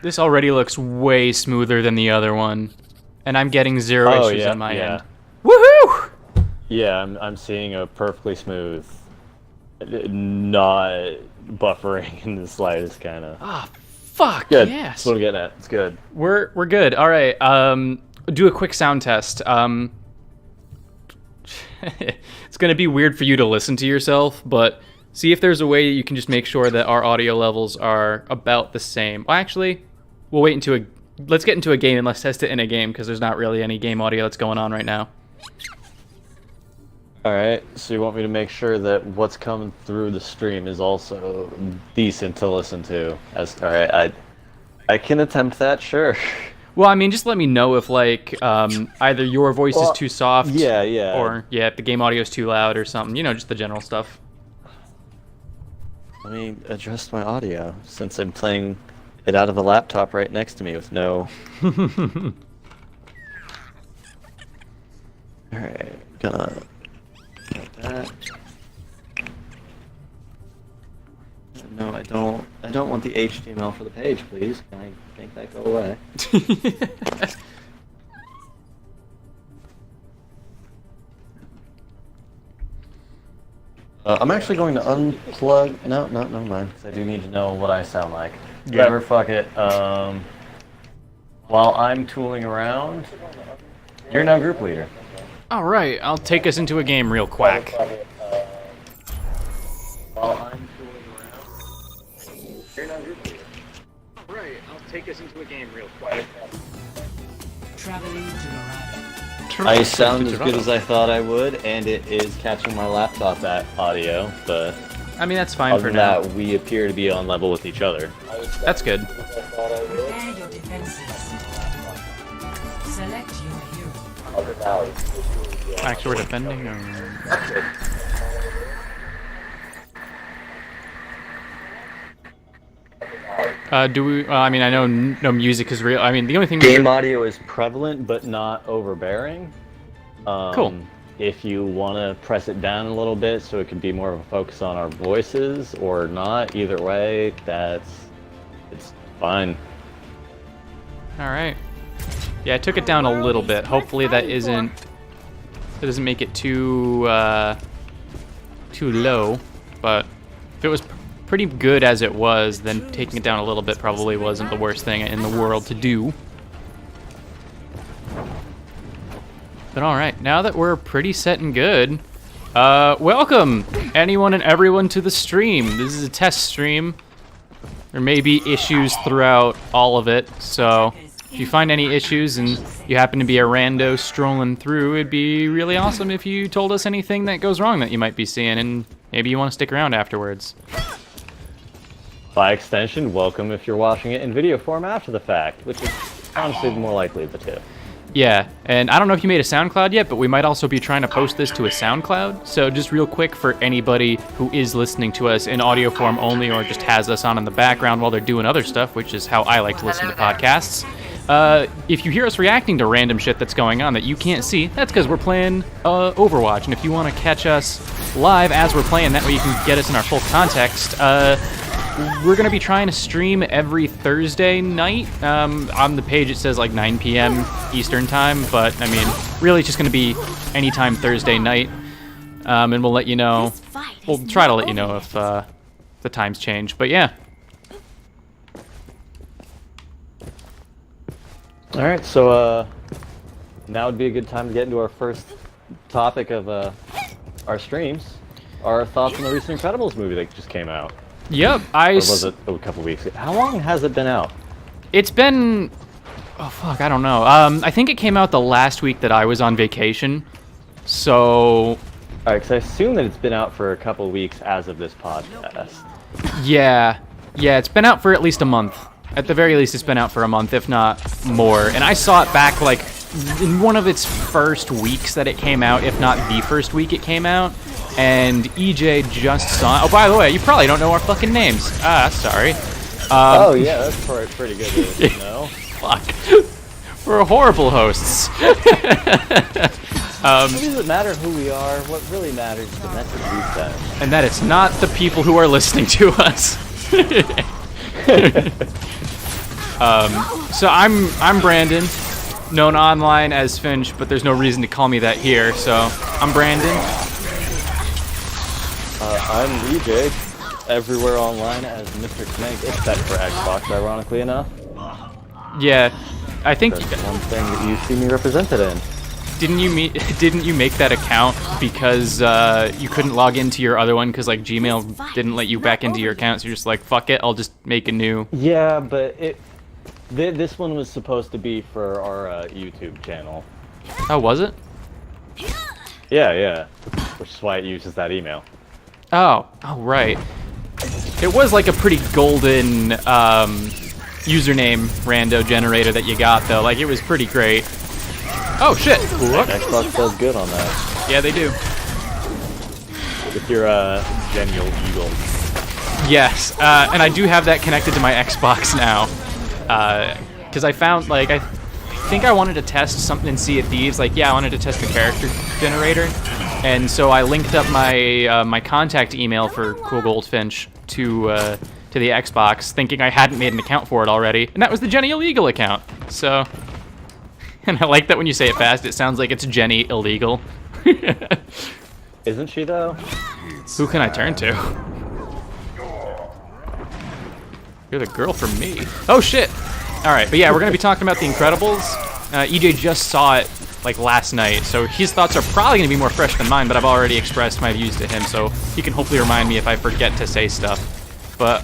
This already looks way smoother than the other one. And I'm getting zero issues on my end. Woohoo! Yeah, I'm seeing a perfectly smooth, not buffering in the slightest kind of. Ah, fuck, good. yes. That's what I'm getting at. It's good. We're good. All right. Do a quick sound test. It's gonna be weird for you to listen to yourself, but see if there's a way you can just make sure that our audio levels are about the same. Well, actually, we'll wait into let's get into a game and let's test it in a game because there's not really any game audio that's going on right now. Alright, so you want me to make sure that what's coming through the stream is also decent to listen to. Alright, I can attempt that, sure. Well, I mean, just let me know if, like, either your voice is too soft, yeah. or, if the game audio is too loud or something. You know, just the general stuff. Let me adjust my audio, since I'm playing it out of a laptop right next to me with no... Alright, gonna... that. No, I don't want the HTML for the page, please. Can I make that go away? I'm actually going to unplug... No, never mind, because I do need to know what I sound like. Yeah. Whatever, fuck it. While I'm tooling around, you're now group leader. Alright, I'll take us into a game real quick. While I'm tooling around, you're now group leader. Alright, I'll take us into a game real quick. Traveling to Dorado. I sound as good as I thought I would, and it is catching my laptop at audio, but I mean, that's fine other for than now. that, we appear to be on level with each other. That's good. Prepare your defenses. Select your hero. Actually, we're defending. Do we? I mean, I know no music is real. I mean, the only thing. Game audio is prevalent, but not overbearing. Cool. If you want to press it down a little bit so it can be more of a focus on our voices or not, either way, it's fine. All right. Yeah, I took it down a little bit. Hopefully that doesn't make it too low. But if it was pretty good as it was, then taking it down a little bit probably wasn't the worst thing in the world to do. But all right, now that we're pretty set and good, welcome anyone and everyone to the stream. This is a test stream. There may be issues throughout all of it, so if you find any issues and you happen to be a rando strolling through, it'd be really awesome if you told us anything that goes wrong that you might be seeing, and maybe you want to stick around afterwards. By extension, welcome if you're watching it in video form after the fact, which is honestly the more likely of the two. Yeah, and I don't know if you made a SoundCloud yet, but we might also be trying to post this to a SoundCloud. So just real quick for anybody who is listening to us in audio form only or just has us on in the background while they're doing other stuff, which is how I like to listen to podcasts. If you hear us reacting to random shit that's going on that you can't see, that's because we're playing Overwatch. And if you want to catch us live as we're playing, that way you can get us in our full context, we're going to be trying to stream every Thursday night. On the page it says like 9 p.m. Eastern time, but I mean, really it's just going to be anytime Thursday night. And we'll let you know. We'll try to let you know if the times change. But yeah. Alright, so now would be a good time to get into our first topic of our streams. Our thoughts on the recent Incredibles movie that just came out. Yep, Or was it a couple weeks ago? How long has it been out? It's been... Oh, fuck, I don't know. I think it came out the last week that I was on vacation. So... Alright, because I assume that it's been out for a couple weeks as of this podcast. Yeah, it's been out for at least a month. At the very least, it's been out for a month, if not more. And I saw it back, like, in one of its first weeks that it came out, if not the first week it came out. And EJ just saw it. Oh, by the way, you probably don't know our fucking names. Sorry. Oh, yeah, that's pretty good to know. Fuck. We're horrible hosts. It doesn't matter who we are. What really matters is the message we send. And that it's not the people who are listening to us. So I'm Brandon, known online as Finch, but there's no reason to call me that here. So I'm Brandon. I'm EJ, everywhere online as Mr. Snake, except for Xbox, ironically enough. Yeah, I think That's one thing that you see me represented in. didn't you make that account because you couldn't log into your other one because like Gmail didn't let you back into your account, so you're just like, fuck it, I'll just make a new. Yeah, but this one was supposed to be for our YouTube channel. Oh, was it? Yeah, which is why it uses that email. Oh, right. It was like a pretty golden username rando generator that you got though. Like it was pretty great. Oh shit! Look. Xbox does good on that. Yeah, they do. With your genial eagle. Yes, and I do have that connected to my Xbox now. Because I found, like, I think I wanted to test something in Sea of Thieves. Like, yeah, I wanted to test the character generator. And so I linked up my my contact email for Cool Goldfinch to the Xbox, thinking I hadn't made an account for it already. And that was the Jenny Illegal account. So, and I like that when you say it fast, it sounds like it's Jenny Illegal. Isn't she, though? Who can I turn to? You're the girl from me. Oh shit! Alright, but yeah, we're gonna be talking about The Incredibles. EJ just saw it like last night, so his thoughts are probably gonna be more fresh than mine, but I've already expressed my views to him, so he can hopefully remind me if I forget to say stuff. But,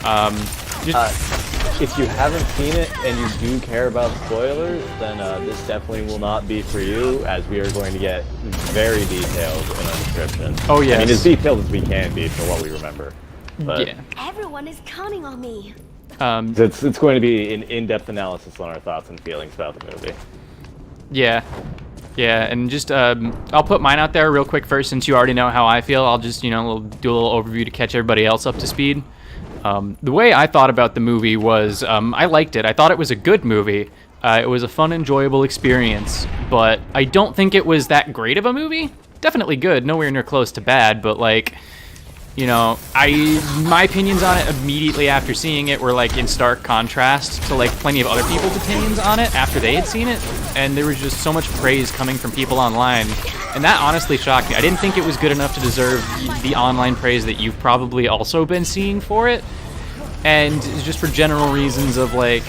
if you haven't seen it and you do care about spoilers, then this definitely will not be for you, as we are going to get very detailed in our description. Oh, yes. I mean, as detailed as we can be for what we remember. But yeah. Everyone is counting on me. it's going to be an in-depth analysis on our thoughts and feelings about the movie. Yeah. Yeah, and just, I'll put mine out there real quick first, since you already know how I feel. I'll just, do a little overview to catch everybody else up to speed. The way I thought about the movie was, I liked it. I thought it was a good movie. It was a fun, enjoyable experience, but I don't think it was that great of a movie. Definitely good, nowhere near close to bad, but like, my opinions on it immediately after seeing it were like in stark contrast to like plenty of other people's opinions on it after they had seen it, and there was just so much praise coming from people online, and that honestly shocked me. I didn't think it was good enough to deserve the online praise that you've probably also been seeing for it, and just for general reasons of like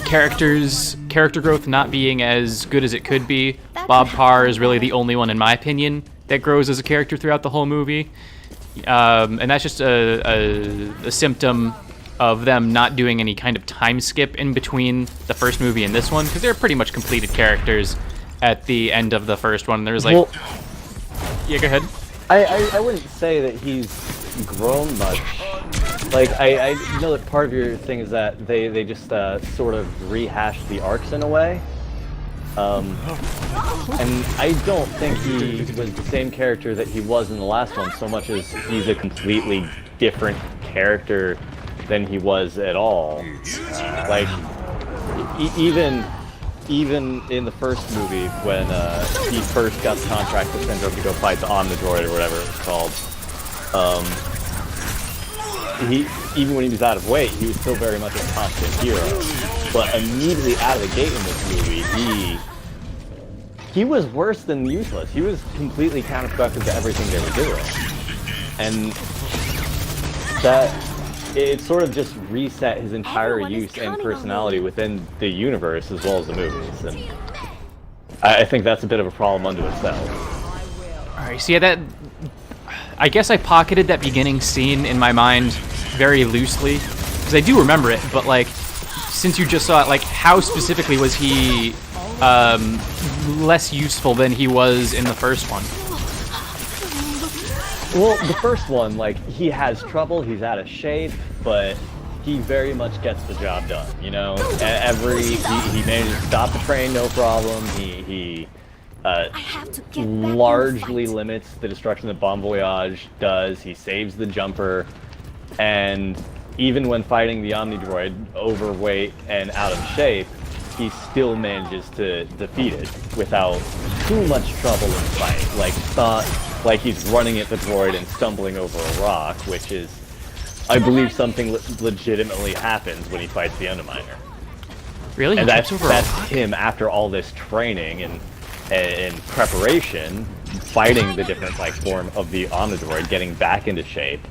character growth not being as good as it could be. Bob Parr is really the only one, in my opinion, that grows as a character throughout the whole movie. And that's just a symptom of them not doing any kind of time skip in between the first movie and this one, because they're pretty much completed characters at the end of the first one. There's like... Well, yeah, go ahead. I wouldn't say that he's grown much. Like, I know that part of your thing is that they just sort of rehashed the arcs in a way. And I don't think he was the same character that he was in the last one, so much as he's a completely different character than he was at all. Like, even in the first movie, when he first got the contract with Syndrome to go fight the Omnidroid or whatever it was called, even when he was out of weight, he was still very much a constant hero. But immediately out of the gate in this movie, he was worse than useless. He was completely counterproductive to everything they were doing. And that, it sort of just reset his entire use and personality within the universe as well as the movies. And I think that's a bit of a problem unto itself. Alright, so yeah, that... I guess I pocketed that beginning scene in my mind very loosely, because I do remember it, but like, since you just saw it, like, how specifically was he less useful than he was in the first one? Well, the first one, like, he has trouble, he's out of shape, but he very much gets the job done, you know? He manages to stop the train, no problem. He largely limits the destruction that Bon Voyage does. He saves the jumper, and even when fighting the Omnidroid, overweight and out of shape, he still manages to defeat it without too much trouble in the fight. Like, it's not like he's running at the droid and stumbling over a rock, which is I believe something legitimately happens when he fights the Underminer. Really? And He that's, trips over a that's rock? him after all this training and preparation, fighting the different like form of the Omnidroid, getting back into shape.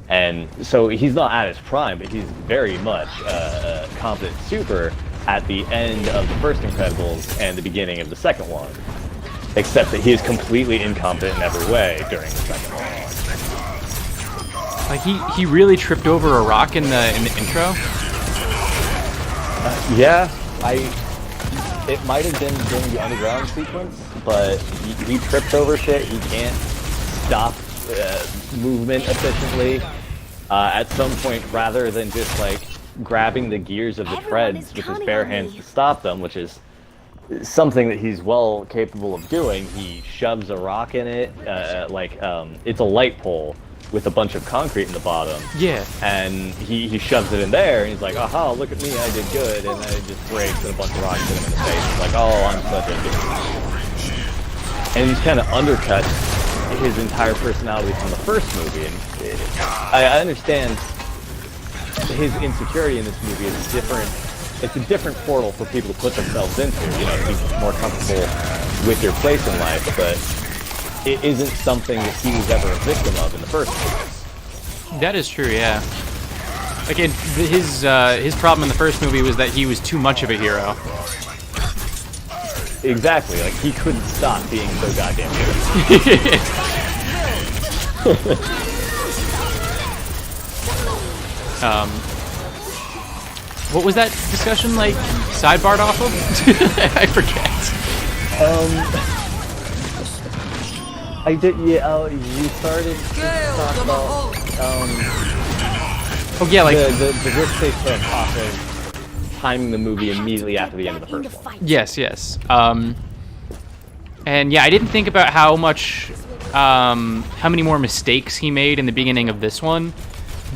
And so he's not at his prime, but he's very much a competent super at the end of the first Incredibles and the beginning of the second one. Except that he is completely incompetent in every way during the second one. Like he really tripped over a rock in the intro. Yeah, it might have been during the underground sequence, but he trips over shit. He can't stop movement efficiently. At some point, rather than just like grabbing the gears of the Everyone treads is with his counting bare on hands me. to stop them, which is something that he's well capable of doing, he shoves a rock in it, it's a light pole with a bunch of concrete in the bottom. Yeah. And he shoves it in there, and he's like, aha, look at me, I did good, and then it just breaks, and a bunch of rocks hit him in the face. He's like, oh, I'm such a good. And he's kind of undercut his entire personality from the first movie, and I understand his insecurity in this movie is different. It's a different portal for people to put themselves into, to be more comfortable with your place in life, but it isn't something that he was ever a victim of in the first place. That is true, yeah. Like his problem in the first movie was that he was too much of a hero. Exactly, like he couldn't stop being so goddamn good. What was that discussion like sidebarred off of? I forget. I did, yeah, you started to talk about, Oh yeah, like the risk they took off of timing the movie immediately after the end of the first one. yes. And yeah, I didn't think about how many more mistakes he made in the beginning of this one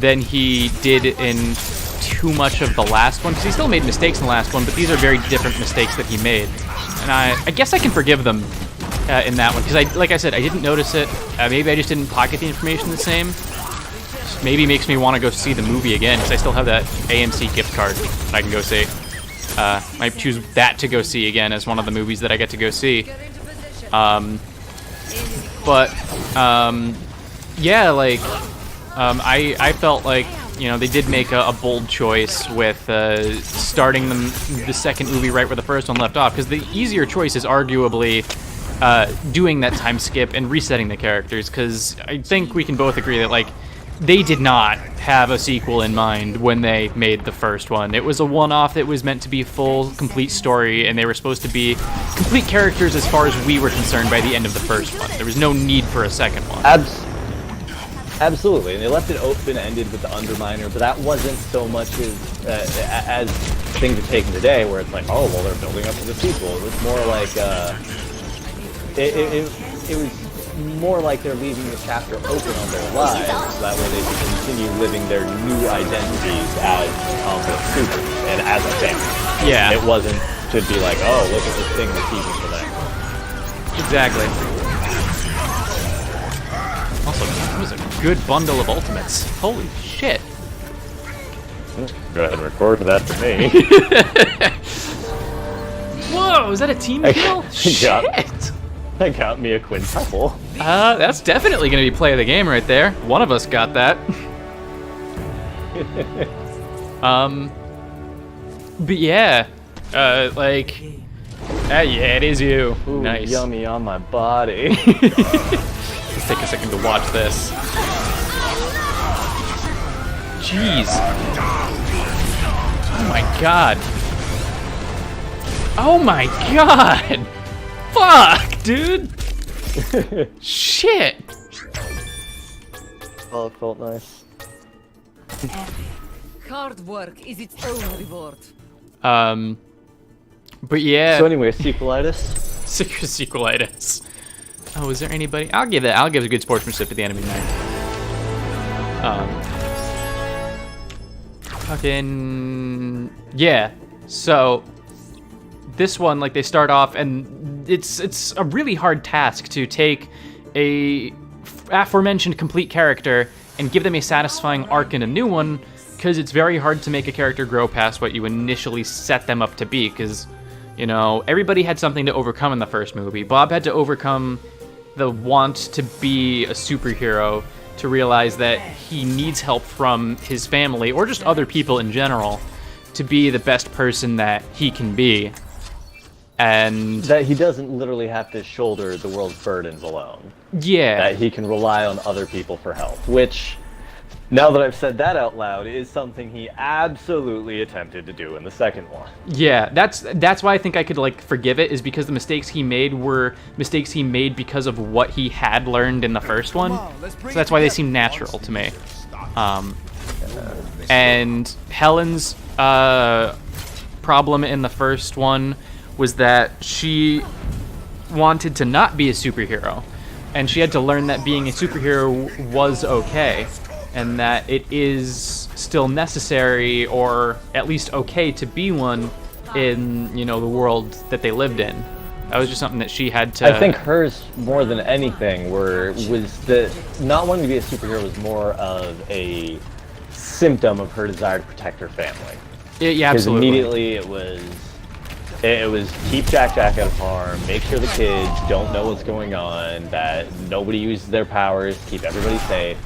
than he did in too much of the last one, because he still made mistakes in the last one, but these are very different mistakes that he made. And I guess I can forgive them in that one, because like I said, I didn't notice it. Maybe I just didn't pocket the information the same. Maybe makes me want to go see the movie again, because I still have that AMC gift card that I can go see. Might choose that to go see again as one of the movies that I get to go see. Yeah, like, I felt like, they did make a bold choice with starting the second movie right where the first one left off, because the easier choice is arguably doing that time skip and resetting the characters, because I think we can both agree that, like, they did not have a sequel in mind when they made the first one. It was a one-off that was meant to be a full, complete story, and they were supposed to be complete characters as far as we were concerned by the end of the first one. There was no need for a second one. Absolutely, and they left it open-ended with the Underminer, but that wasn't so much as things are taken today, where it's like, oh, well, they're building up to the sequel. It was more like, it was more like they're leaving the chapter open on their lives, so that way they can continue living their new identities as conflict supers and as a family. Yeah. It wasn't to be like, oh, look at this thing we're keeping for the next one. Exactly. Also, that was a good bundle of ultimates. Holy shit. Go ahead and record that for me. Whoa, is that a team kill? Shit! That got me a quintuple. That's definitely going to be play of the game right there. One of us got that. But yeah, yeah, it is you. Ooh, nice. Yummy on my body. Let's take a second to watch this. Jeez. Oh my god. Oh my god. Fuck, dude. Shit. Oh, it felt nice. Hard work is its own reward. But yeah. So anyway, sequelitis. Sequelitis. Oh, is there anybody? I'll give a good sportsmanship to the enemy knight. Fucking yeah. So this one, like, they start off, and it's a really hard task to take a aforementioned complete character and give them a satisfying arc in a new one, because it's very hard to make a character grow past what you initially set them up to be, because, you know, everybody had something to overcome in the first movie. Bob had to overcome the want to be a superhero, to realize that he needs help from his family, or just other people in general, to be the best person that he can be. And that he doesn't literally have to shoulder the world's burdens alone. yeah. That he can rely on other people for help, which, now that I've said that out loud, is something he absolutely attempted to do in the second one. Yeah, that's why I think I could like forgive it, is because the mistakes he made were mistakes he made because of what he had learned in the first one. So that's why they seem natural to me. And Helen's problem in the first one was that she wanted to not be a superhero, and she had to learn that being a superhero was okay, and that it is still necessary, or at least okay, to be one in, you know, the world that they lived in. That was just something that she had to... I think hers, more than anything, was that not wanting to be a superhero was more of a symptom of her desire to protect her family. Yeah, absolutely. Because immediately it was keep Jack out of harm, make sure the kids don't know what's going on, that nobody uses their powers, keep everybody safe,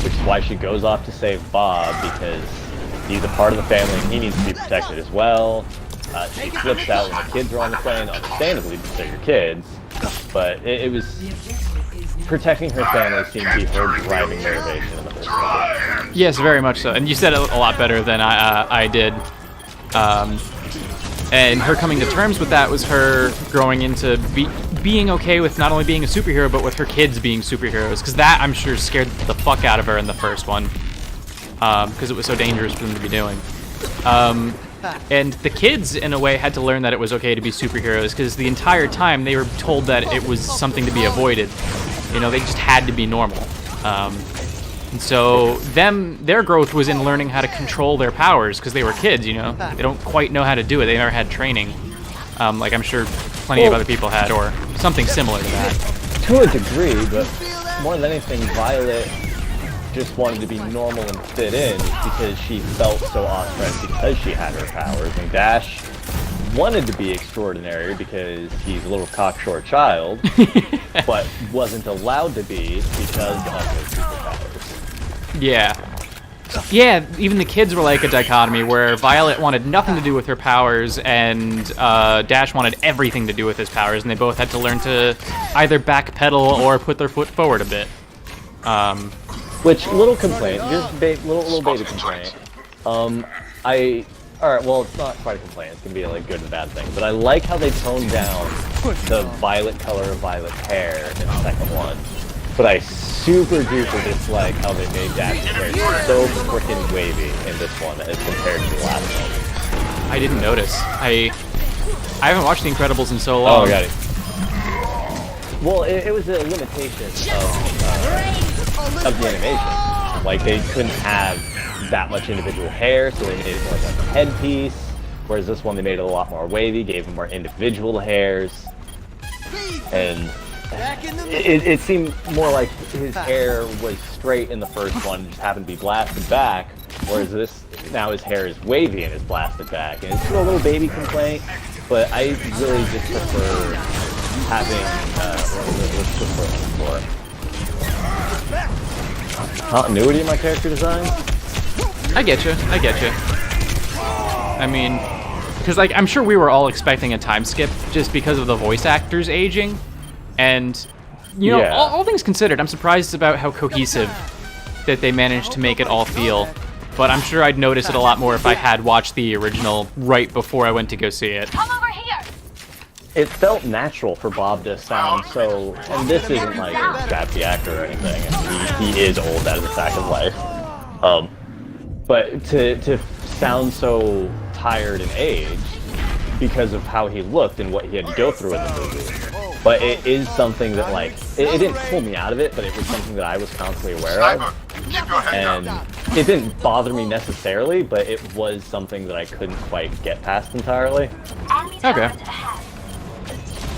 which is why she goes off to save Bob, because he's a part of the family and he needs to be protected as well. She flips out when the kids are on the plane, understandably, because they're your kids, but it was protecting her family seemed to be her driving motivation in the first place. Yes, very much so. And you said it a lot better than I did. And her coming to terms with that was her growing into being okay with not only being a superhero, but with her kids being superheroes. Because that, I'm sure, scared the fuck out of her in the first one. Because it was so dangerous for them to be doing. And the kids, in a way, had to learn that it was okay to be superheroes, because the entire time they were told that it was something to be avoided. You know, they just had to be normal. And so their growth was in learning how to control their powers, because they were kids, you know? They don't quite know how to do it. They never had training, like I'm sure plenty of other people had, or something similar to that. To a degree, but more than anything, Violet just wanted to be normal and fit in because she felt so awestruck because she had her powers, and Dash wanted to be extraordinary because he's a little cocksure child, but wasn't allowed to be because of his superpowers. Yeah. Yeah, even the kids were like a dichotomy where Violet wanted nothing to do with her powers, and Dash wanted everything to do with his powers, and they both had to learn to either backpedal or put their foot forward a bit. Which, little complaint, just little baby complaint. Alright, well, it's not quite a complaint, it's gonna be like good and bad thing, but I like how they toned down the violet color of Violet's hair in the second one. But I super duper dislike how they made Dash's hair so freaking wavy in this one as compared to the last one. I didn't notice. I haven't watched The Incredibles in so long. Oh, I got it. Well, it was a limitation of the animation. Like, they couldn't have that much individual hair, so they made it more like a headpiece. Whereas this one, they made it a lot more wavy, gave them more individual hairs. And it seemed more like his hair was straight in the first one and just happened to be blasted back. Whereas this, now his hair is wavy and is blasted back. And it's still a little baby complaint, but I really just prefer having, continuity in my character design. I get you. I mean, because like I'm sure we were all expecting a time skip just because of the voice actors aging, and you know, Yeah. all things considered, I'm surprised about how cohesive that they managed to make it all feel. But I'm sure I'd notice it a lot more if I had watched the original right before I went to go see it. Come over here. It felt natural for Bob to sound so, and this isn't like a scrappy actor or anything. He is old, that is a fact of life. But to sound so tired and aged because of how he looked and what he had to go through in the movie. But it is something that, like, it didn't pull me out of it, but it was something that I was constantly aware of. And it didn't bother me necessarily, but it was something that I couldn't quite get past entirely. Okay.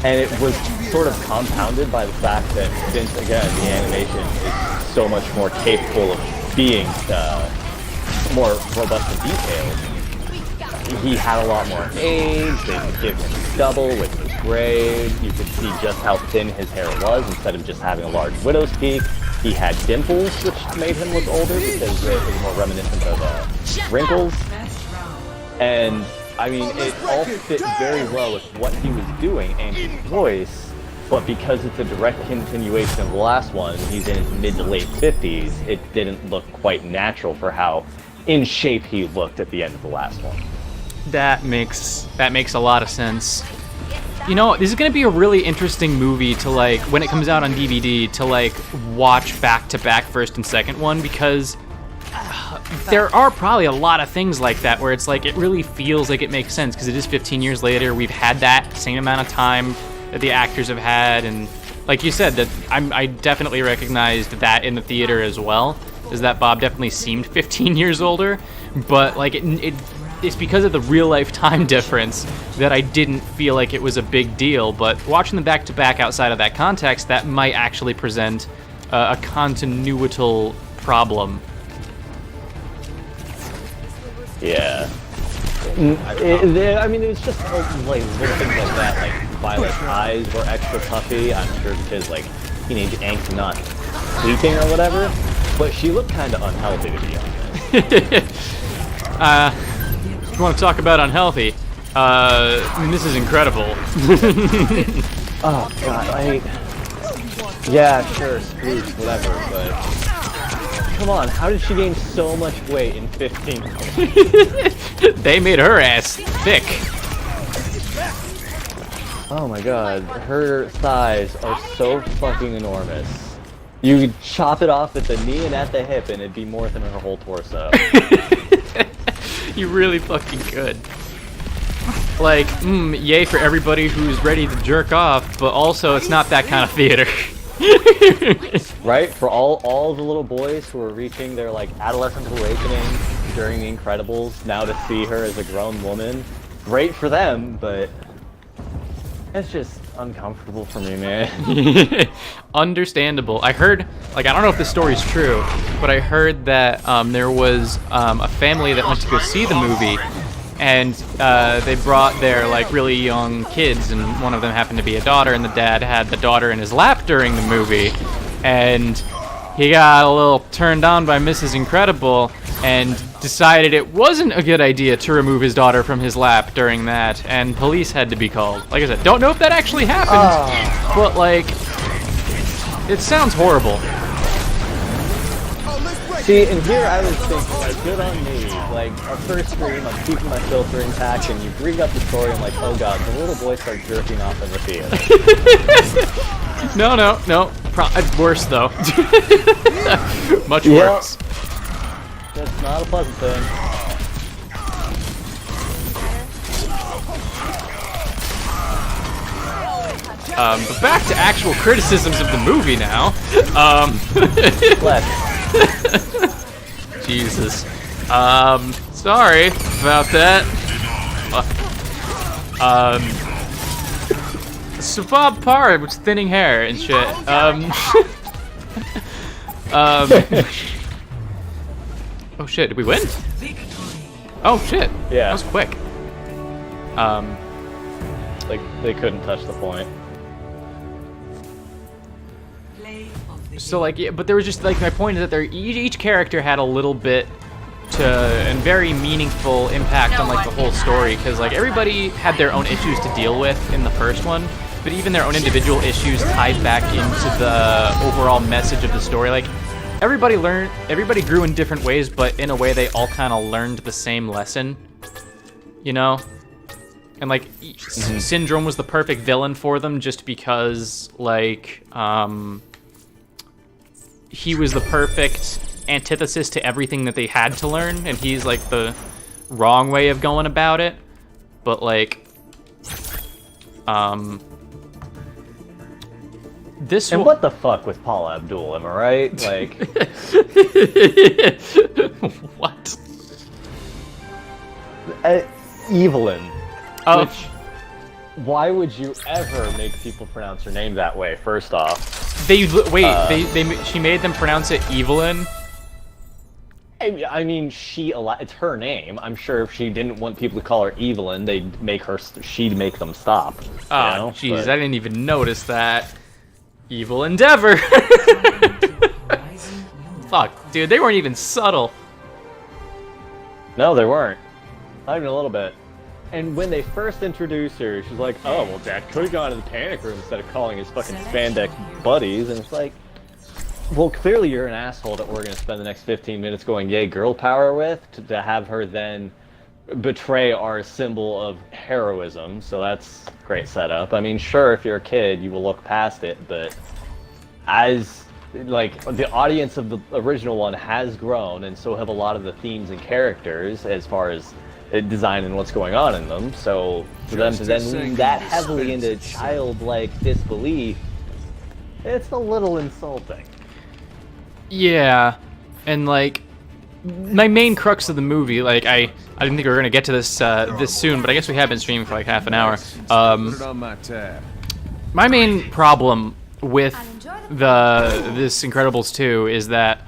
And it was sort of compounded by the fact that since, again, the animation is so much more capable of being more robust in detail, he had a lot more age, they could give him double, which was great. You could see just how thin his hair was instead of just having a large widow's peak. He had dimples, which made him look older because it was more reminiscent of wrinkles. And I mean, it all fit very well with what he was doing and his voice, but because it's a direct continuation of the last one, he's in his mid to late 50s, it didn't look quite natural for how in shape he looked at the end of the last one. That makes a lot of sense. You know, this is gonna be a really interesting movie to, like, when it comes out on DVD, to, like, watch back to back first and second one, because there are probably a lot of things like that where it's like it really feels like it makes sense because it is 15 years later. We've had that same amount of time that the actors have had, and like you said, that I definitely recognized that in the theater as well, is that Bob definitely seemed 15 years older, but like it's because of the real life time difference that I didn't feel like it was a big deal. But watching them back to back outside of that context, that might actually present a continuital problem. Yeah. I mean, it was just like little things like that, like Violet's eyes were extra puffy, I'm sure because like teenage angst and not sleeping or whatever, but she looked kind of unhealthy, to be honest. If you want to talk about unhealthy, I mean, this is incredible. Oh god, yeah, sure, spruce, whatever, but come on, how did she gain so much weight in 15 minutes? They made her ass thick. Oh my god, her thighs are so fucking enormous. You could chop it off at the knee and at the hip and it'd be more than her whole torso. You really fucking could. Like, yay for everybody who's ready to jerk off, but also it's not that kind of theater. Right? For all the little boys who are reaching their like adolescent awakening during The Incredibles, now to see her as a grown woman, great for them, but it's just uncomfortable for me, man. Understandable. I heard, like, I don't know if this story's true, but I heard that there was a family that went to go see the movie, and they brought their like really young kids, and one of them happened to be a daughter, and the dad had the daughter in his lap during the movie, and he got a little turned on by Mrs. Incredible and decided it wasn't a good idea to remove his daughter from his lap during that, and police had to be called. Like I said, don't know if that actually happened, but like, it sounds horrible. See, and here I was thinking, like, good on me. Like, our first stream, I'm keeping my filter intact, and you bring up the story, I'm like, oh god, the little boy starts jerking off in the theater. No. Worse, though. Much worse. That's not a pleasant thing. But back to actual criticisms of the movie now. Jesus. Sorry about that. So Bob Parr with thinning hair and shit. Oh shit, did we win? Oh shit. Yeah. That was quick. Like, they couldn't touch the point. So like, yeah, but there was just like, my point is that there each character had a little bit and very meaningful impact on like the whole story, because like everybody had their own issues to deal with in the first one, but even their own individual issues tied back into the overall message of the story. Like everybody grew in different ways, but in a way they all kind of learned the same lesson, you know? And like Syndrome was the perfect villain for them just because like he was the perfect antithesis to everything that they had to learn, and he's like the wrong way of going about it. But like this And what the fuck with Paula Abdul, am I right? Like what? Evelyn. Oh. Which Why would you ever make people pronounce her name that way? First off, she made them pronounce it Evelyn. I mean, it's her name. I'm sure if she didn't want people to call her Evelyn, she'd make them stop. Oh, jeez, I didn't even notice that. Evil endeavor. Fuck, dude, they weren't even subtle. No, they weren't. Not even a little bit. And when they first introduced her, she's like, "Oh, well, Dad could have gone to the panic room instead of calling his fucking spandex buddies." And it's like, well, clearly you're an asshole that we're going to spend the next 15 minutes going yay girl power with to have her then betray our symbol of heroism. So that's great setup. I mean, sure, if you're a kid, you will look past it, but as like the audience of the original one has grown, and so have a lot of the themes and characters as far as design and what's going on in them. So for them to then lean that heavily into childlike disbelief, it's a little insulting. Yeah, and like my main crux of the movie, like I didn't think we were gonna get to this this soon, but I guess we have been streaming for like half an hour. My main problem with this Incredibles 2 is that,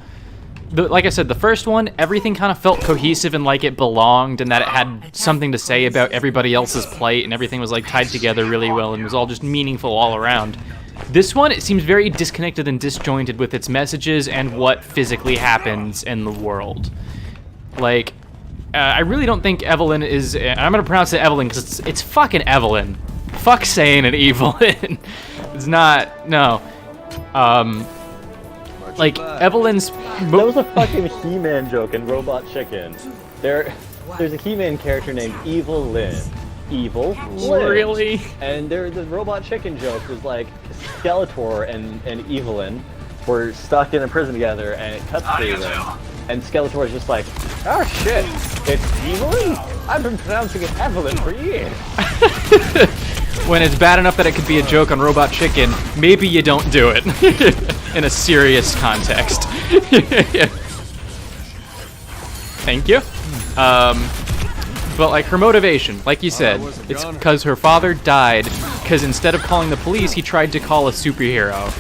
like I said, the first one, everything kind of felt cohesive and like it belonged, and that it had something to say about everybody else's plight, and everything was like tied together really well and was all just meaningful all around. This one, it seems very disconnected and disjointed with its messages and what physically happens in the world. Like, I really don't think Evelyn is... I'm gonna pronounce it Evelyn because it's fucking Evelyn. Fuck saying it Evelyn. It's not... No. Like, Evelyn's... That was a fucking He-Man joke in Robot Chicken. There's a He-Man character named Evil Lynn. Evil Lynn. Really? And the Robot Chicken joke was like Skeletor and Evelyn were stuck in a prison together, and it cuts to them. And Skeletor's just like, "Oh shit, it's Evelyn? I've been pronouncing it Evelyn for years." When it's bad enough that it could be a joke on Robot Chicken, maybe you don't do it in a serious context. Thank you. But like her motivation, like you said, it's because her father died, because instead of calling the police, he tried to call a superhero.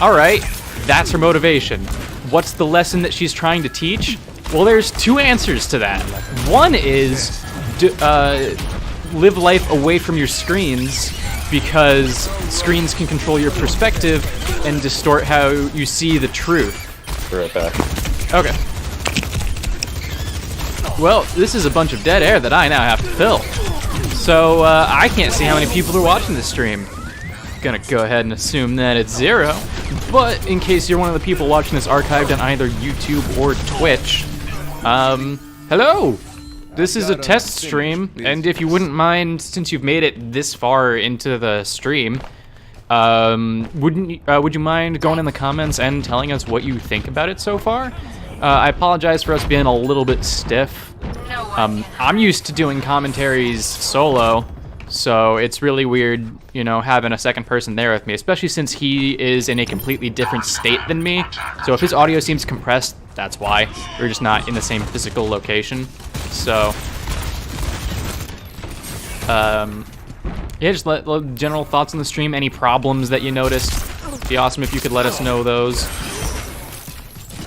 Alright, that's her motivation. What's the lesson that she's trying to teach? Well, there's two answers to that. One is, live life away from your screens, because screens can control your perspective and distort how you see the truth. Be right back. Okay. Well, this is a bunch of dead air that I now have to fill. So, I can't see how many people are watching this stream. Gonna go ahead and assume that it's 0. But in case you're one of the people watching this archived on either YouTube or Twitch, hello! This is a test stream, and if you wouldn't mind, since you've made it this far into the stream, would you mind going in the comments and telling us what you think about it so far? I apologize for us being a little bit stiff. I'm used to doing commentaries solo, so it's really weird, you know, having a second person there with me, especially since he is in a completely different state than me. So if his audio seems compressed, that's why. We're just not in the same physical location. So, yeah, just let general thoughts on the stream, any problems that you noticed. It'd be awesome if you could let us know those.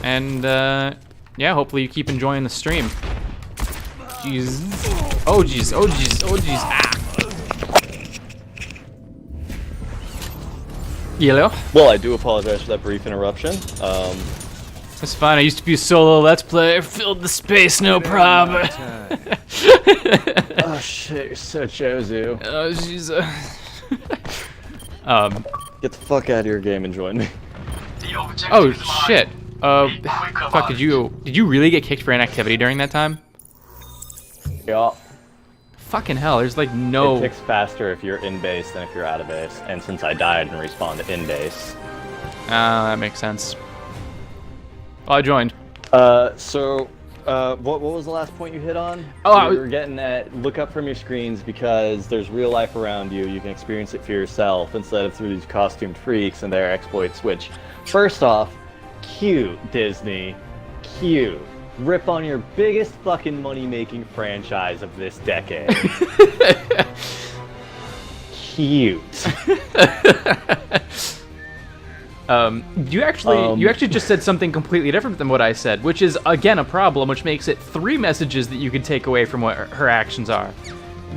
And, yeah, hopefully you keep enjoying the stream. Jeez. Oh, jeez. Oh, jeez. Oh, jeez. Ah. Yellow? Well, I do apologize for that brief interruption. That's fine. I used to be a solo Let's Player. Filled the space, no problem. Oh, shit. You're so Jozu. Oh, jeez. Get the fuck out of your game and join me. Oh, shit. Fuck, did you really get kicked for inactivity during that time? Yeah. Fucking hell, there's like no... It ticks faster if you're in base than if you're out of base. And since I died and respawned in base. That makes sense. Oh, I joined. What was the last point you hit on? Oh, you were getting at look up from your screens because there's real life around you. You can experience it for yourself instead of through these costumed freaks and their exploits, which, first off, cute, Disney. Cute. Rip on your biggest fucking money-making franchise of this decade. cute. You actually just said something completely different than what I said, which is again a problem, which makes it 3 messages that you could take away from what her actions are.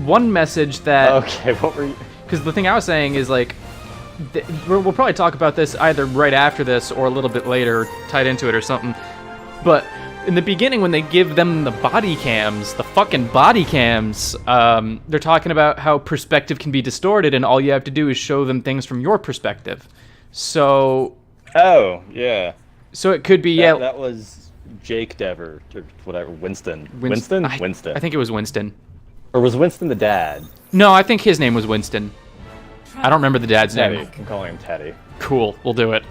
One message that Okay, what were you? because the thing I was saying is like we'll probably talk about this either right after this or a little bit later, tied into it or something. But in the beginning, when they give them the body cams, the fucking body cams, they're talking about how perspective can be distorted, and all you have to do is show them things from your perspective. So. Oh, yeah. So it could be That was Jake Dever, or whatever. Winston. Winston. I think it was Winston. Or was Winston the dad? No, I think his name was Winston. I don't remember the dad's Teddy. name. I'm calling him Teddy. Cool, we'll do it.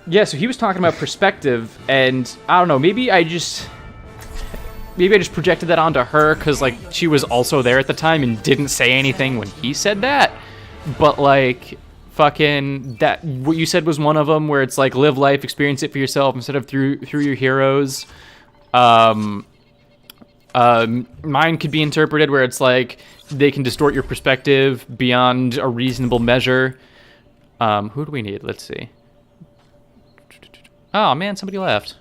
Yeah, so he was talking about perspective, and I don't know, maybe I just projected that onto her because like she was also there at the time and didn't say anything when he said that. But like fucking that what you said was one of them where it's like live life, experience it for yourself instead of through your heroes. Mine could be interpreted where it's like they can distort your perspective beyond a reasonable measure. Who do we need? Let's see. Oh man, somebody left.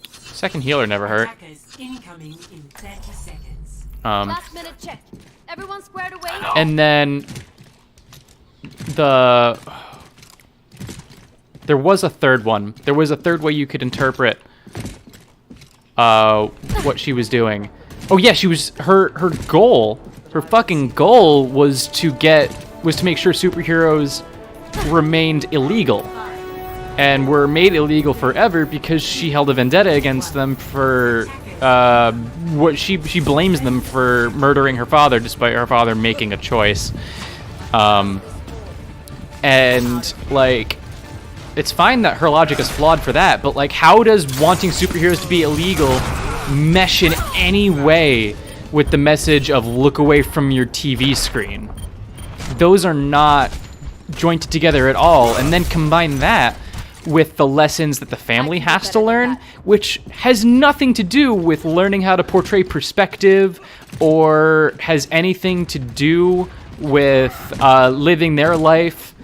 Second healer never hurt. Attackers incoming in 30 seconds. Last minute check. Everyone squared away? And then there was a third one. There was a third way you could interpret what she was doing. Oh yeah, she was her goal, her fucking goal was to make sure superheroes remained illegal and were made illegal forever because she held a vendetta against them for what she blames them for murdering her father despite her father making a choice. And like it's fine that her logic is flawed for that, but like how does wanting superheroes to be illegal mesh in any way with the message of look away from your TV screen? Those are not jointed together at all. And then combine that with the lessons that the family has to learn, which has nothing to do with learning how to portray perspective or has anything to do with living their life.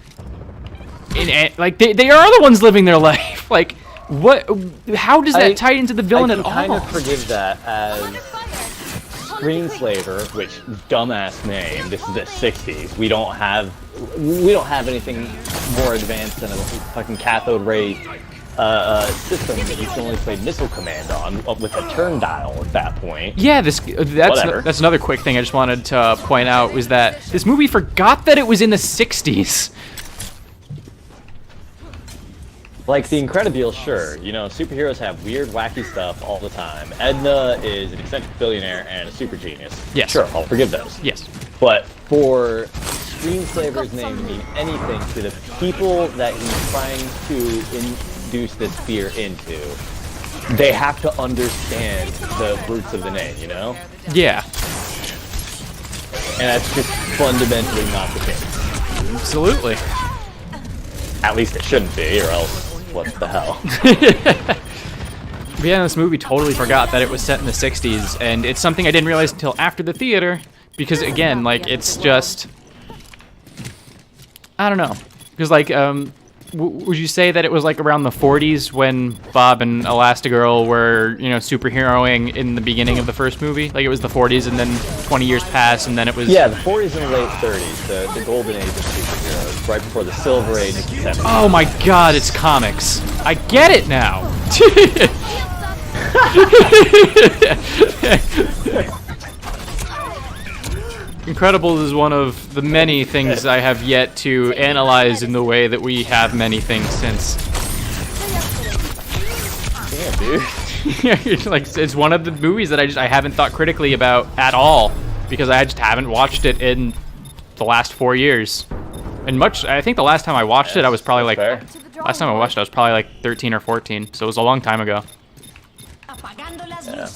Like they are the ones living their life. Like what? How does that tie into the villain at all? I can kind of forgive that as Screenslaver, which dumbass name. This is the '60s. We don't have anything more advanced than a fucking cathode ray system that you can only play Missile Command on with a turn dial at that point. Yeah, that's another quick thing I just wanted to point out was that this movie forgot that it was in the '60s. Like The Incredibles, sure. You know, superheroes have weird, wacky stuff all the time. Edna is an eccentric billionaire and a super genius. Yes. Sure, I'll forgive those. Yes. But for Screenslaver's name to mean anything to the people that he's trying to induce this fear into, they have to understand the roots of the name, you know? Yeah. And that's just fundamentally not the case. Absolutely. At least it shouldn't be, or else what the hell? But yeah, this movie totally forgot that it was set in the 60s, and it's something I didn't realize until after the theater, because again, like, it's just... I don't know. Because, like, would you say that it was, like, around the 40s when Bob and Elastigirl were, you know, superheroing in the beginning of the first movie? Like, it was the 40s, and then 20 years passed, and then it was... Yeah, the 40s and the late 30s, the golden age of superheroes, right before the silver age of the 70s. Oh my god, it's comics. I get it now. Incredibles is one of the many things I have yet to analyze in the way that we have many things since. Damn, dude. Like, it's one of the movies that I haven't thought critically about at all because I just haven't watched it in the last 4 years. And I think the last time I watched it, I was probably like, last time I watched it, I was probably like 13 or 14, so it was a long time ago. Yeah.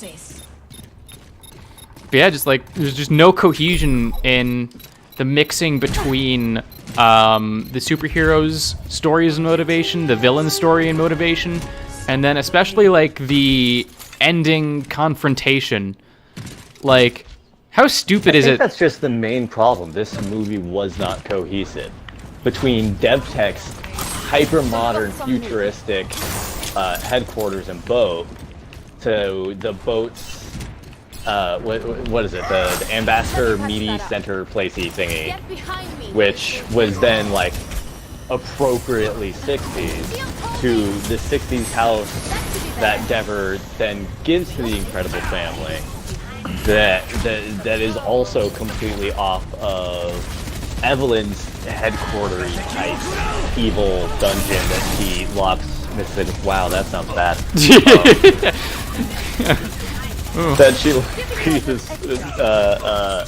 But yeah, just like, there's just no cohesion in the mixing between the superheroes' stories and motivation, the villain's story and motivation, and then especially like the ending confrontation. Like, How stupid I is think it? that's just the main problem. This movie was not cohesive. Between DevTech's hyper-modern, futuristic headquarters and boat, to the boat's, what is it, the Ambassador Meaty Center Placey thingy, Get behind me. which was then, like, appropriately 60s, to the 60s house that Dever then gives to the Incredible Family, that is also completely off of Evelyn's headquarters type evil dungeon that he locks Miss in. Wow, that sounds bad. That she uses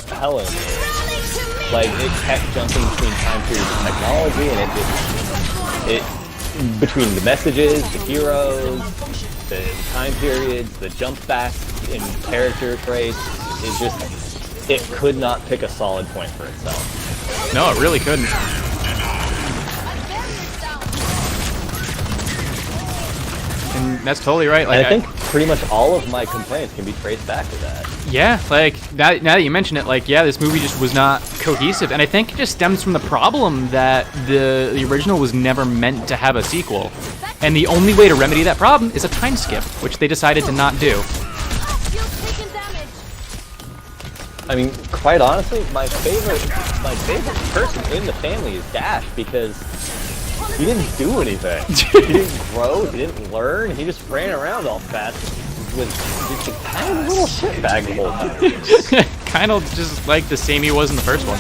Helen. Like, it kept jumping between time periods of technology, and it between the messages, the heroes, the time periods, the jump backs in character traits, it could not pick a solid point for itself. No, it really couldn't. And that's totally right. Like, And I think pretty much all of my complaints can be traced back to that. yeah, like now that you mention it, like yeah, this movie just was not cohesive, and I think it just stems from the problem that the original was never meant to have a sequel, and the only way to remedy that problem is a time skip, which they decided to not do. Shield taking damage. I mean, quite honestly, my favorite person in the family is Dash, because he didn't do anything. He didn't grow, he didn't learn, he just ran around all fast with just a kind of little shitbag the whole time. Kind of just like the same he was in the first one.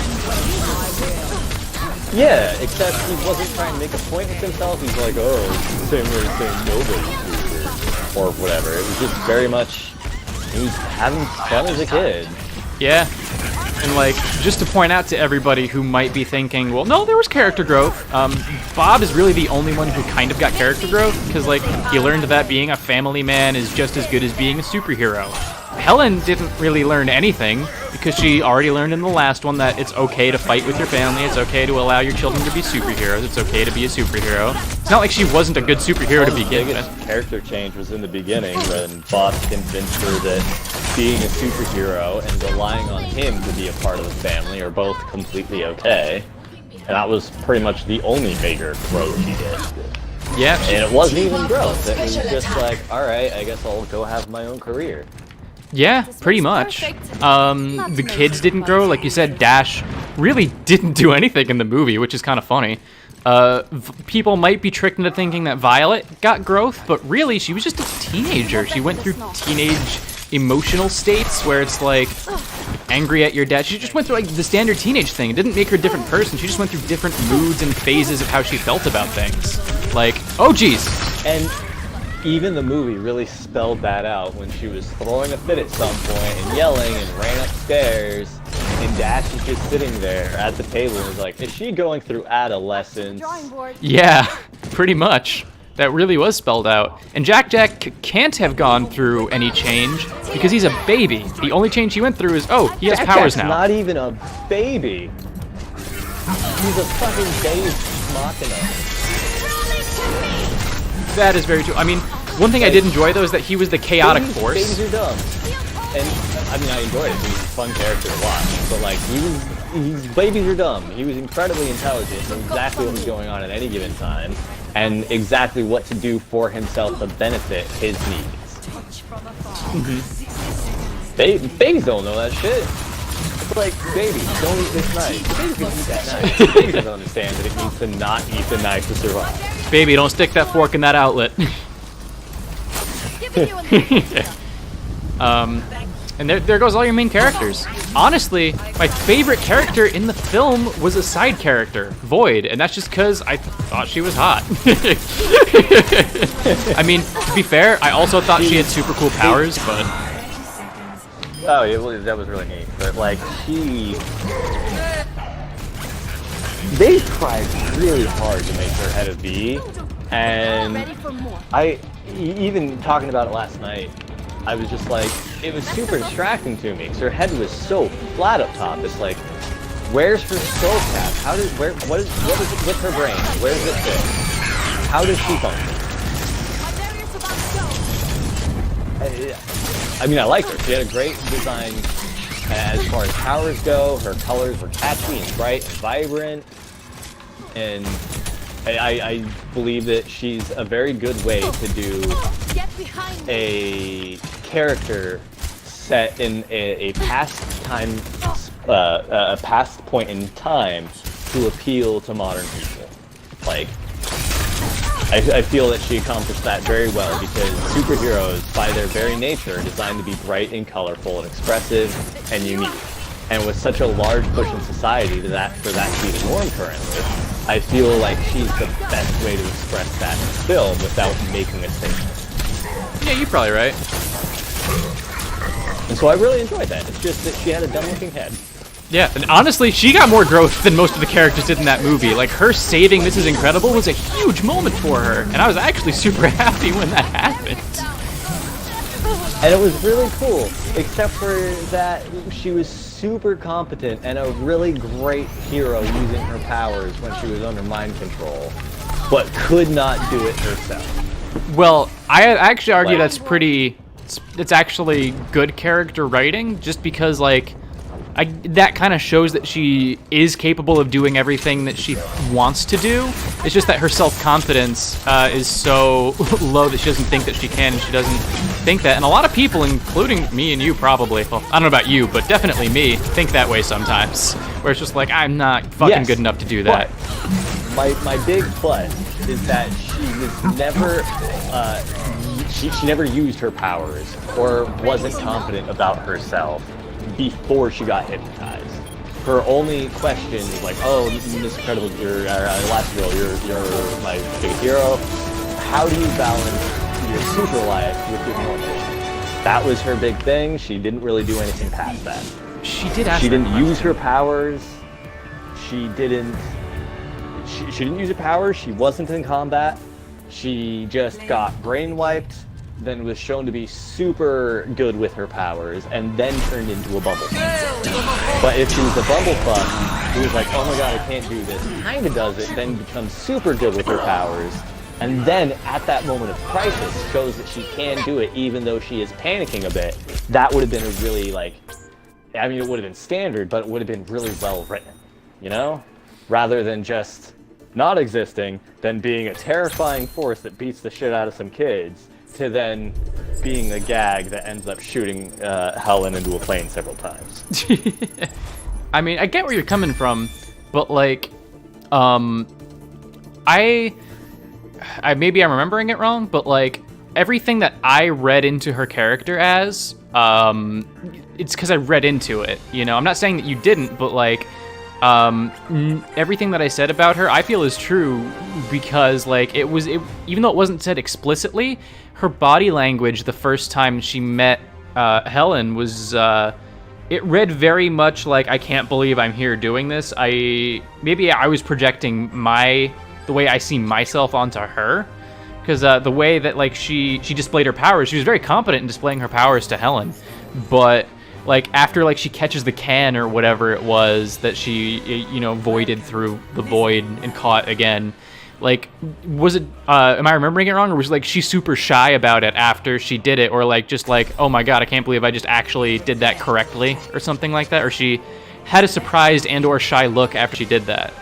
Yeah, except he wasn't trying to make a point with himself. He's like, oh, same way as saying nobody, or whatever. It was just very much, he was having fun as a kid. Yeah. And like, just to point out to everybody who might be thinking, well, no, there was character growth. Bob is really the only one who kind of got character growth, because like, he learned that being a family man is just as good as being a superhero. Helen didn't really learn anything, because she already learned in the last one that it's okay to fight with your family, it's okay to allow your children to be superheroes, it's okay to be a superhero. It's not like she wasn't a good superhero to begin The with. biggest character change was in the beginning, when Bob convinced her that being a superhero and relying on him to be a part of the family are both completely okay. And that was pretty much the only bigger growth she did. Yeah, And it wasn't even growth. It was just like, alright, I guess I'll go have my own career. yeah, pretty much. The kids didn't grow, like you said. Dash really didn't do anything in the movie, which is kind of funny. People might be tricked into thinking that Violet got growth, but really she was just a teenager. She went through teenage emotional states where it's like angry at your dad. She just went through like the standard teenage thing. It didn't make her a different person. She just went through different moods and phases of how she felt about things. Like, oh geez. And even the movie really spelled that out when she was throwing a fit at some point and yelling and ran upstairs, and Dash is just sitting there at the table and is like, is she going through adolescence? Drawing board. Yeah, pretty much. That really was spelled out. And Jack can't have gone through any change because he's a baby. The only change he went through is, oh, he has powers Jack's now. not even a baby. He's a fucking babe machina. That is very true. I mean, one thing I did enjoy though is that he was the chaotic force. Babies are dumb. And I mean, I enjoyed it. He was a fun character to watch. But like, babies are dumb. He was incredibly intelligent, knew exactly what was going on at any given time, and exactly what to do for himself to benefit his needs. Babies don't know that shit. It's like, baby, don't eat this knife. The baby can eat that knife. The baby doesn't understand that it needs to not eat the knife to survive. Baby, don't stick that fork in that outlet. Giving you an And there goes all your main characters. Honestly, my favorite character in the film was a side character, Void, and that's just because I thought she was hot. I mean, to be fair, I also thought she had super cool powers, but... Oh, yeah, that was really neat. But like, they tried really hard to make her head of B, and ready for more. even talking about it last night, I was just like, it was super distracting to me because her head was so flat up top. It's like, where's her skull cap? What is with her brain? Where does it fit? How does she function? My barrier's about to go. I mean, I liked her. She had a great design As far as powers go, her colors were catchy and bright and vibrant, and I believe that she's a very good way to do Get behind me. a character set in a past time, a past point in time to appeal to modern people. Like, I feel that she accomplished that very well because superheroes, by their very nature, are designed to be bright and colorful and expressive and unique. And with such a large push in society for that to be the norm currently, I feel like she's the best way to express that in film without making a statement. Yeah, you're probably right. And so I really enjoyed that. It's just that she had a dumb-looking head. Yeah, and honestly, she got more growth than most of the characters did in that movie. Like, her saving Mrs. Incredible was a huge moment for her, and I was actually super happy when that happened. And it was really cool, except for that she was super competent and a really great hero using her powers when she was under mind control, but could not do it herself. Well, I actually argue that's pretty... It's actually good character writing, just because, like... that kind of shows that she is capable of doing everything that she wants to do. It's just that her self-confidence is so low that she doesn't think that she can, and she doesn't think that. And a lot of people, including me and you probably, well, I don't know about you, but definitely me, think that way sometimes. Where it's just like, I'm not fucking good enough to do that. My big plus is that she was never, she never used her powers or wasn't confident about herself before she got hypnotized. Her only question is like, oh, Miss Incredible, you're Elastigirl, you're my big hero. How do you balance your super life with your normal life? That was her big thing. She didn't really do anything past that. She did ask She that didn't much. use her powers. She didn't use her powers. She wasn't in combat. She just got brain wiped, then was shown to be super good with her powers, and then turned into a Bumblefuck. But if she was a Bumblefuck who was like, oh my god, I can't do this, kinda does it, then becomes super good with her powers, and then at that moment of crisis shows that she can do it even though she is panicking a bit, that would have been a really, like, I mean, it would have been standard, but it would have been really well written, you know? Rather than just not existing, then being a terrifying force that beats the shit out of some kids, to then being a gag that ends up shooting Helen into a plane several times. I mean, I get where you're coming from, but like, I maybe I'm remembering it wrong, but like everything that I read into her character as, it's because I read into it. You know, I'm not saying that you didn't, but like, everything that I said about her, I feel is true because like even though it wasn't said explicitly, her body language the first time she met Helen was it read very much like, I can't believe I'm here doing this. Maybe I was projecting the way I see myself onto her, because the way that like she displayed her powers, she was very competent in displaying her powers to Helen, but like after like she catches the can or whatever it was that she, you know, voided through the void and caught again, like, was it am I remembering it wrong, or was like she super shy about it after she did it, or like just like, oh my god, I can't believe I just actually did that correctly or something like that, or she had a surprised and or shy look after she did that?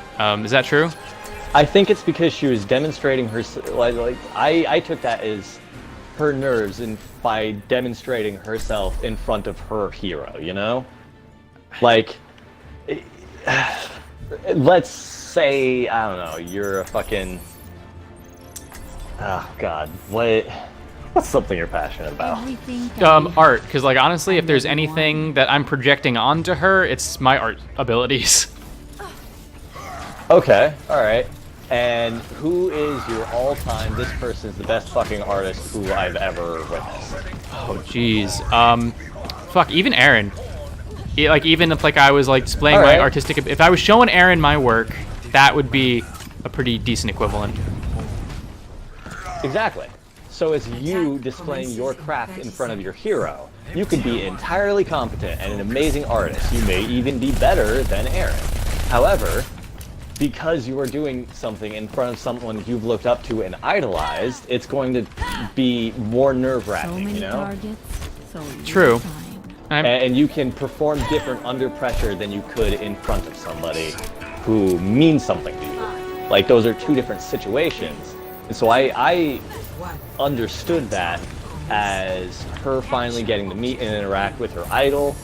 Is that true? I think it's because she was demonstrating her, like I took that as her nerves and by demonstrating herself in front of her hero, you know? Like, let's say, I don't know, you're a fucking, oh god, what's something you're passionate about? Art, because like honestly, if there's anything that I'm projecting onto her, it's my art abilities. Okay, alright. And who is your all-time, this person's the best fucking artist who I've ever witnessed? Oh, jeez. Fuck, even Aaron. Like, even if, like, I was, like, displaying my artistic... If I was showing Aaron my work, that would be a pretty decent equivalent. Exactly. So it's you displaying your craft in front of your hero. You could be entirely competent and an amazing artist. You may even be better than Aaron. However, because you are doing something in front of someone you've looked up to and idolized, it's going to be more nerve-wracking, you know? True. And you can perform different under pressure than you could in front of somebody who means something to you. Like, those are two different situations. And so I understood that as her finally getting to meet and interact with her idol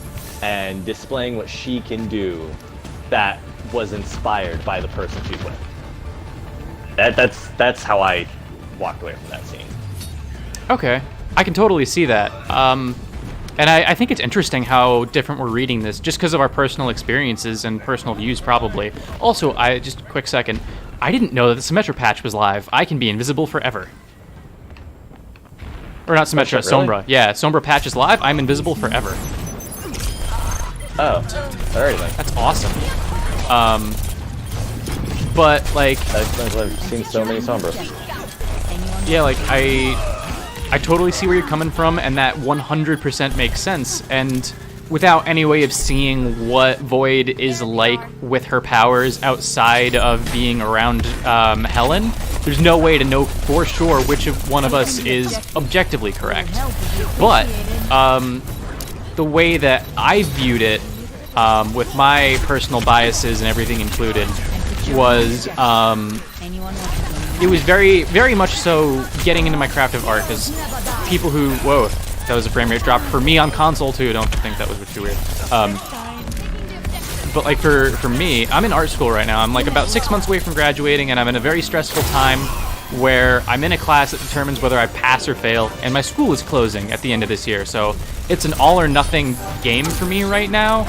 and displaying what she can do that was inspired by the person she's with. That's how I walked away from that scene. Okay, I can totally see that. And I think it's interesting how different we're reading this, just because of our personal experiences and personal views, probably. Also, just a quick second, I didn't know that the Symmetra patch was live. I can be invisible forever. Or not Symmetra, Really? Sombra. Yeah, Sombra patch is live. I'm invisible forever. Oh, alrighty then. That's awesome. But like, That explains why I've seen so many Sombras. yeah, like I totally see where you're coming from, and that 100% makes sense. And without any way of seeing what Void is like with her powers outside of being around Helen, there's no way to know for sure which of one of us is objectively correct. But the way that I viewed it, with my personal biases and everything included, was it was very, very much so getting into my craft of art, because people who, whoa, that was a frame rate drop for me on console too. Don't think that was too weird. But like for me, I'm in art school right now. I'm like about 6 months away from graduating, and I'm in a very stressful time where I'm in a class that determines whether I pass or fail, and my school is closing at the end of this year. So it's an all or nothing game for me right now.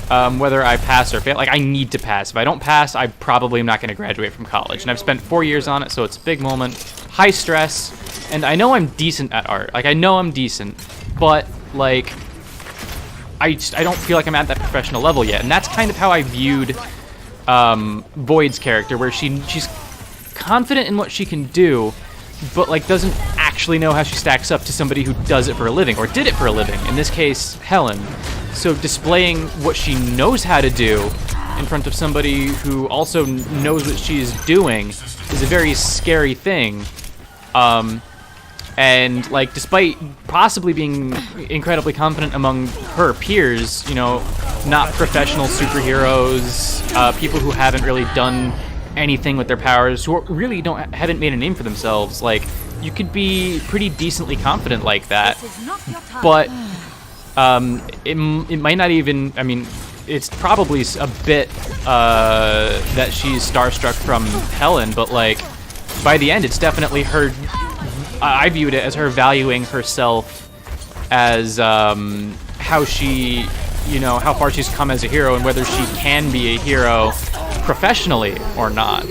Whether I pass or fail. Like, I need to pass. If I don't pass, I probably am not going to graduate from college. And I've spent 4 years on it, so it's a big moment. High stress. And I know I'm decent at art. Like, I know I'm decent. But, like, I don't feel like I'm at that professional level yet. And that's kind of how I viewed Void's character, where she's confident in what she can do, but, like, doesn't actually know how she stacks up to somebody who does it for a living, or did it for a living. In this case, Helen. So displaying what she knows how to do in front of somebody who also knows what she's doing is a very scary thing. And like, despite possibly being incredibly confident among her peers, you know, not professional superheroes, people who haven't really done anything with their powers, who really haven't made a name for themselves, like, you could be pretty decently confident like that. But it might not even, I mean, it's probably a bit that she's starstruck from Helen, but like, by the end, it's definitely her, I viewed it as her valuing herself as how she, you know, how far she's come as a hero, and whether she can be a hero professionally or not.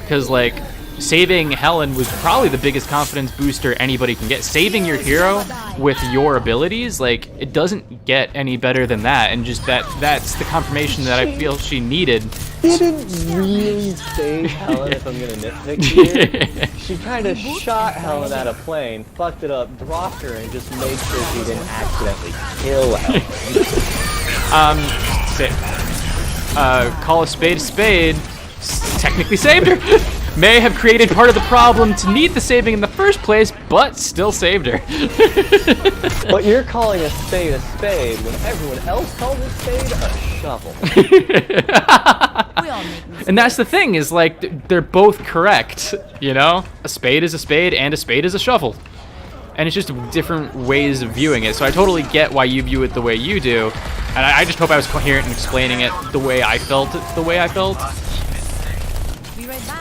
Because like, saving Helen was probably the biggest confidence booster anybody can get. Saving your hero with your abilities, like, it doesn't get any better than that. And just that's the confirmation that I feel she needed. Didn't really save Helen, if I'm gonna nitpick here. She kind of shot Helen at a plane, fucked it up, dropped her, and just made sure she didn't accidentally kill Helen. Call a spade, technically saved her. May have created part of the problem to need the saving in the first place, but still saved her. But you're calling a spade when everyone else calls a spade a shovel. And that's the thing, is like, they're both correct, you know? A spade is a spade, and a spade is a shovel. And it's just different ways of viewing it. So I totally get why you view it the way you do. And I just hope I was coherent in explaining it the way I felt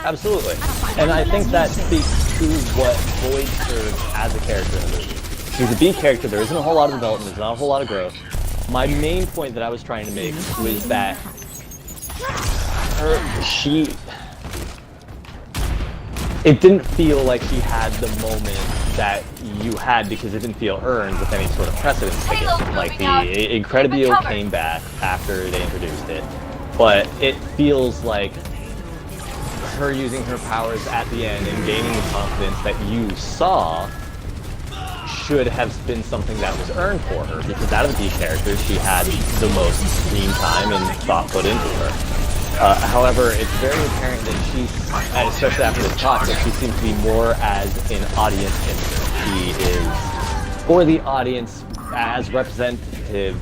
Absolutely. And I think that speaks to what Void serves as a character in the movie. She's a B character, there isn't a whole lot of development, there's not a whole lot of growth. My main point that I was trying to make was that it didn't feel like she had the moment that you had, because it didn't feel earned with any sort of precedent ticket. Like, the Incredibile came back after they introduced it, but it feels like her using her powers at the end and gaining the confidence that you saw should have been something that was earned for her, because out of the D characters, she had the most screen time and thought put into her. However, it's very apparent that and especially after this talk, that she seems to be more as an audience member. She is for the audience, as representative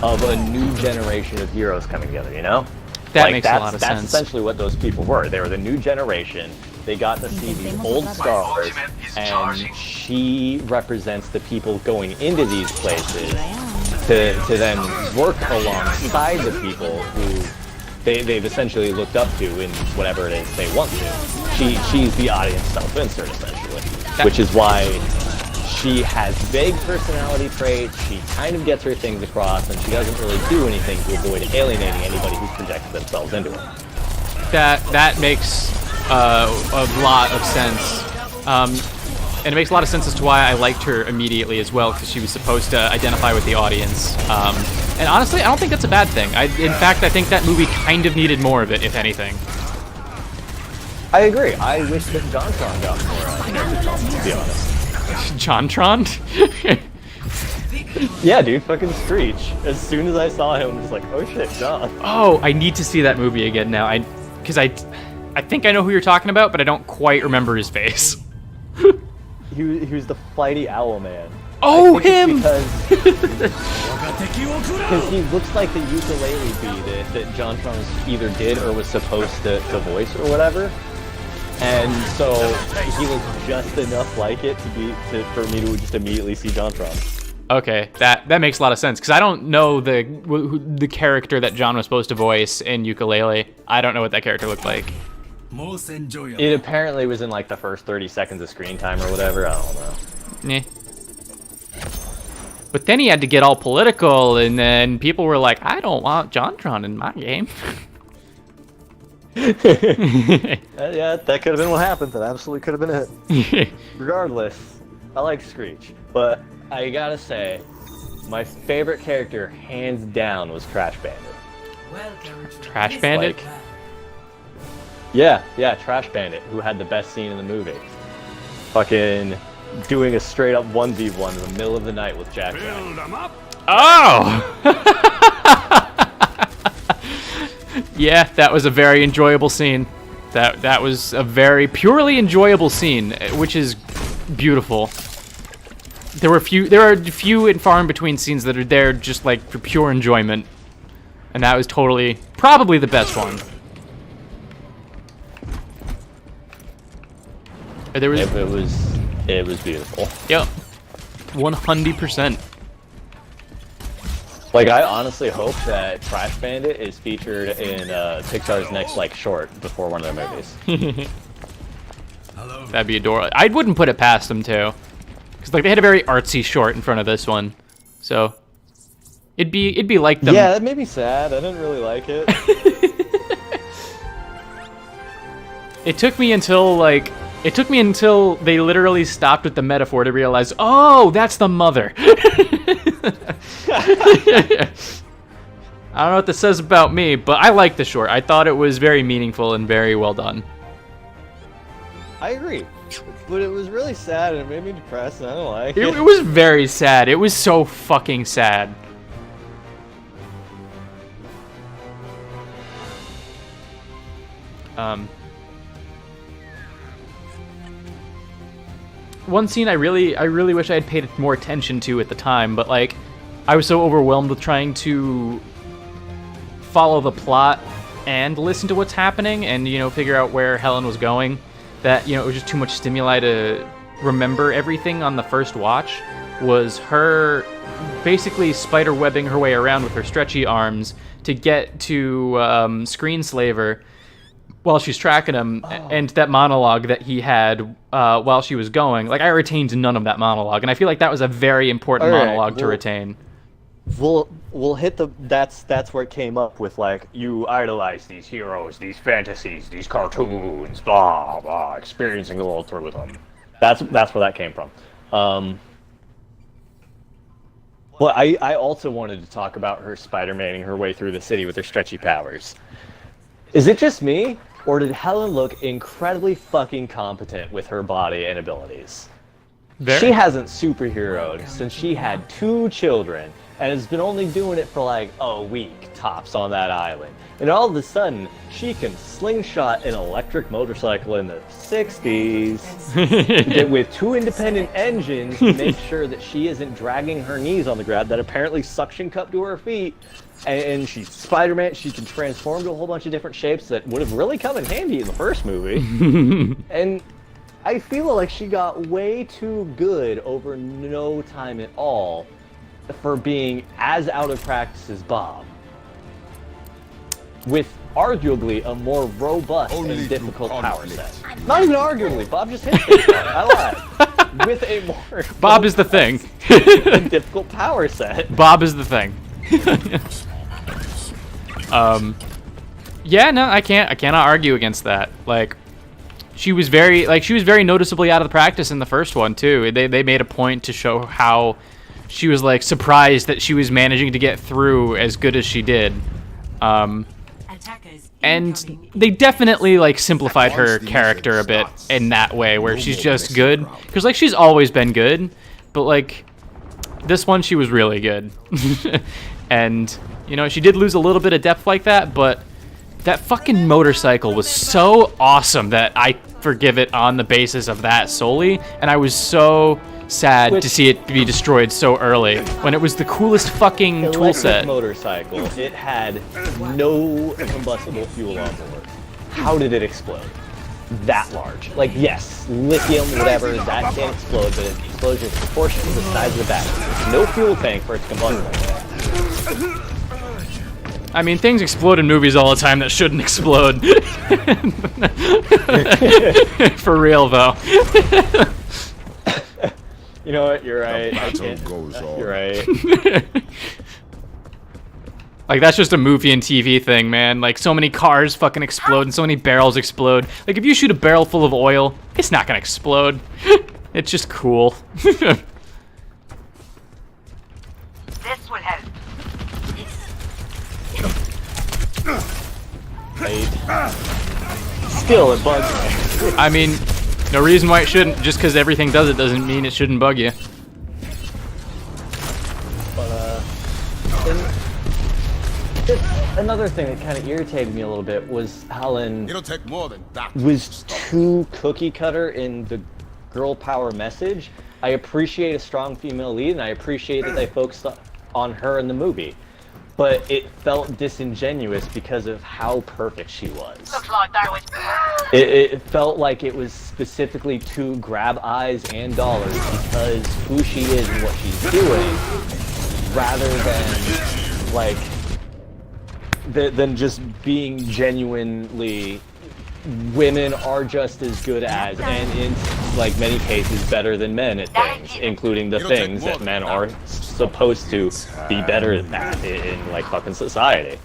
of a new generation of heroes coming together, you know? That makes a lot of That's sense. essentially what those people were. They were the new generation. They got to see these old stars, and she represents the people going into these places to then work alongside the people who they've essentially looked up to in whatever it is they want to. She's the audience self-insert, essentially, which is why she has vague personality traits, she kind of gets her things across, and she doesn't really do anything to avoid alienating anybody who's projected themselves into her. That makes a lot of sense. And it makes a lot of sense as to why I liked her immediately as well, because she was supposed to identify with the audience. And honestly, I don't think that's a bad thing. In fact, I think that movie kind of needed more of it, if anything. I agree. I wish that JonTron got more character development, to be honest. JonTron? Yeah, dude, fucking Screech. As soon as I saw him, I was like, oh shit, John. Oh, I need to see that movie again now. Because I think I know who you're talking about, but I don't quite remember his face. He was the flighty owl man. Oh, him! Because he looks like the ukulele bee that JonTron either did or was supposed to voice or whatever. And so he looks just enough like it for me to just immediately see JonTron. Okay, that makes a lot of sense, because I don't know the character that John was supposed to voice in Ukulele. I don't know what that character looked like. It apparently was in like the first 30 seconds of screen time or whatever, I don't know. Yeah. But then he had to get all political, and then people were like, I don't want JonTron in my game. Yeah, that could have been what happened. That absolutely could have been it. Regardless, I like Screech, but I gotta say, my favorite character, hands down, was Trash Bandit. Trash Bandit? Yeah, Trash Bandit, who had the best scene in the movie. Fucking doing a straight up 1v1 in the middle of the night with Jack. Oh! Yeah, that was a very enjoyable scene. That was a very purely enjoyable scene, which is beautiful. There are few and far in between scenes that are there just like for pure enjoyment, and that was probably the best one. There was It was beautiful. Yep, 100%. Like, I honestly hope that Trash Bandit is featured in Pixar's next like short before one of their movies. That'd be adorable. I wouldn't put it past them too, because like they had a very artsy short in front of this one, so it'd be like them. Yeah, that made me sad. I didn't really like it. It took me until they literally stopped with the metaphor to realize, oh, that's the mother. I don't know what this says about me, but I like the short. I thought it was very meaningful and very well done. I agree, but it was really sad and it made me depressed, and I don't like it. It was very sad. It was so fucking sad. One scene I really wish I had paid more attention to at the time, but like I was so overwhelmed with trying to follow the plot and listen to what's happening and, you know, figure out where Helen was going, that, you know, it was just too much stimuli to remember everything on the first watch. Was her basically spider webbing her way around with her stretchy arms to get to Screenslaver while she's tracking him, and that monologue that he had while she was going. Like, I retained none of that monologue, and I feel like that was a very important monologue to retain. We'll hit the that's where it came up with, like, you idolize these heroes, these fantasies, these cartoons, blah blah, experiencing a little through with them. That's where that came from. Well, I also wanted to talk about her Spider-Maning her way through the city with her stretchy powers. Is it just me, or did Helen look incredibly fucking competent with her body and abilities? She hasn't superheroed since she had 2 children and has been only doing it for like a week tops on that island. And all of a sudden, she can slingshot an electric motorcycle in the 60s with 2 independent engines to make sure that she isn't dragging her knees on the ground that apparently suction cup to her feet. And she's Spider-Man. She can transform to a whole bunch of different shapes that would have really come in handy in the first movie. And I feel like she got way too good over no time at all for being as out of practice as Bob, with arguably a more robust and difficult power set. Not even arguably, Bob just hits it. I lied. With a more Bob is the thing. and difficult power set. Bob is the thing. Yeah, no, I cannot argue against that. Like, she was very noticeably out of the practice in the first one too. They made a point to show how she was like surprised that she was managing to get through as good as she did. And they definitely like simplified her character a bit in that way, where she's just good, because like she's always been good, but like this one she was really good. And you know, she did lose a little bit of depth like that, but that fucking motorcycle was so awesome that I forgive it on the basis of that solely, and I was so sad to see it be destroyed so early when it was the coolest fucking toolset. Motorcycle. It had no combustible fuel on board. How did it explode? That large. Like, yes, lithium, whatever, that can explode, but the explosion is proportional to the size of the battery. There's no fuel tank for it to combust like that. I mean, things explode in movies all the time that shouldn't explode. For real, though. You know what? You're right. You're right. Like, that's just a movie and TV thing, man. Like, so many cars fucking explode and so many barrels explode. Like, if you shoot a barrel full of oil, it's not gonna explode. It's just cool. This will help. Still, it bugs me. I mean, no reason why it shouldn't. Just because everything does it doesn't mean it shouldn't bug you. But, another thing that kind of irritated me a little bit was Helen It'll take more than that. was too cookie cutter in the girl power message. I appreciate a strong female lead, and I appreciate that they focused on her in the movie. But it felt disingenuous because of how perfect she was. Looks like that was. It felt like it was specifically to grab eyes and dollars because who she is and what she's doing, rather than like than just being genuinely women are just as good as, and in like many cases better than men at things, including the things that men are supposed to be better at in like fucking society.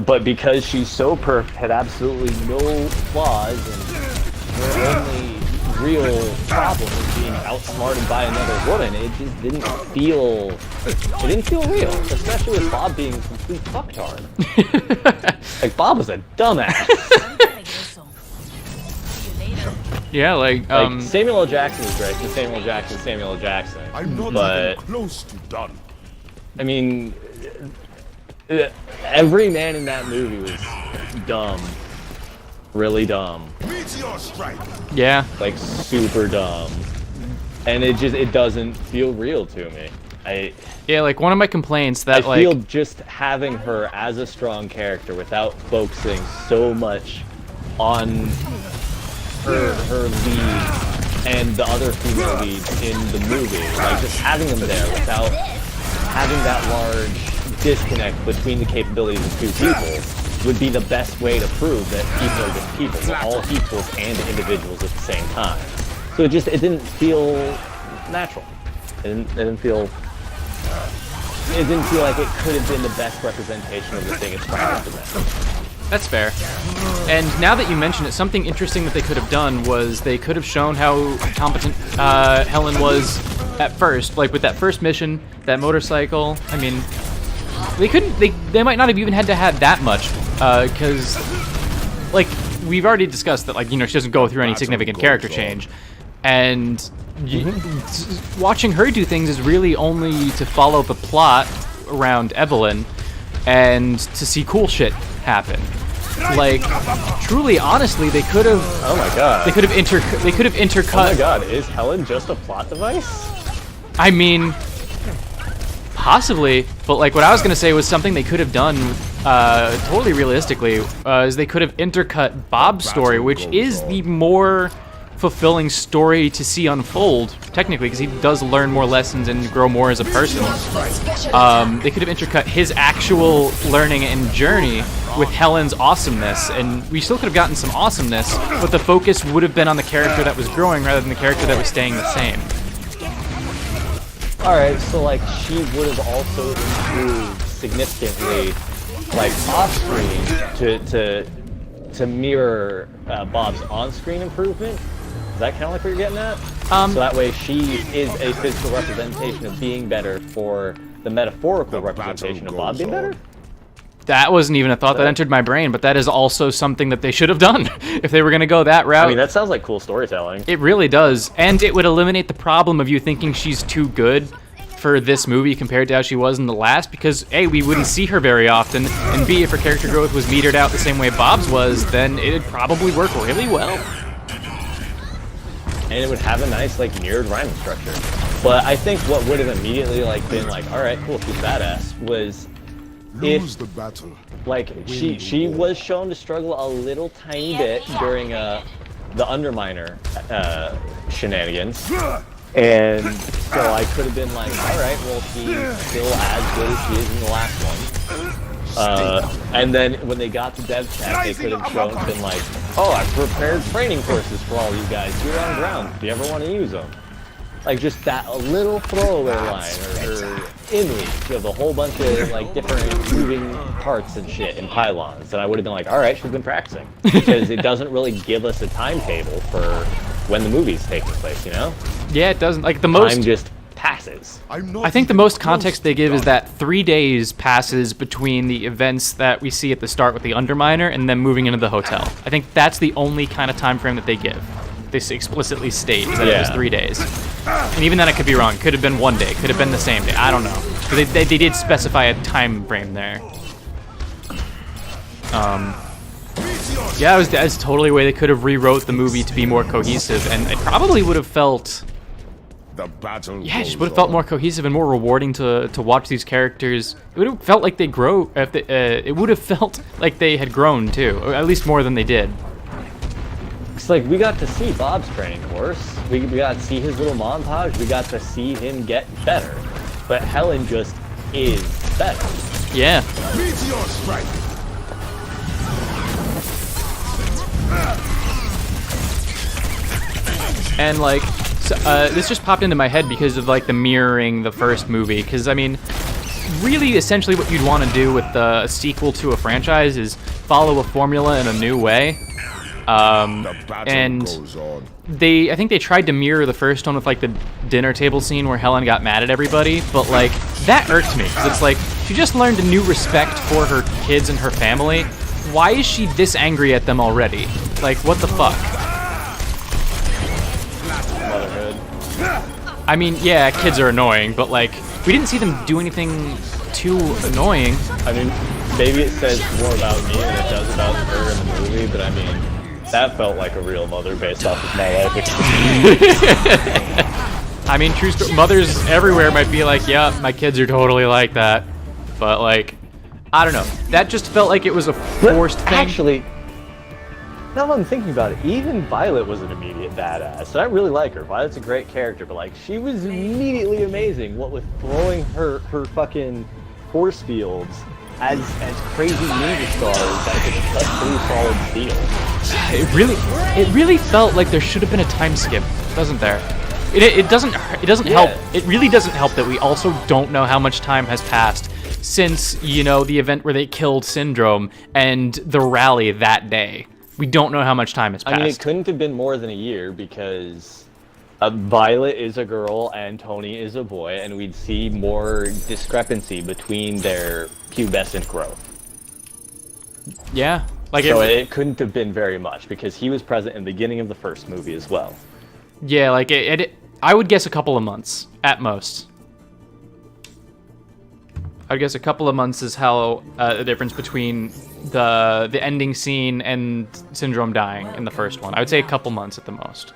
But because she's so perfect, had absolutely no flaws, and her only real problem was being outsmarted by another woman, it just didn't feel real, especially with Bob being a complete fucktard. Like, Bob was a dumbass. Yeah, like Samuel L. Jackson is great, because Samuel L. Jackson. I'm not But even close to done. I mean, every man in that movie was dumb, really dumb, Meteor strike. yeah. like super dumb, and it doesn't feel real to me. Yeah, like one of my complaints that I like feel just having her as a strong character without focusing so much on her lead and the other female leads in the movie, like just having them there without having that large disconnect between the capabilities of two people would be the best way to prove that people are just people. We're all equals and individuals at the same time. So it didn't feel natural. It didn't feel like it could have been the best representation of the thing it's trying to represent. That's fair. And now that you mention it, something interesting that they could have done was they could have shown how competent Helen was at first. Like with that first mission, that motorcycle. I mean, they might not have even had to have that much, because like we've already discussed that, like, you know, she doesn't go through any significant character change, and watching her do things is really only to follow the plot around Evelyn and to see cool shit happen. Like, truly, honestly, they could have. Oh my god. They could have intercut. Oh my god, is Helen just a plot device? I mean, possibly, but like what I was gonna say was something they could have done, totally realistically, is they could have intercut Bob's story, which is the more fulfilling story to see unfold, technically, because he does learn more lessons and grow more as a person. They could have intercut his actual learning and journey with Helen's awesomeness, and we still could have gotten some awesomeness, but the focus would have been on the character that was growing rather than the character that was staying the same. Alright, so like she would have also improved significantly, like off-screen, to mirror Bob's on-screen improvement. Is that kind of like what you're getting at? So that way she is a physical representation of being better for the metaphorical representation of Bob being better? That wasn't even a thought that entered my brain, but that is also something that they should have done if they were going to go that route. I mean, that sounds like cool storytelling. It really does, and it would eliminate the problem of you thinking she's too good for this movie compared to how she was in the last, because A, we wouldn't see her very often, and B, if her character growth was metered out the same way Bob's was, then it'd probably work really well. And it would have a nice, like, mirrored rhyming structure. But I think what would have immediately, like, been like, alright, cool, she's badass, was Lose the battle. like, she was shown to struggle a little tiny bit during the Underminer shenanigans. And so I could have been like, alright, well, she's still as good as she is in the last one. And then when they got to dev chat, they could have shown been like, oh, I've prepared training courses for all you guys here on ground. Do you ever want to use them? Like, just that a little throwaway line or image of a whole bunch of like different moving parts and shit and pylons, and I would have been like, all right, she's been practicing, because it doesn't really give us a timetable for when the movie's taking place, you know? Yeah, it doesn't. Like, the most Time just passes. I think the most context they give is that 3 days passes between the events that we see at the start with the Underminer and then moving into the hotel. I think that's the only kind of time frame that they give. They explicitly state that it was 3 days. And even then, I could be wrong. It could have been 1 day. It could have been the same day. I don't know. But they did specify a time frame there. Yeah, that's totally a way they could have rewrote the movie to be more cohesive, and it probably would have felt... The battle Yeah, it just would have felt more cohesive and more rewarding to watch these characters. It would have felt like they grow. It would have felt like they had grown too, or at least more than they did. It's like, we got to see Bob's training course. We got to see his little montage. We got to see him get better. But Helen just is better. Yeah. Meteor strike. And like, so, this just popped into my head because of like the mirroring the first movie. Because I mean, really, essentially, what you'd want to do with a sequel to a franchise is follow a formula in a new way. And I think they tried to mirror the first one with like the dinner table scene where Helen got mad at everybody, but like that irked me because it's like she just learned a new respect for her kids and her family. Why is she this angry at them already? Like, what the fuck? Motherhood. I mean, yeah, kids are annoying, but like we didn't see them do anything too annoying. I mean, maybe it says more about me than it does about her in the movie, but I mean, that felt like a real mother based off of my life experience. I mean, true story. Mothers everywhere might be like, yeah, my kids are totally like that. But like, I don't know. That just felt like it was a forced thing. Actually, now that I'm thinking about it, even Violet was an immediate badass. And I really like her. Violet's a great character, but like, she was immediately amazing. What with throwing her fucking force fields as crazy ninja stars that could cut through solid steel. It really felt like there should have been a time skip, doesn't there? It doesn't help. It really doesn't help that we also don't know how much time has passed since, you know, the event where they killed Syndrome and the rally that day. We don't know how much time has passed. I mean, it couldn't have been more than a year because Violet is a girl and Tony is a boy, and we'd see more discrepancy between their pubescent growth. Yeah. Like so it couldn't have been very much because he was present in the beginning of the first movie as well. Yeah, like it I would guess a couple of months at most. I guess a couple of months is how the difference between the ending scene and Syndrome dying in the first one. I would say a couple months at the most.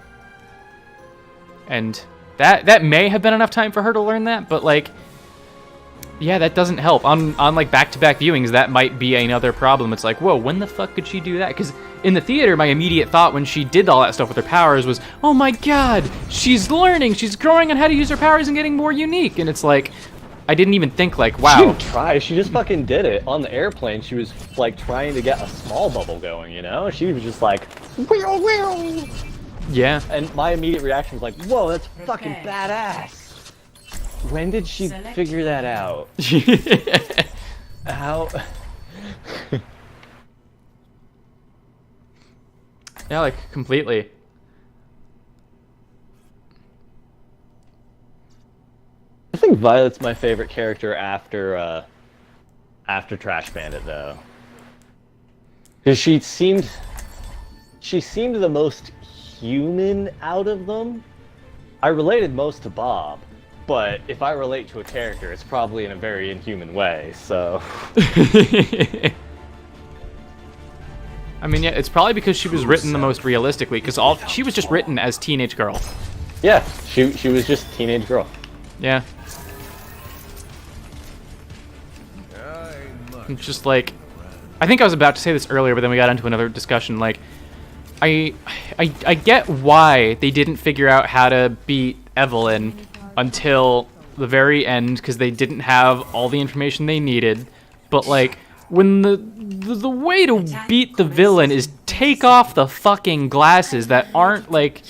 And that may have been enough time for her to learn that, but like, yeah, that doesn't help. On like back-to-back viewings, that might be another problem. It's like, whoa, when the fuck could she do that? Because in the theater, my immediate thought when she did all that stuff with her powers was, oh my god, she's learning, she's growing on how to use her powers and getting more unique. And it's like, I didn't even think like, wow. She didn't try, she just fucking did it. On the airplane, she was like trying to get a small bubble going, you know? She was just like, wheel. Yeah. And my immediate reaction was like, whoa, that's fucking badass. When did she figure that out? How? Yeah, like, completely. I think Violet's my favorite character after Trash Bandit, though. Because she seemed the most human out of them. I related most to Bob, but if I relate to a character, it's probably in a very inhuman way, so... I mean, yeah, it's probably because she was written the most realistically, because she was just written as teenage girl. Yeah, she was just teenage girl. Yeah. It's just like, I think I was about to say this earlier, but then we got into another discussion. Like, I get why they didn't figure out how to beat Evelyn until the very end, because they didn't have all the information they needed. But like, when the way to beat the villain is take off the fucking glasses that aren't like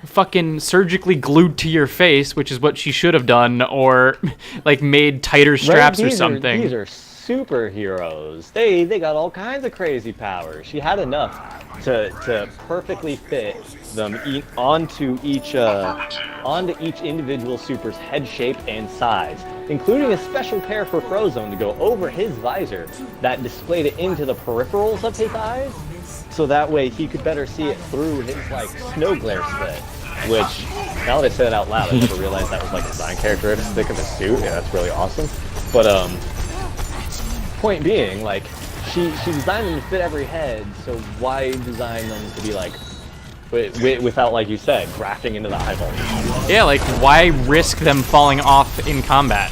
fucking surgically glued to your face, which is what she should have done, or like made tighter straps or something. These are superheroes. They got all kinds of crazy powers. She had enough to perfectly fit them onto each individual super's head shape and size, including a special pair for Frozone to go over his visor that displayed it into the peripherals of his eyes, so that way he could better see it through his like snow glare slit. Which, now that I said it out loud, I never realized that was like a design characteristic of the suit. Yeah, that's really awesome. But point being, like, she designed them to fit every head, so why design them to be like, without, like you said, grafting into the eyeball? Yeah, like, why risk them falling off in combat?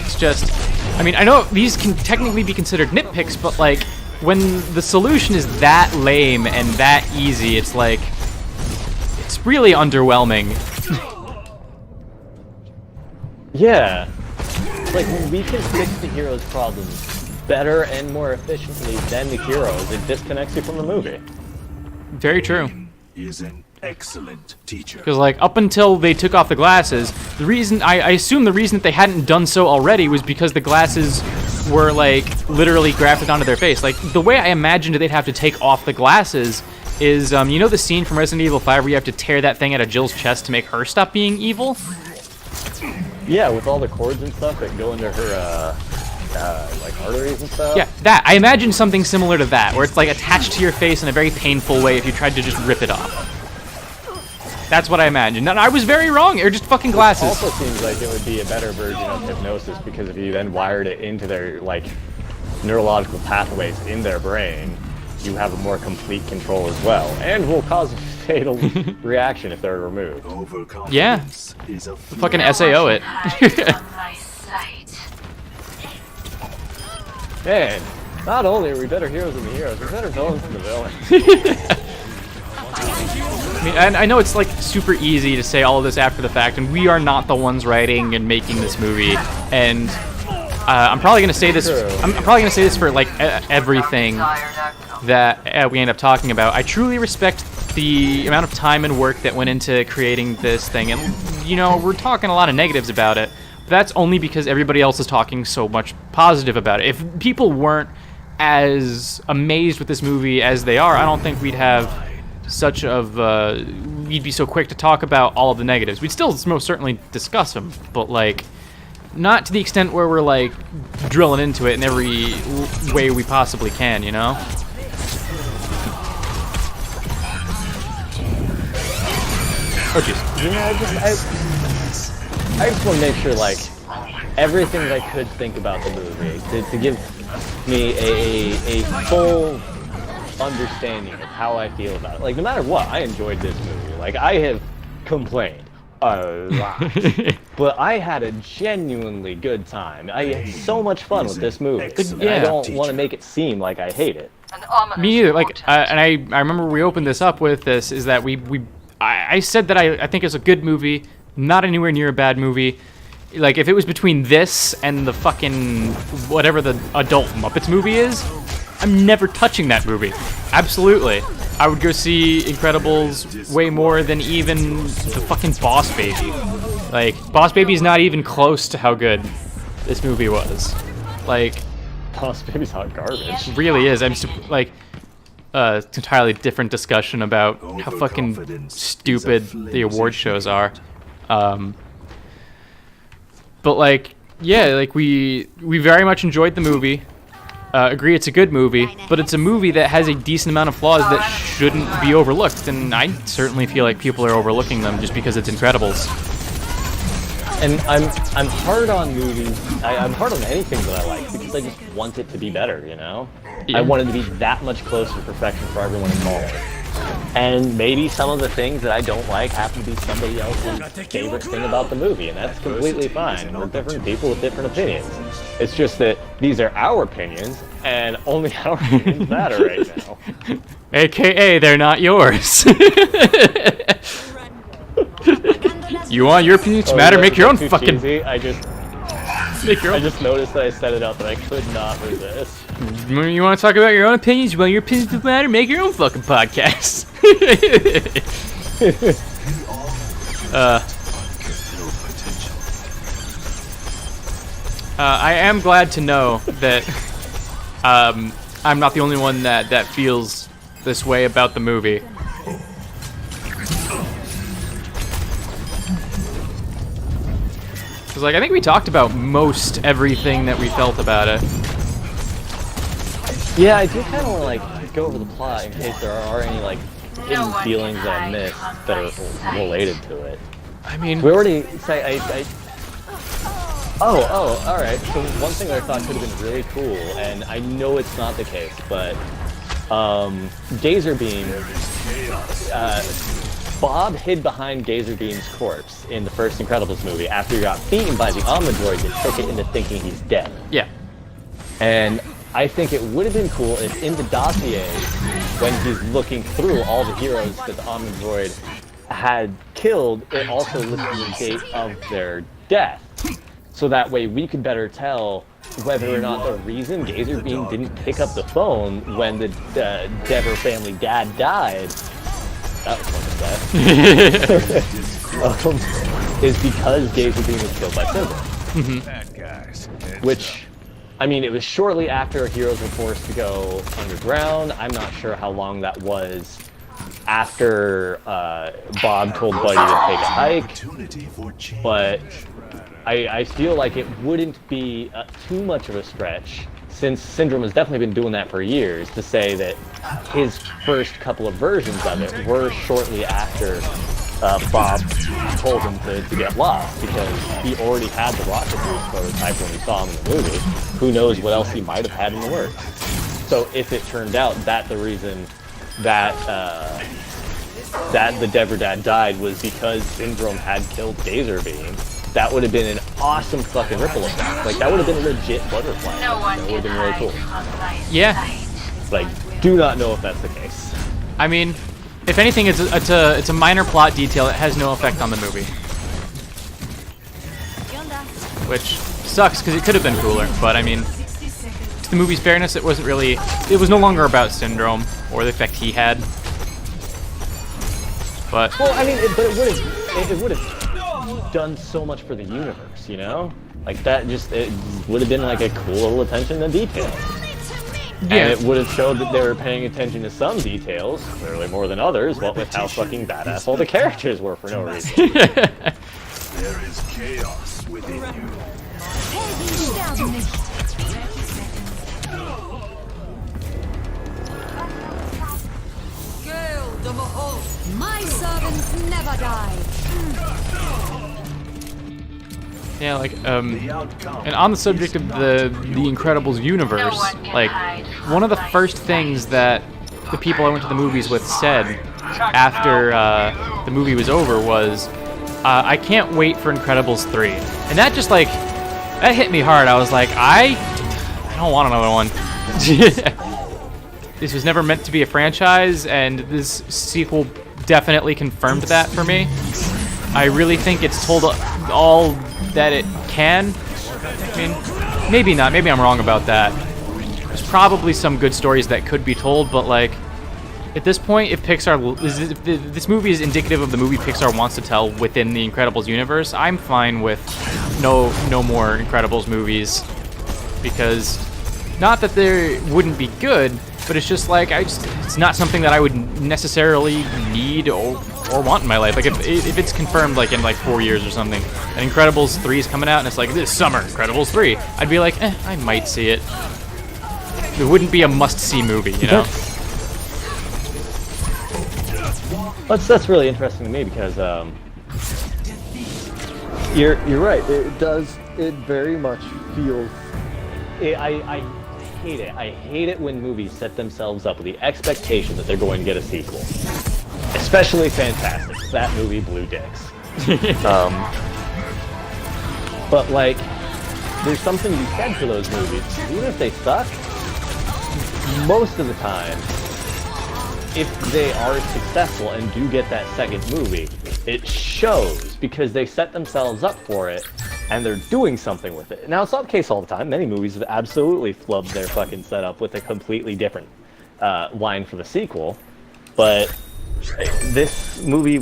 It's just, I mean, I know these can technically be considered nitpicks, but like, when the solution is that lame and that easy, it's like, it's really underwhelming. Yeah. Like, when we can fix the hero's problems better and more efficiently than the heroes, it disconnects you from the movie. Very true. Is an excellent teacher. Because, like, up until they took off the glasses, the reason, I assume the reason that they hadn't done so already was because the glasses were, like, literally grafted onto their face. Like, the way I imagined they'd have to take off the glasses is, you know the scene from Resident Evil 5 where you have to tear that thing out of Jill's chest to make her stop being evil? Yeah, with all the cords and stuff that go into her, like, arteries and stuff. Yeah, that. I imagine something similar to that, where it's, like, attached to your face in a very painful way if you tried to just rip it off. That's what I imagined. And I was very wrong. They're just fucking glasses. It also seems like it would be a better version of hypnosis, because if you then wired it into their, like, neurological pathways in their brain, you have a more complete control as well, and will cause a fatal reaction if they're removed. Yeah. Fucking SAO it. Man, not only are we better heroes than the heroes, we're better villains than the villains. I mean, and I know it's like super easy to say all of this after the fact, and we are not the ones writing and making this movie. And I'm probably gonna say this. I'm probably gonna say this for like everything that we end up talking about. I truly respect the amount of time and work that went into creating this thing, and you know, we're talking a lot of negatives about it. But that's only because everybody else is talking so much positive about it. If people weren't as amazed with this movie as they are, I don't think we'd have such of we'd be so quick to talk about all of the negatives. We'd still most certainly discuss them, but like not to the extent where we're like drilling into it in every way we possibly can, you know? Oh jeez. I just want to make sure, like, everything that I could think about the movie, to give me a full understanding of how I feel about it. Like, no matter what, I enjoyed this movie. Like, I have complained a lot, but I had a genuinely good time. I had so much fun with this movie. And I don't want to make it seem like I hate it. Me neither. Like, and I remember we opened this up with this, is that I said that I think it's a good movie, not anywhere near a bad movie. Like, if it was between this and the fucking whatever the adult Muppets movie is, I'm never touching that movie. Absolutely. I would go see Incredibles way more than even the fucking Boss Baby. Like, Boss Baby's not even close to how good this movie was. Like, Boss Baby's hot garbage. it really is. It's an entirely different discussion about how fucking stupid the award shows are. But like, yeah, like we very much enjoyed the movie. Agree it's a good movie, but it's a movie that has a decent amount of flaws that shouldn't be overlooked, and I certainly feel like people are overlooking them just because it's Incredibles. And I'm hard on movies. I'm hard on anything that I like because I just want it to be better, you know? Yeah. I want it to be that much closer to perfection for everyone involved. And maybe some of the things that I don't like happen to be somebody else's favorite thing about the movie, and that's completely fine. We're different people with different opinions. It's just that these are our opinions, and only our opinions matter right now. AKA, they're not yours. You want your opinions to matter? Make your own fucking... Cheesy. Make your own... I just noticed that I said it out that I could not resist. You want to talk about your own opinions? You want your opinions to matter? Make your own fucking podcast. I am glad to know that I'm not the only one that feels this way about the movie. Because, like, I think we talked about most everything that we felt about it. Yeah, I do kind of want to, like, go over the plot in case there are any, like, hidden feelings that I missed that are related to it. I mean... We already say, Oh, alright. So one thing that I thought could have been really cool, and I know it's not the case, but, Gazer Beam, Bob hid behind Gazer Beam's corpse in the first Incredibles movie after he got beaten by the Omnidroid that took it into thinking he's dead. Yeah. And I think it would have been cool if in the dossier, when he's looking through all the heroes that the Omnidroid had killed, it also listed the date of their death. So that way we could better tell whether or not the reason Gazer Beam didn't pick up the phone when the Dever family dad died, that was fun to say, is because Gazer Beam was killed by Syndrome. Which, I mean, it was shortly after heroes were forced to go underground. I'm not sure how long that was after Bob told Buddy to take a hike, but I feel like it wouldn't be too much of a stretch, since Syndrome has definitely been doing that for years, to say that his first couple of versions of it were shortly after Bob told him to get lost, because he already had the rocket boost prototype when we saw him in the movie. Who knows what else he might have had in the works. So if it turned out that the reason that that the Dever dad died was because Syndrome had killed Gazer Beam, that would have been an awesome fucking ripple effect. Like, that would have been a legit butterfly. That would have been really cool. Yeah. Like, do not know if that's the case. I mean, if anything, it's a minor plot detail that has no effect on the movie. Which sucks, because it could have been cooler, but I mean, to the movie's fairness, it wasn't really... It was no longer about Syndrome, or the effect he had. But... Well, I mean, it would have done so much for the universe, you know? Like, that just, it would have been like a cool little attention to detail. Yeah. And it would have showed that they were paying attention to some details, clearly more than others, what with how fucking badass all the characters were for no reason. There is chaos within you. Gale the Mahal. My servants never die. Yeah, like, The outcome. and on the subject of the Incredibles universe, like, one of the first things that the people I went to the movies with said after the movie was over was, I can't wait for Incredibles 3. And that just, like, that hit me hard. I was like, I don't want another one. This was never meant to be a franchise, and this sequel definitely confirmed that for me. I really think it's told all that it can. I mean, maybe not. Maybe I'm wrong about that. There's probably some good stories that could be told, but like, at this point, if this movie is indicative of the movie Pixar wants to tell within the Incredibles universe, I'm fine with no more Incredibles movies, because not that they wouldn't be good, but it's just like it's not something that I would necessarily need or want in my life. Like if it's confirmed like in like 4 years or something, and Incredibles 3 is coming out and it's like this summer Incredibles 3, I'd be like, I might see it. It wouldn't be a must-see movie, you know? That's really interesting to me because you're right. It very much feels. I hate it. I hate it when movies set themselves up with the expectation that they're going to get a sequel. Especially Fantastic. That movie blew dicks. But like, there's something to be said for those movies. Even if they suck, most of the time, if they are successful and do get that second movie, it shows because they set themselves up for it and they're doing something with it. Now, it's not the case all the time. Many movies have absolutely flubbed their fucking setup with a completely different line for the sequel. But this movie,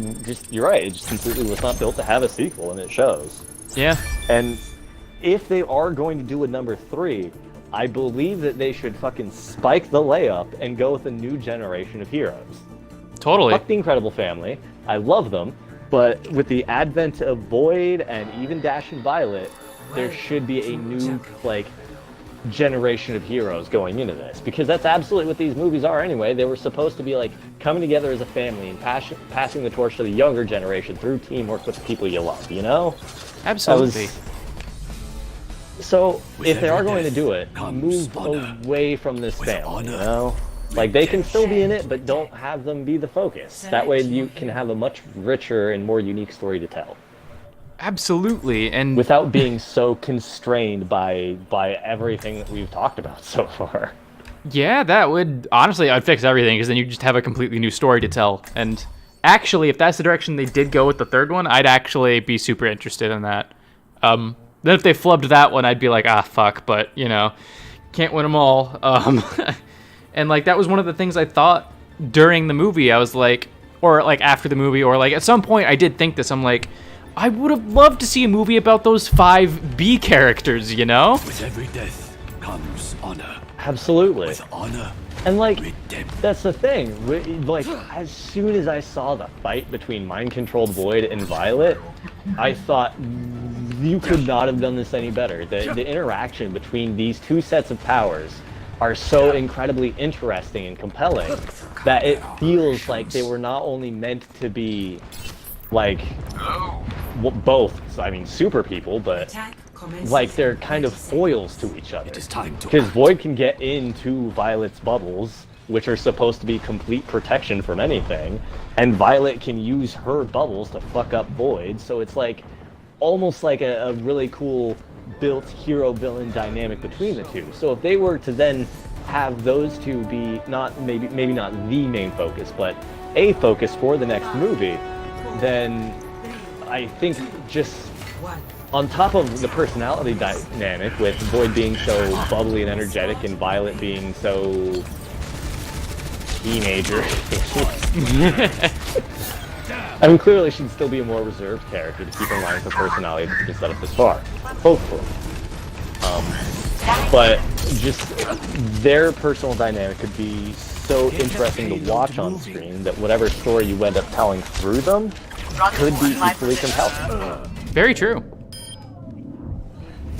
you're right, it just completely was not built to have a sequel, and it shows. Yeah. And if they are going to do a number 3, I believe that they should fucking spike the layup and go with a new generation of heroes. Totally. Fuck the Incredible Family. I love them. But with the advent of Void and even Dash and Violet, there should be a new, like, generation of heroes going into this. Because that's absolutely what these movies are anyway. They were supposed to be, like, coming together as a family and passing the torch to the younger generation through teamwork with the people you love, you know? Absolutely. So, if they are going to do it, move away from this family, you know? Like, they can still be in it, but don't have them be the focus. That way you can have a much richer and more unique story to tell. Absolutely, and without being so constrained by everything that we've talked about so far. Yeah, that would, honestly, I'd fix everything, because then you just have a completely new story to tell. And actually, if that's the direction they did go with the third one, I'd actually be super interested in that. Then if they flubbed that one, I'd be like, fuck, but, you know, can't win them all. And, like, that was one of the things I thought during the movie. I was like, or, like, after the movie, or, like, at some point I did think this. I'm like, I would have loved to see a movie about those 5 B characters, you know? With every death comes honor. Absolutely. With honor, and, like, redemption. that's the thing. Like, as soon as I saw the fight between Mind-Controlled Void and Violet, I thought, you could not have done this any better. The interaction between these two sets of powers are so incredibly interesting and compelling that it feels like they were not only meant to be, like, both, I mean, super people, but like they're kind of foils to each other. It is time to Because Void can get into Violet's bubbles, which are supposed to be complete protection from anything, and Violet can use her bubbles to fuck up Void, so it's like almost like a really cool built hero-villain dynamic between the two. So if they were to then have those two be not maybe not the main focus, but a focus for the next movie, then I think just on top of the personality dynamic, with Void being so bubbly and energetic and Violet being so teenager. I mean, clearly she'd still be a more reserved character to keep in line with her personality that's been set up this far. Hopefully. But just their personal dynamic could be so interesting to watch on screen that whatever story you end up telling through them could be equally compelling. Very true.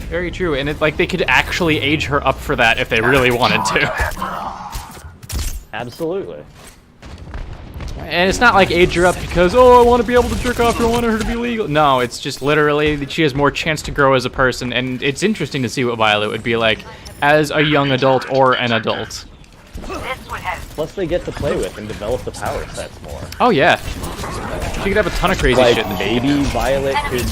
Very true, and it's like they could actually age her up for that if they really wanted to. Absolutely. And it's not like age her up because, oh, I want to be able to jerk off, I want her to be legal. No, it's just literally that she has more chance to grow as a person, and it's interesting to see what Violet would be like as a young adult or an adult. This would have. Plus, they get to play with and develop the power sets more. Oh, yeah. She could have a ton of crazy Like, shit. maybe Violet could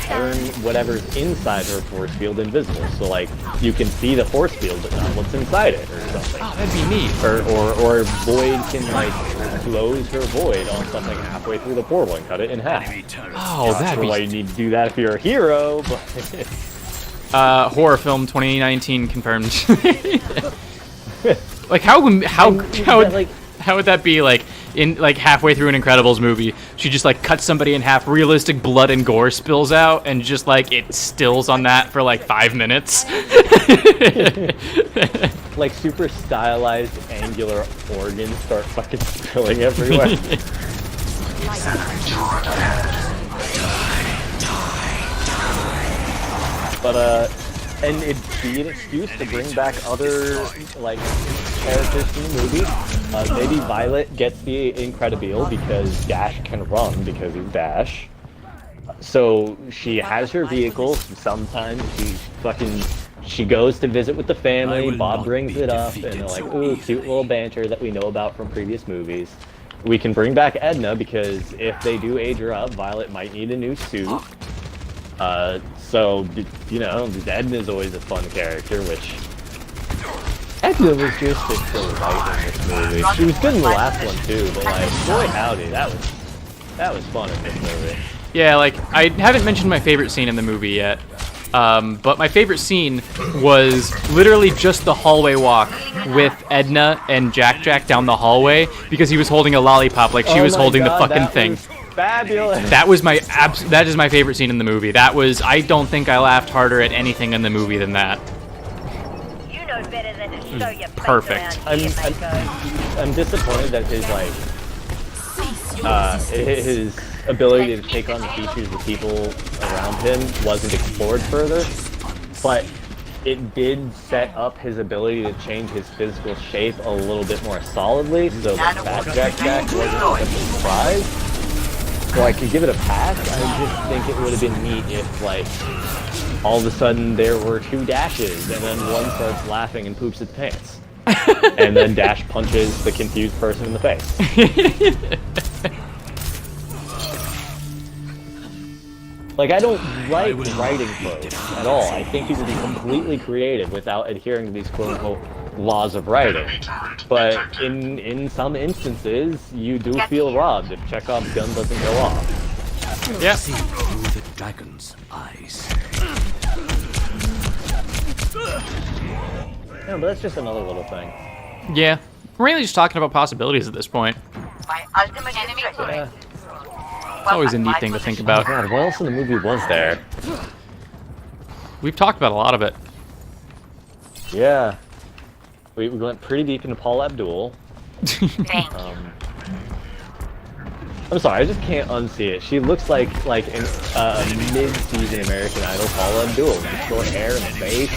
turn whatever's inside her force field invisible. So, like, you can see the force field, but not what's inside it, or something. Oh, that'd be neat. Or Void can, like, close her Void on something halfway through the portal and cut it in half. Oh, Not that'd sure be... why you need to do that if you're a hero, but... horror film 2019 confirmed. Like how would that be like in like halfway through an Incredibles movie? She just like cuts somebody in half, realistic blood and gore spills out, and just like it stills on that for like 5 minutes. Like super stylized angular organs start fucking spilling everywhere. But and it'd be an excuse to bring back other like characters from the movie. Maybe Violet gets the Incredibile because Dash can run because he's Dash. So she has her vehicle. Sometimes she goes to visit with the family. Bob brings it up, and they're like, "Ooh, cute little banter that we know about from previous movies." We can bring back Edna because if they do age her up, Violet might need a new suit. So, you know, Edna's always a fun character, which... Edna was just so right in this movie. She was good in the last one, too, but, like, boy howdy, that was fun in this movie. Yeah, like, I haven't mentioned my favorite scene in the movie yet, but my favorite scene was literally just the hallway walk with Edna and Jack down the hallway because he was holding a lollipop like she was holding the fucking thing. Fabulous. That was that is my favorite scene in the movie. I don't think I laughed harder at anything in the movie than that. You know better than to show your face Perfect. around here, I'm disappointed that his his ability to take on the features of people around him wasn't explored further, but it did set up his ability to change his physical shape a little bit more solidly, so that Fat Jack wasn't such a surprise. So I could give it a pass. I just think it would have been neat if, like, all of a sudden there were 2 Dashes, and then one starts laughing and poops its pants. And then Dash punches the confused person in the face. Like, I don't like writing prose at all. I think you can be completely creative without adhering to these quote-unquote laws of writing. But in some instances, you do feel robbed if Chekhov's gun doesn't go off. Yeah. See through the dragon's eyes. Yeah, but that's just another little thing. Yeah. We're really just talking about possibilities at this point. My ultimate enemy. Yeah. It's always a neat thing to think about. God, what else in the movie was there? We've talked about a lot of it. Yeah. We went pretty deep into Paul Abdul. Thank you. I'm sorry, I just can't unsee it. She looks like an mid-season American Idol Paul Abdul with short hair and face.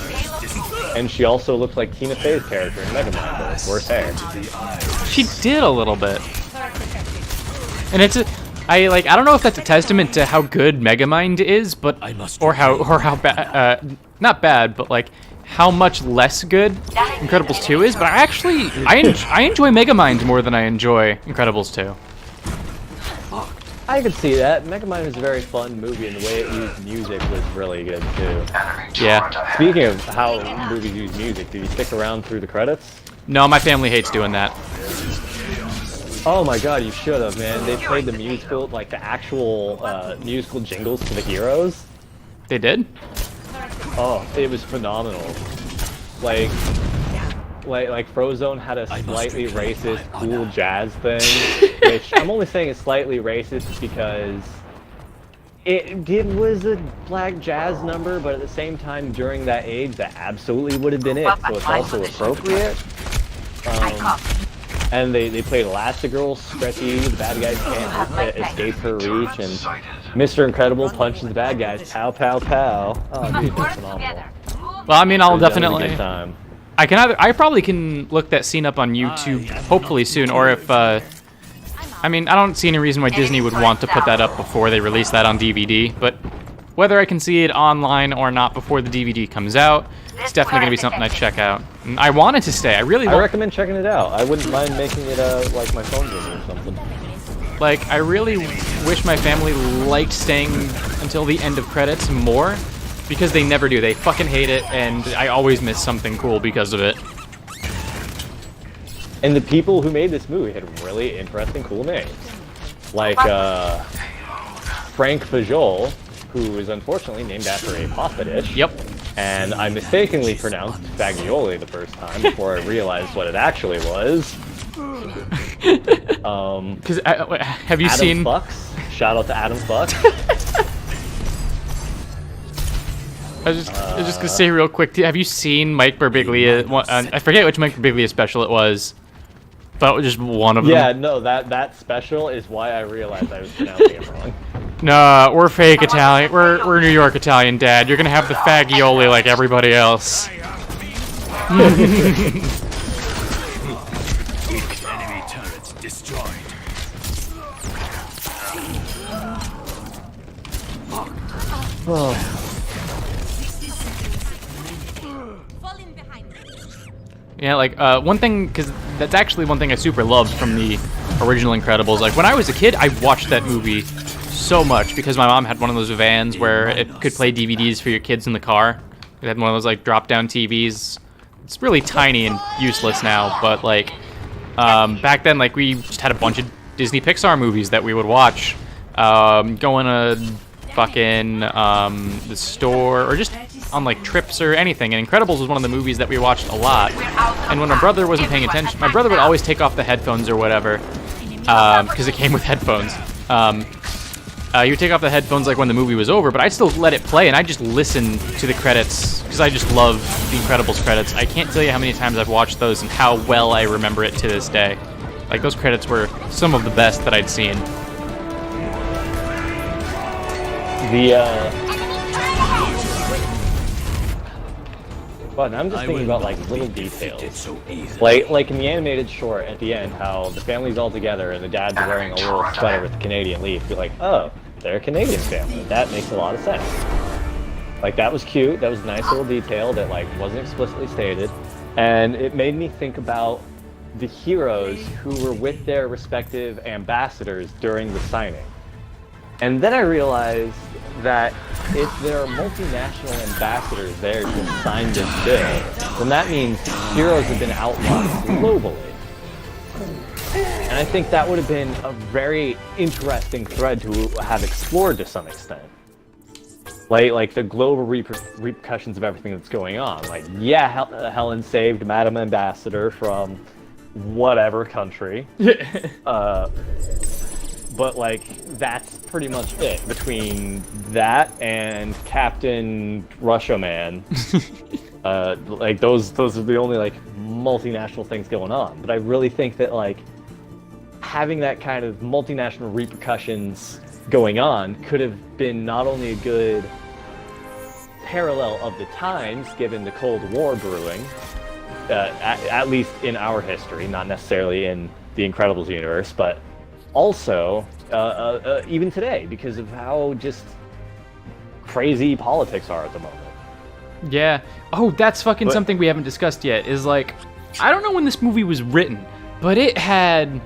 And she also looks like Tina Fey's character in Megamind, but with worse hair. She did a little bit. And I don't know if that's a testament to how good Megamind is, but or how bad not bad, but like how much less good Incredibles 2 is, but I enjoy Megamind more than I enjoy Incredibles 2. I could see that. Megamind was a very fun movie, and the way it used music was really good too. Yeah. Speaking of how movies use music, did you stick around through the credits? No, my family hates doing that. Oh my god, you should have, man. They played the musical, like the actual musical jingles for the heroes. They did? Oh, it was phenomenal. Like Frozone had a slightly racist cool jazz thing, which I'm only saying is slightly racist because it was a black jazz number, but at the same time during that age that absolutely would have been it, so it's also appropriate. And they played Elastigirl, Stretchy, the bad guys can't escape her reach, and Mr. Incredible punches the bad guys, pow pow pow. Oh dude, that's phenomenal. Well, I mean, I'll That was a definitely... good time. I probably can look that scene up on YouTube, hopefully soon, or if I mean, I don't see any reason why Disney would want to put that up before they release that on DVD, but whether I can see it online or not before the DVD comes out, it's definitely going to be something I check out. And I want it to stay. I recommend checking it out. I wouldn't mind making it like my phone game or something. Like, I really wish my family liked staying until the end of credits more, because they never do. They fucking hate it, and I always miss something cool because of it. And the people who made this movie had really interesting, cool names. Like, Frank Fajol, who is unfortunately named after a pasta dish. Yep. And I mistakenly pronounced fagioli the first time before I realized what it actually was. Because have you Adam seen? Fucks? Shout out to Adam Fucks. I was just gonna say real quick. Have you seen Mike Birbiglia? I forget which Mike Birbiglia special it was, but it was just one of them. Yeah, no, that special is why I realized I was pronouncing it wrong. No, we're fake Italian. We're New York Italian, Dad. You're gonna have the fagioli like everybody else. Enemy turrets destroyed. Falling behind. Yeah, like, one thing, because that's actually one thing I super loved from the original Incredibles. Like, when I was a kid, I watched that movie so much because my mom had one of those vans where it could play DVDs for your kids in the car. It had one of those, like, drop-down TVs. It's really tiny and useless now, but, like, back then, like, we just had a bunch of Disney Pixar movies that we would watch. Going to fucking, the store, or just on, like, trips or anything. And Incredibles was one of the movies that we watched a lot. And when my brother wasn't paying attention, my brother would always take off the headphones or whatever, because it came with headphones. He would take off the headphones, like, when the movie was over, but I'd still let it play, and I'd just listen to the credits, because I just love the Incredibles credits. I can't tell you how many times I've watched those and how well I remember it to this day. Like, those credits were some of the best that I'd seen. But I'm just thinking about, like, little details. Like in the animated short at the end, how the family's all together and the dad's wearing a little sweater with a Canadian leaf. You're like, oh, they're a Canadian family. That makes a lot of sense. Like, that was cute. That was a nice little detail that, like, wasn't explicitly stated. And it made me think about the heroes who were with their respective ambassadors during the signing. And then I realized that if there are multinational ambassadors there to sign this bill, then that means heroes have been outlawed globally. And I think that would have been a very interesting thread to have explored to some extent. Like the global repercussions of everything that's going on. Like, yeah, Helen saved Madam Ambassador from whatever country. But, like, that's pretty much it between that and Captain Russia Man. Like, those are the only, like, multinational things going on. But I really think that, like, having that kind of multinational repercussions going on could have been not only a good parallel of the times, given the Cold War brewing, at least in our history, not necessarily in the Incredibles universe, but also, even today, because of how just crazy politics are at the moment. Yeah. Oh, that's fucking something we haven't discussed yet, is, like, I don't know when this movie was written, but it had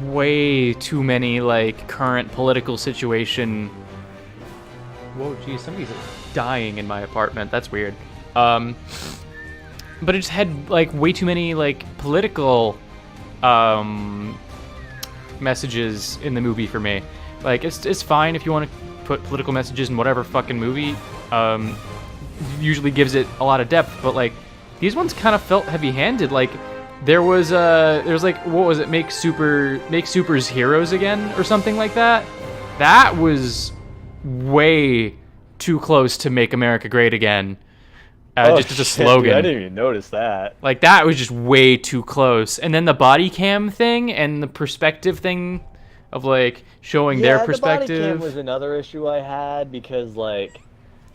way too many, like, current political situation. Whoa, geez, somebody's dying in my apartment. That's weird. But it just had, like, way too many, like, political, messages in the movie for me. Like, it's fine if you want to put political messages in whatever fucking movie. Usually gives it a lot of depth, but, like, these ones kind of felt heavy-handed. Like, there was like, what was it? Make supers heroes again, or something like that. That was way too close to Make America Great Again. Just as a slogan. Dude, I didn't even notice that. Like, that was just way too close. And then the body cam thing and the perspective thing of, like, showing their perspective. The body cam was another issue I had because, like,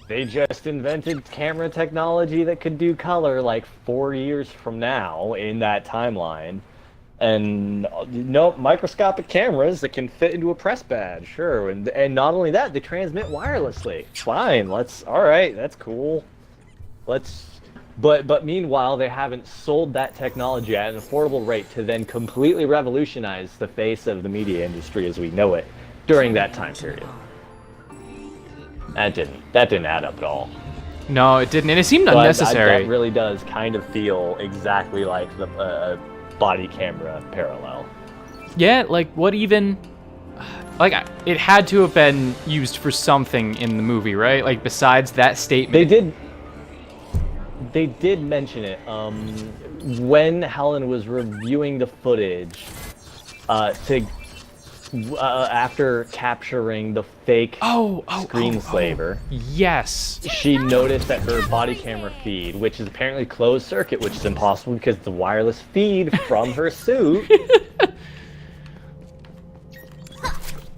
they just invented camera technology that could do color, like, 4 years from now in that timeline. And no microscopic cameras that can fit into a press badge, sure. And not only that, they transmit wirelessly. Fine, all right, that's cool. But meanwhile, they haven't sold that technology at an affordable rate to then completely revolutionize the face of the media industry as we know it during that time period. That didn't add up at all. No, it didn't, and it seemed But unnecessary. that really does kind of feel exactly like the body camera parallel. Yeah, like what even? Like it had to have been used for something in the movie, right? Like besides that statement. They did mention it when Helen was reviewing the footage after capturing the fake screenslaver. Yes. She noticed that her body camera feed, which is apparently closed circuit, which is impossible because it's the wireless feed from her suit.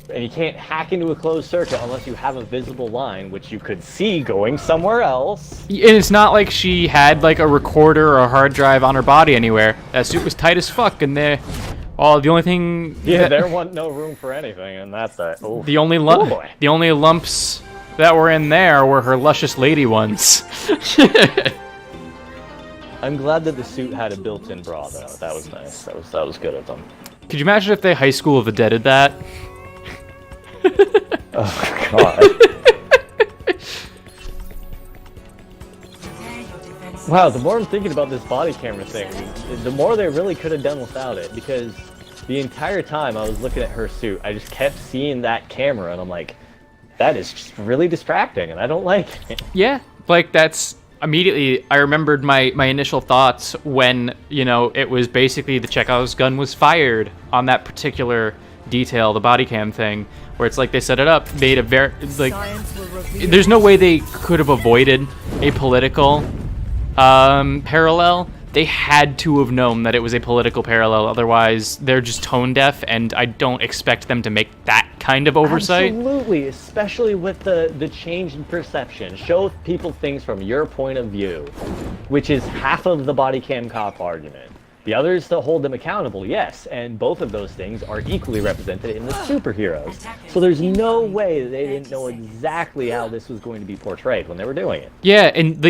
And you can't hack into a closed circuit unless you have a visible line, which you could see going somewhere else. And it's not like she had like a recorder or a hard drive on her body anywhere. That suit was tight as fuck, and the only thing. Yeah, there wasn't no room for anything, and that's that. Oh, the only boy. The only lumps that were in there were her luscious lady ones. I'm glad that the suit had a built-in bra, though. That was nice. That was good of them. Could you imagine if they High School of the Dead did that? Oh god. Wow, the more I'm thinking about this body camera thing, the more they really could have done without it, because the entire time I was looking at her suit, I just kept seeing that camera, and I'm like, that is just really distracting, and I don't like it. Yeah, like that's immediately, I remembered my initial thoughts when, it was basically the Chekhov's gun was fired on that particular detail, the body cam thing, where it's like they set it up, made a very, like, there's no way they could have avoided a political parallel. They had to have known that it was a political parallel, otherwise they're just tone deaf, and I don't expect them to make that kind of oversight. Absolutely, especially with the change in perception. Show people things from your point of view, which is half of the body cam cop argument. The other is to hold them accountable, yes, and both of those things are equally represented in the superheroes. So there's no way that they didn't know exactly how this was going to be portrayed when they were doing it. Yeah, and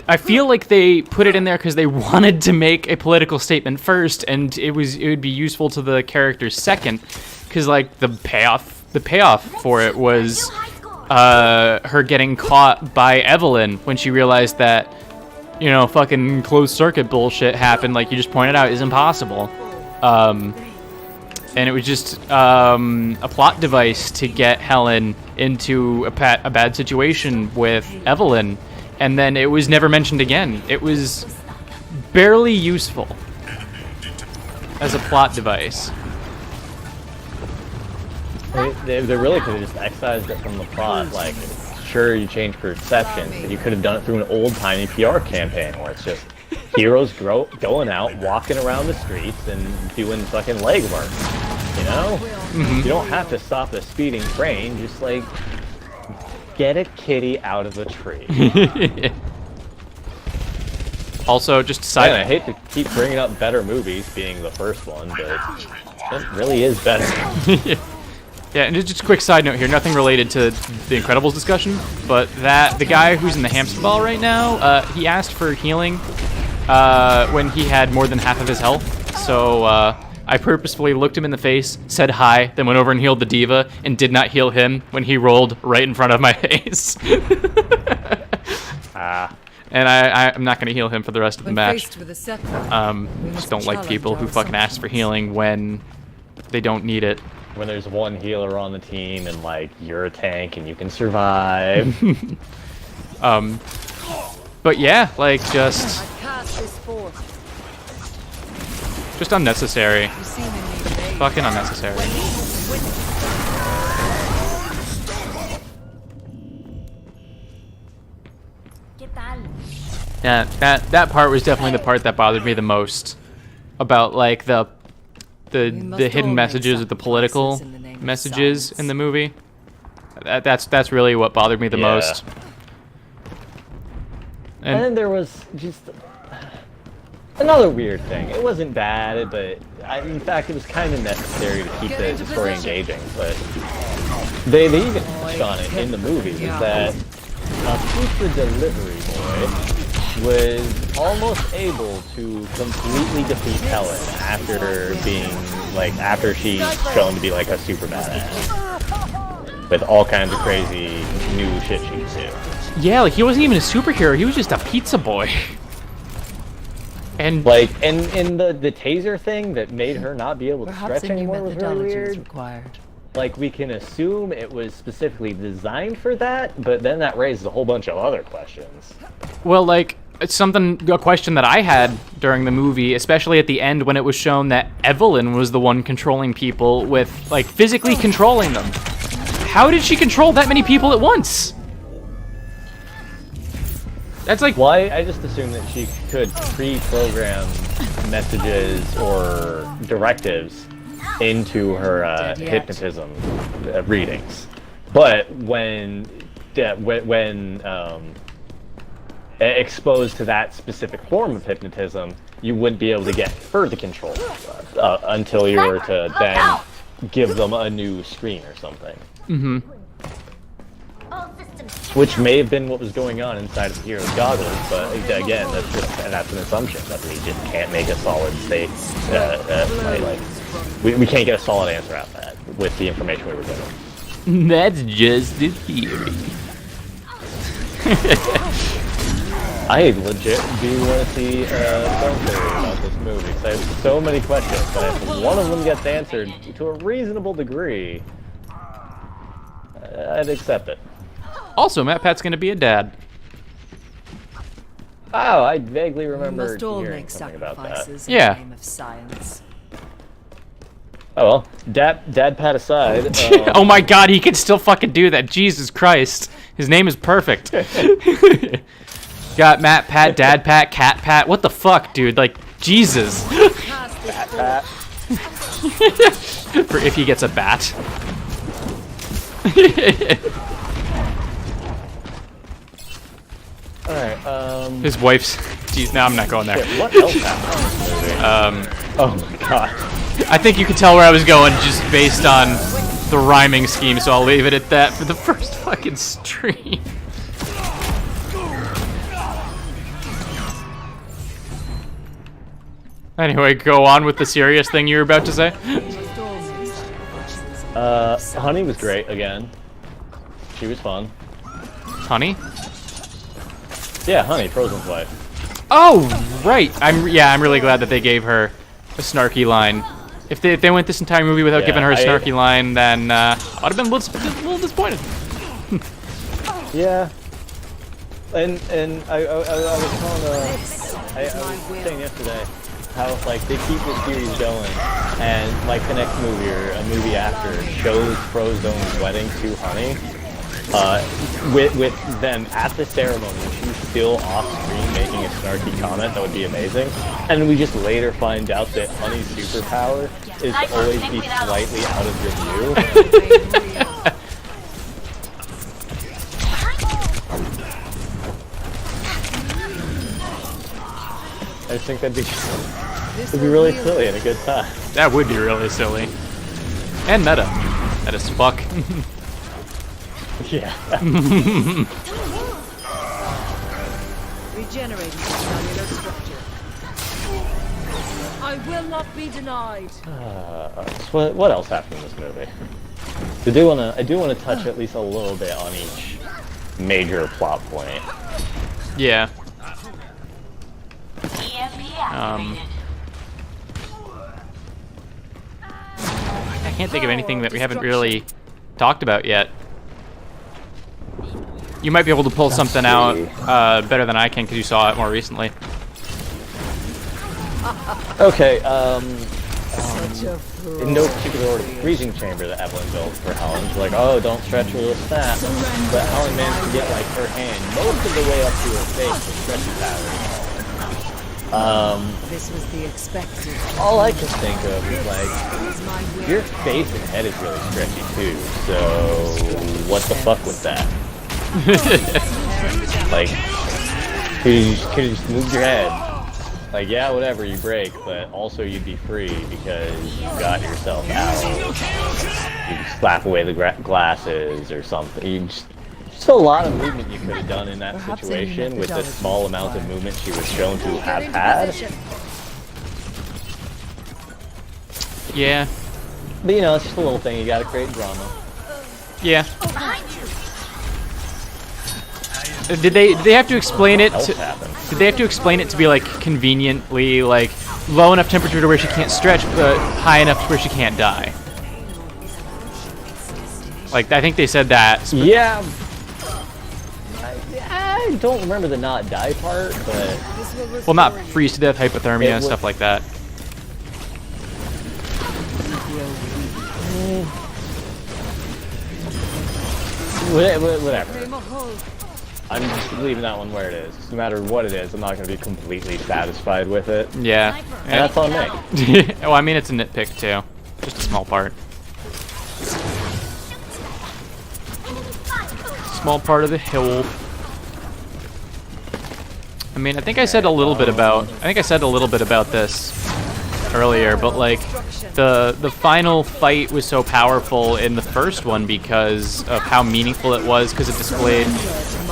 I feel like they put it in there because they wanted to make a political statement first, and it would be useful to the characters second, because like the payoff for it was her getting caught by Evelyn when she realized that, fucking closed circuit bullshit happened, like you just pointed out, is impossible. And it was just a plot device to get Helen into a bad situation with Evelyn, and then it was never mentioned again. It was barely useful as a plot device. They really could have just excised it from the plot, like, sure, you change perception, but you could have done it through an old-timey PR campaign where it's just heroes going out, walking around the streets, and doing fucking legwork, Mm-hmm. You don't have to stop a speeding train, just, like, get a kitty out of a tree. Also, just a side I hate to keep bringing up better movies being the first one, but it really is better. Yeah, and just a quick side note here, nothing related to the Incredibles discussion, but the guy who's in the hamster ball right now, he asked for healing when he had more than half of his health, so I purposefully looked him in the face, said hi, then went over and healed the diva, and did not heal him when he rolled right in front of my face. And I'm not going to heal him for the rest of the match. Just don't like people who fucking ask for healing when they don't need it. When there's one healer on the team and, like, you're a tank and you can survive. But yeah, like, just unnecessary. Fucking unnecessary. Yeah, that part was definitely the part that bothered me the most about, like, the hidden messages of the political messages in the movie. That's really what bothered me the most. And then there was just another weird thing. It wasn't bad, but in fact, it was kind of necessary to keep the story engaging, but they even touched on it in the movie, was that a pizza delivery boy was almost able to completely defeat Helen after she's shown to be like a super badass with all kinds of crazy new shit she could do. Yeah, like he wasn't even a superhero, he was just a pizza boy. And Like, and the taser thing that made her not be able to Perhaps stretch a new anymore was really methodology is weird. required. Like, we can assume it was specifically designed for that, but then that raises a whole bunch of other questions. well, like it's a question that I had during the movie, especially at the end when it was shown that Evelyn was the one controlling people with like physically controlling them. How did she control that many people at once? That's like Why? I just assumed that she could pre-program messages or directives into her Dead yet. hypnotism readings. But when exposed to that specific form of hypnotism, you wouldn't be able to get further control until you were to then give them a new screen or something. Mm-hmm. All systems. Which may have been what was going on inside of the hero's goggles, but again, that's an assumption that we just can't make a solid state. We can't get a solid answer out of that with the information we were given. That's just a theory. I legit do want to see a film theory about this movie, because I have so many questions, but if one of them gets answered to a reasonable degree, I'd accept it. Also, Matt Pat's gonna be a dad. Oh, I vaguely We remember must all hearing make something about that. sacrifices Yeah. in the name of science. Oh well, Dad Pat aside. Oh my god, he can still fucking do that. Jesus Christ. His name is perfect. Got Matt Pat, Dad Pat, Cat Pat. What the fuck, dude? Like, Jesus. Pat. For if he gets a bat. Alright, His wife's. Jeez, no, I'm not going there. shit, what else happened in this movie? Oh my god. I think you could tell where I was going just based on the rhyming scheme, so I'll leave it at that for the first fucking stream. Anyway, go on with the serious thing you were about to say. Honey was great again. She was fun. Honey? Yeah, Honey, Frozen's wife. Oh, right. I'm really glad that they gave her a snarky line. If they went this entire movie without Yeah, giving her a snarky line, then I'd have been a little disappointed. Yeah. And I was telling I was saying yesterday how like they keep this series going, and like the next movie or a movie after shows Frozone's wedding to Honey, with them at the ceremony, and she's still off screen making a snarky comment. That would be amazing. And we just later find out that Honey's superpower is to always be slightly out of your view. I just think that'd be really silly and a good time. That would be really silly. And meta. Meta as fuck. Yeah. Regenerating cellular structure. I will not be denied. So what else happened in this movie? I do wanna touch at least a little bit on each major plot point. Yeah. EMP activated. I can't think of anything that we haven't really talked about yet. You might be able to pull something out better than I can because you saw it more recently. Okay, in no particular order, the freezing chamber that Evelyn built for Helen. She's like, oh, don't stretch her little snap. But Helen managed to get like her hand most of the way up to her face with stretchy powers. This was the expected. All I can think of is like, Is my will. your face and head is really stretchy too, so what the fuck was that? Like, could you just move your head? Like, yeah, whatever, you break, but also you'd be free because you got yourself out. You slap away the glasses or something. Just a lot of movement you could have done in that Perhaps a new situation with the methodology small amount of movement she was shown to have had. Yeah. But you know, it's just a little thing, you gotta create drama. Yeah. Did they have to explain it Else to, happened. did they have to explain it to be like conveniently like low enough temperature to where she can't stretch but high enough to where she can't die? Like I think they said that. Yeah. I don't remember the not die part, but Well, not freeze to death, hypothermia, It was- stuff like that. whatever. I'm just leaving that one where it is. No matter what it is, I'm not going to be completely satisfied with it. Yeah. And that's on me. Well, I mean, it's a nitpick too. Just a small part. Small part of the hill. I mean, I think I said a little bit about. I think I said a little bit about this earlier, but like, the final fight was so powerful in the first one because of how meaningful it was, because it displayed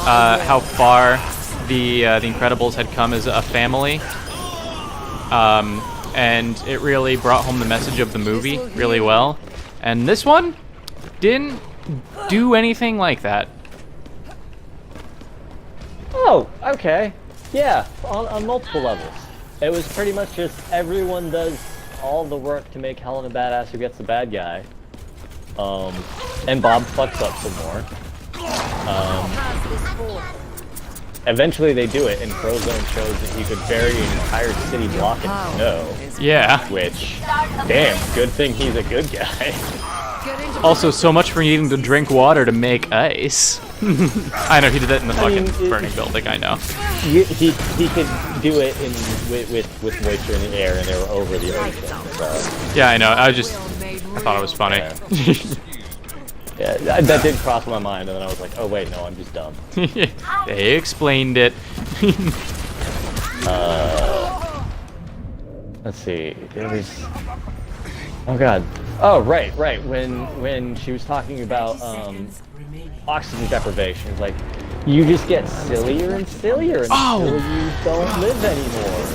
how far the Incredibles had come as a family. And it really brought home the message of the movie really well. And this one didn't do anything like that. Oh, okay. Yeah, on multiple levels. It was pretty much just everyone does all the work to make Helen a badass who gets the bad guy. And Bob fucks up some more. Eventually they do it, and Frozone shows that he could bury an entire city block in snow. Yeah. Which, damn, good thing he's a good guy. Also, so much for needing to drink water to make ice. I know he did that in the fucking burning building. I know. He could do it with moisture in the air, and they were over the ocean. So. Yeah, I know. I thought it was funny. Yeah, that did cross my mind, and then I was like, oh wait, no, I'm just dumb. They explained it. Let's see. It was. Oh god. Oh right. When she was talking about oxygen deprivation, it's like you just get sillier and sillier until you don't live anymore.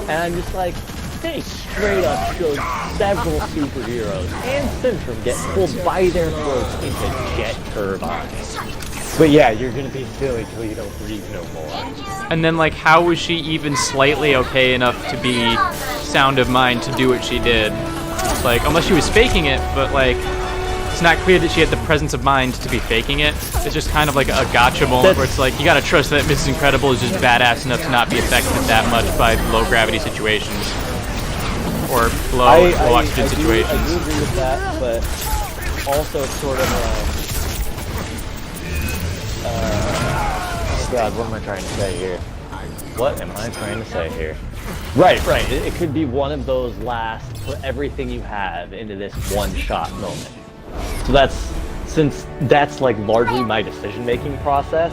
And I'm just like, they straight up showed several superheroes and Syndrome get pulled by their throats into jet turbines. But yeah, you're gonna be silly till you don't breathe no more. And then, like, how was she even slightly okay enough to be sound of mind to do what she did? Like, unless she was faking it, but like, it's not clear that she had the presence of mind to be faking it. It's just kind of like a gotcha moment where it's like, you gotta trust that Mrs. Incredible is just badass enough to not be affected that much by low gravity situations. Or low oxygen situations. I do agree with that, but also it's sort of oh god, what am I trying to say here? What am I trying to say here? Right. It could be one of those last, put everything you have into this one-shot moment. So since that's like largely my decision-making process,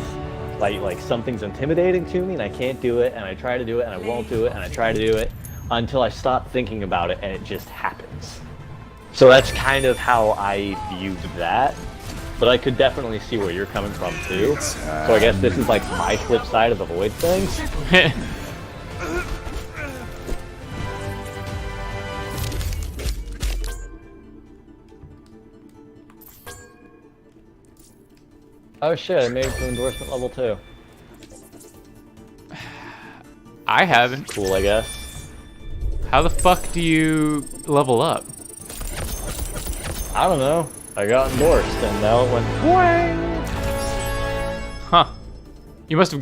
like something's intimidating to me and I can't do it, and I try to do it and I won't do it, and I try to do it until I stop thinking about it and it just happens. So that's kind of how I viewed that. But I could definitely see where you're coming from too. So I guess this is like my flip side of the Void things. Oh shit, I made it to endorsement level 2. I haven't. Cool, I guess. How the fuck do you level up? I don't know. I got endorsed and now it went whang! Huh. You must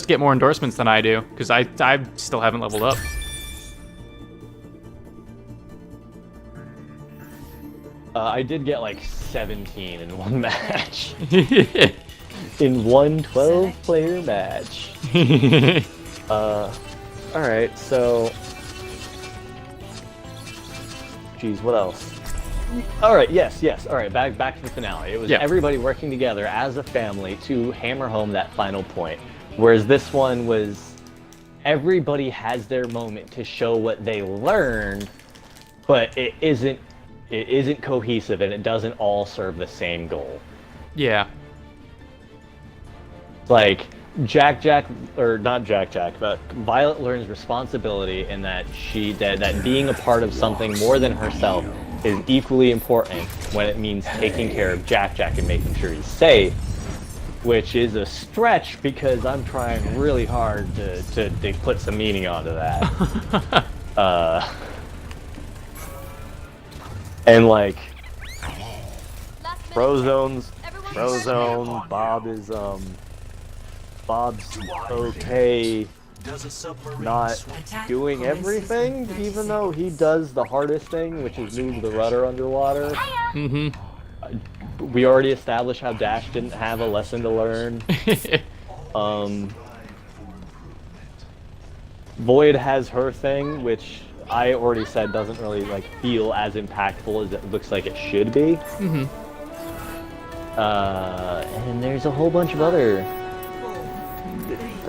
get more endorsements than I do, because I still haven't leveled up. I did get like 17 in one match. In one 12-player match. Alright, so... Jeez, what else? Alright, yes, alright, back to the finale. It was everybody working together as a family to hammer home that final point. Whereas this one was... everybody has their moment to show what they learned, but it isn't cohesive and it doesn't all serve the same goal. Yeah. Like but Violet learns responsibility in that that being a part of something more than herself is equally important when it means taking care of Jack and making sure he's safe, which is a stretch because I'm trying really hard to put some meaning onto that. And like Frozone, Bob's okay not doing everything, even though he does the hardest thing, which is move the rudder underwater. Mm-hmm. We already established how Dash didn't have a lesson to learn. Void has her thing, which I already said doesn't really like feel as impactful as it looks like it should be. Mm-hmm. And there's a whole bunch of other...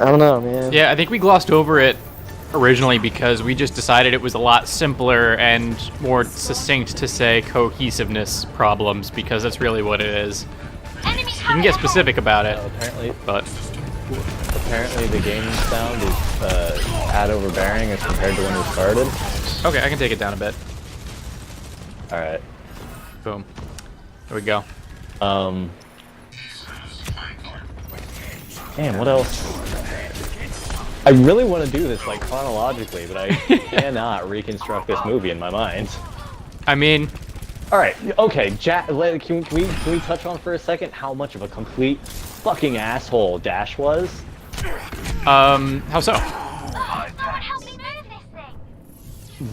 I don't know, man. Yeah, I think we glossed over it originally because we just decided it was a lot simpler and more succinct to say cohesiveness problems, because that's really what it is. You can get specific about it, Apparently the game sound is tad overbearing as compared to when we started. Okay, I can take it down a bit. Alright. Boom. There we go. Man, what else? I really want to do this like chronologically, but I cannot reconstruct this movie in my mind. I mean... Alright, okay, can we touch on for a second how much of a complete fucking asshole Dash was? How so? Someone help me move this thing.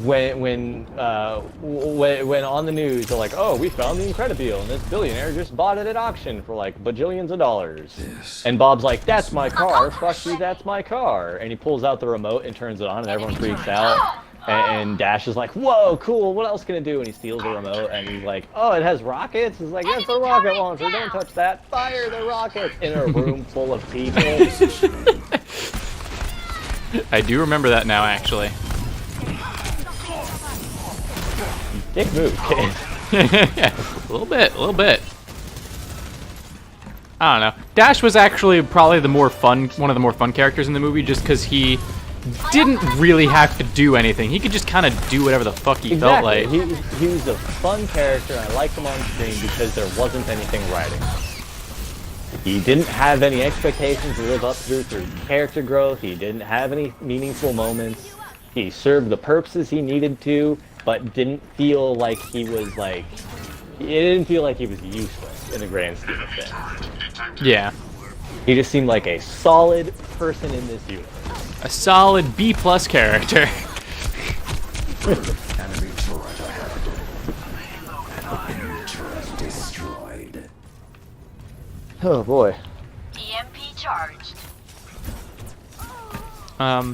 When on the news they're like, oh, we found the Incredible and this billionaire just bought it at auction for like bajillions of dollars. Yes. And Bob's like, that's my car, fuck you, that's my car. And he pulls out the remote and turns it on and everyone freaks out. And Dash is like, whoa, cool, what else can it do? And he steals the remote and he's like, oh, it has rockets? He's like, that's a rocket launcher, don't touch that, fire the rockets! In a room full of people. I do remember that now, actually. Dick move, kid. A little bit. I don't know. Dash was actually probably one of the more fun characters in the movie, just because he didn't really have to do anything. He could just kind of do whatever the fuck he felt like. He was a fun character, and I liked him on screen because there wasn't anything writing. He didn't have any expectations to live up to through character growth. He didn't have any meaningful moments. He served the purposes he needed to, but didn't feel like he was like... It didn't feel like he was useless in the grand scheme of things. Yeah. He just seemed like a solid person in this universe. A solid B+ character. Enemy turret ahead. Enemy turret destroyed. Oh boy. EMP charged. Yeah,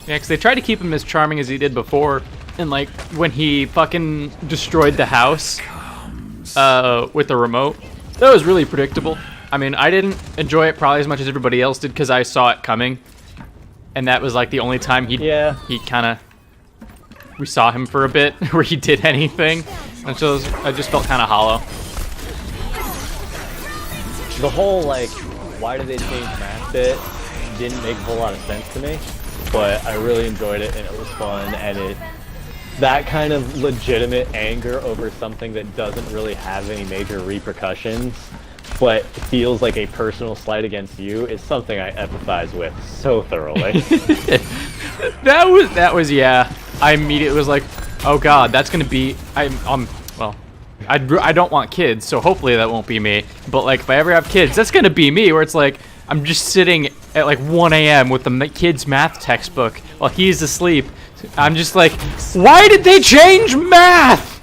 because they tried to keep him as charming as he did before, and like when he fucking destroyed the house with the remote, that was really predictable. I mean, I didn't enjoy it probably as much as everybody else did because I saw it coming, and that was like the only time we saw him for a bit where he did anything, and so I just felt kind of hollow. The whole like, why did they change math bit didn't make a whole lot of sense to me, but I really enjoyed it and it was fun, and that kind of legitimate anger over something that doesn't really have any major repercussions but feels like a personal slight against you is something I empathize with so thoroughly. that was yeah. I immediately was like, oh god, that's gonna be I don't want kids, so hopefully that won't be me. But like, if I ever have kids, that's gonna be me. Where it's like I'm just sitting at like 1 a.m. with the kid's math textbook while he's asleep. I'm just like, why did they change math?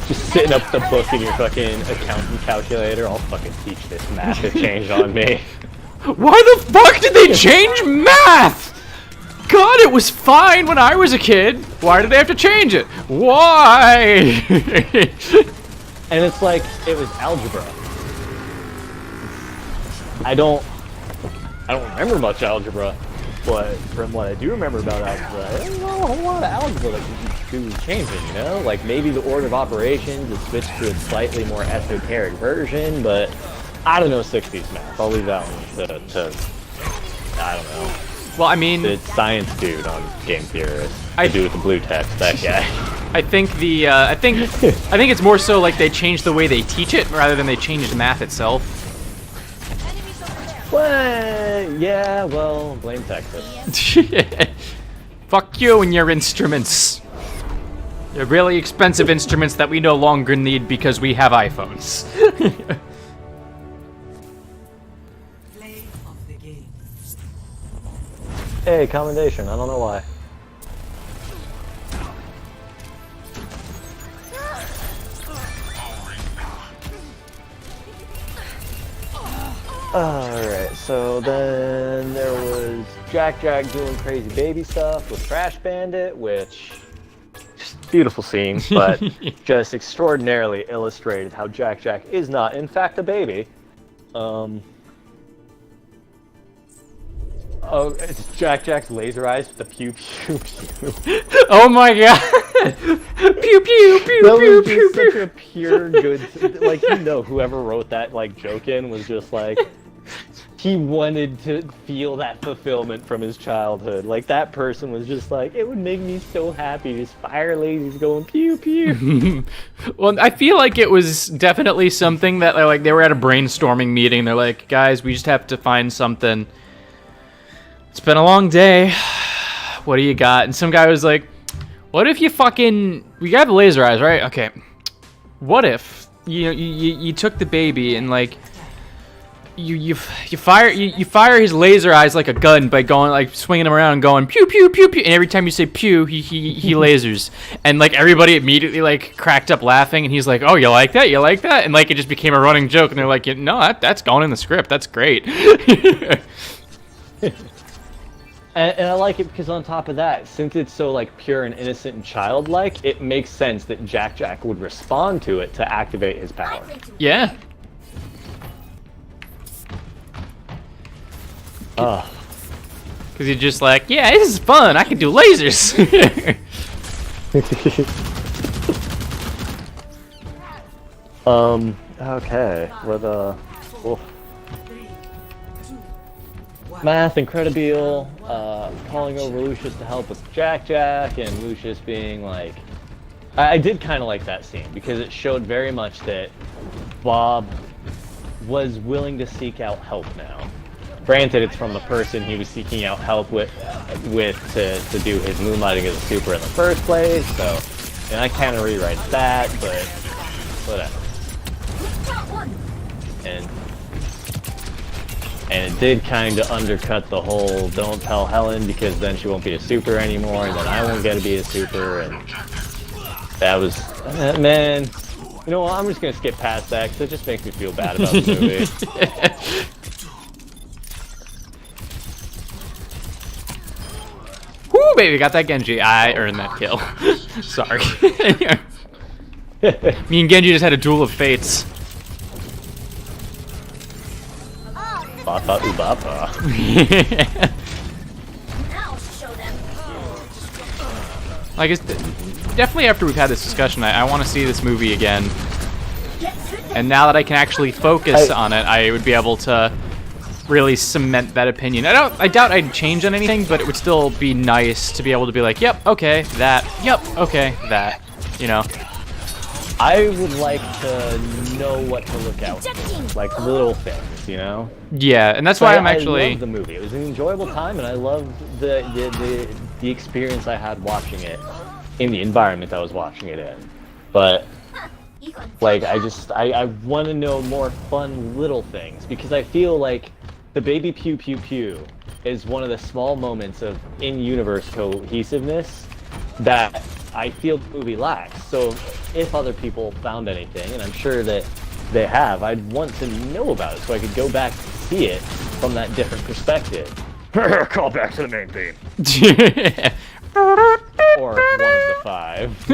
Just sitting up the book in your fucking accounting calculator. I'll fucking teach this math to change on me. Why the fuck did they change math? God, it was fine when I was a kid. Why did they have to change it? Why? And it's like, it was algebra. I don't... I don't remember much algebra, but from what I do remember about algebra, there's not a whole lot of algebra that can do changing, you know? Like maybe the order of operations is switched to a slightly more esoteric version, but I don't know 60s math. I'll leave that one to I don't know. Well, I mean, The science dude on Game Theorist. I do with the blue text, that guy. I think I think it's more so like they changed the way they teach it rather than they changed math itself. Well, yeah, well, blame Texas. Fuck you and your instruments. They're really expensive instruments that we no longer need because we have iPhones. Hey, commendation, I don't know why. Alright, so then there was Jack doing crazy baby stuff with Trash Bandit, which just beautiful scene, but just extraordinarily illustrated how Jack is not in fact a baby. Oh, it's Jack's laser eyes with the pew pew pew. Oh my god! Pew pew pew That pew was pew just such pew. a pure good, like, you know, whoever wrote that like joke in was just like, he wanted to feel that fulfillment from his childhood. Like that person was just like, it would make me so happy. These fire lasers going pew pew. Well, I feel like it was definitely something that like they were at a brainstorming meeting. They're like, guys, we just have to find something. It's been a long day. What do you got? And some guy was like, what if you we got the laser eyes, right? Okay. What if you took the baby and like you fire his laser eyes like a gun by going like swinging him around and going pew pew pew pew, and every time you say pew he lasers, and like everybody immediately like cracked up laughing, and he's like, oh, you like that, and like it just became a running joke, and they're like, no, that's going in the script, that's great. And I like it because on top of that, since it's so like pure and innocent and childlike, it makes sense that Jack would respond to it to activate his power. Yeah. Ugh. Because he's just like, yeah, this is fun, I can do lasers. Okay, with Math, Incredible, calling over Lucius to help with Jack, and Lucius being like... I did kind of like that scene, because it showed very much that Bob was willing to seek out help now. Granted, it's from the person he was seeking out help with to do his moonlighting as a super in the first place, so... And I kind of rewrite that, but... whatever. And it did kind of undercut the whole don't tell Helen because then she won't be a super anymore, and then I won't get to be a super, and that was, man, you know what, I'm just going to skip past that because it just makes me feel bad about the movie. Woo, baby, got that Genji. I earned that kill. Sorry. Me and Genji just had a duel of fates. Bapa ubapa. Now show them. Like, it's definitely after we've had this discussion, I want to see this movie again. And now that I can actually focus on it, I would be able to really cement that opinion. I doubt I'd change on anything, but it would still be nice to be able to be like, yep, okay, that, yep, okay, that, you know. I would like to know what to look out for, like little things, you know? Yeah, and that's why I'm actually... I loved the movie. It was an enjoyable time, and I loved the experience I had watching it in the environment I was watching it in. But, like, I want to know more fun little things, because I feel like the baby pew pew pew is one of the small moments of in-universe cohesiveness that I feel the movie lacks. So if other people found anything, and I'm sure that they have, I'd want to know about it so I could go back and see it from that different perspective. Call back to the main theme. Or one of the five.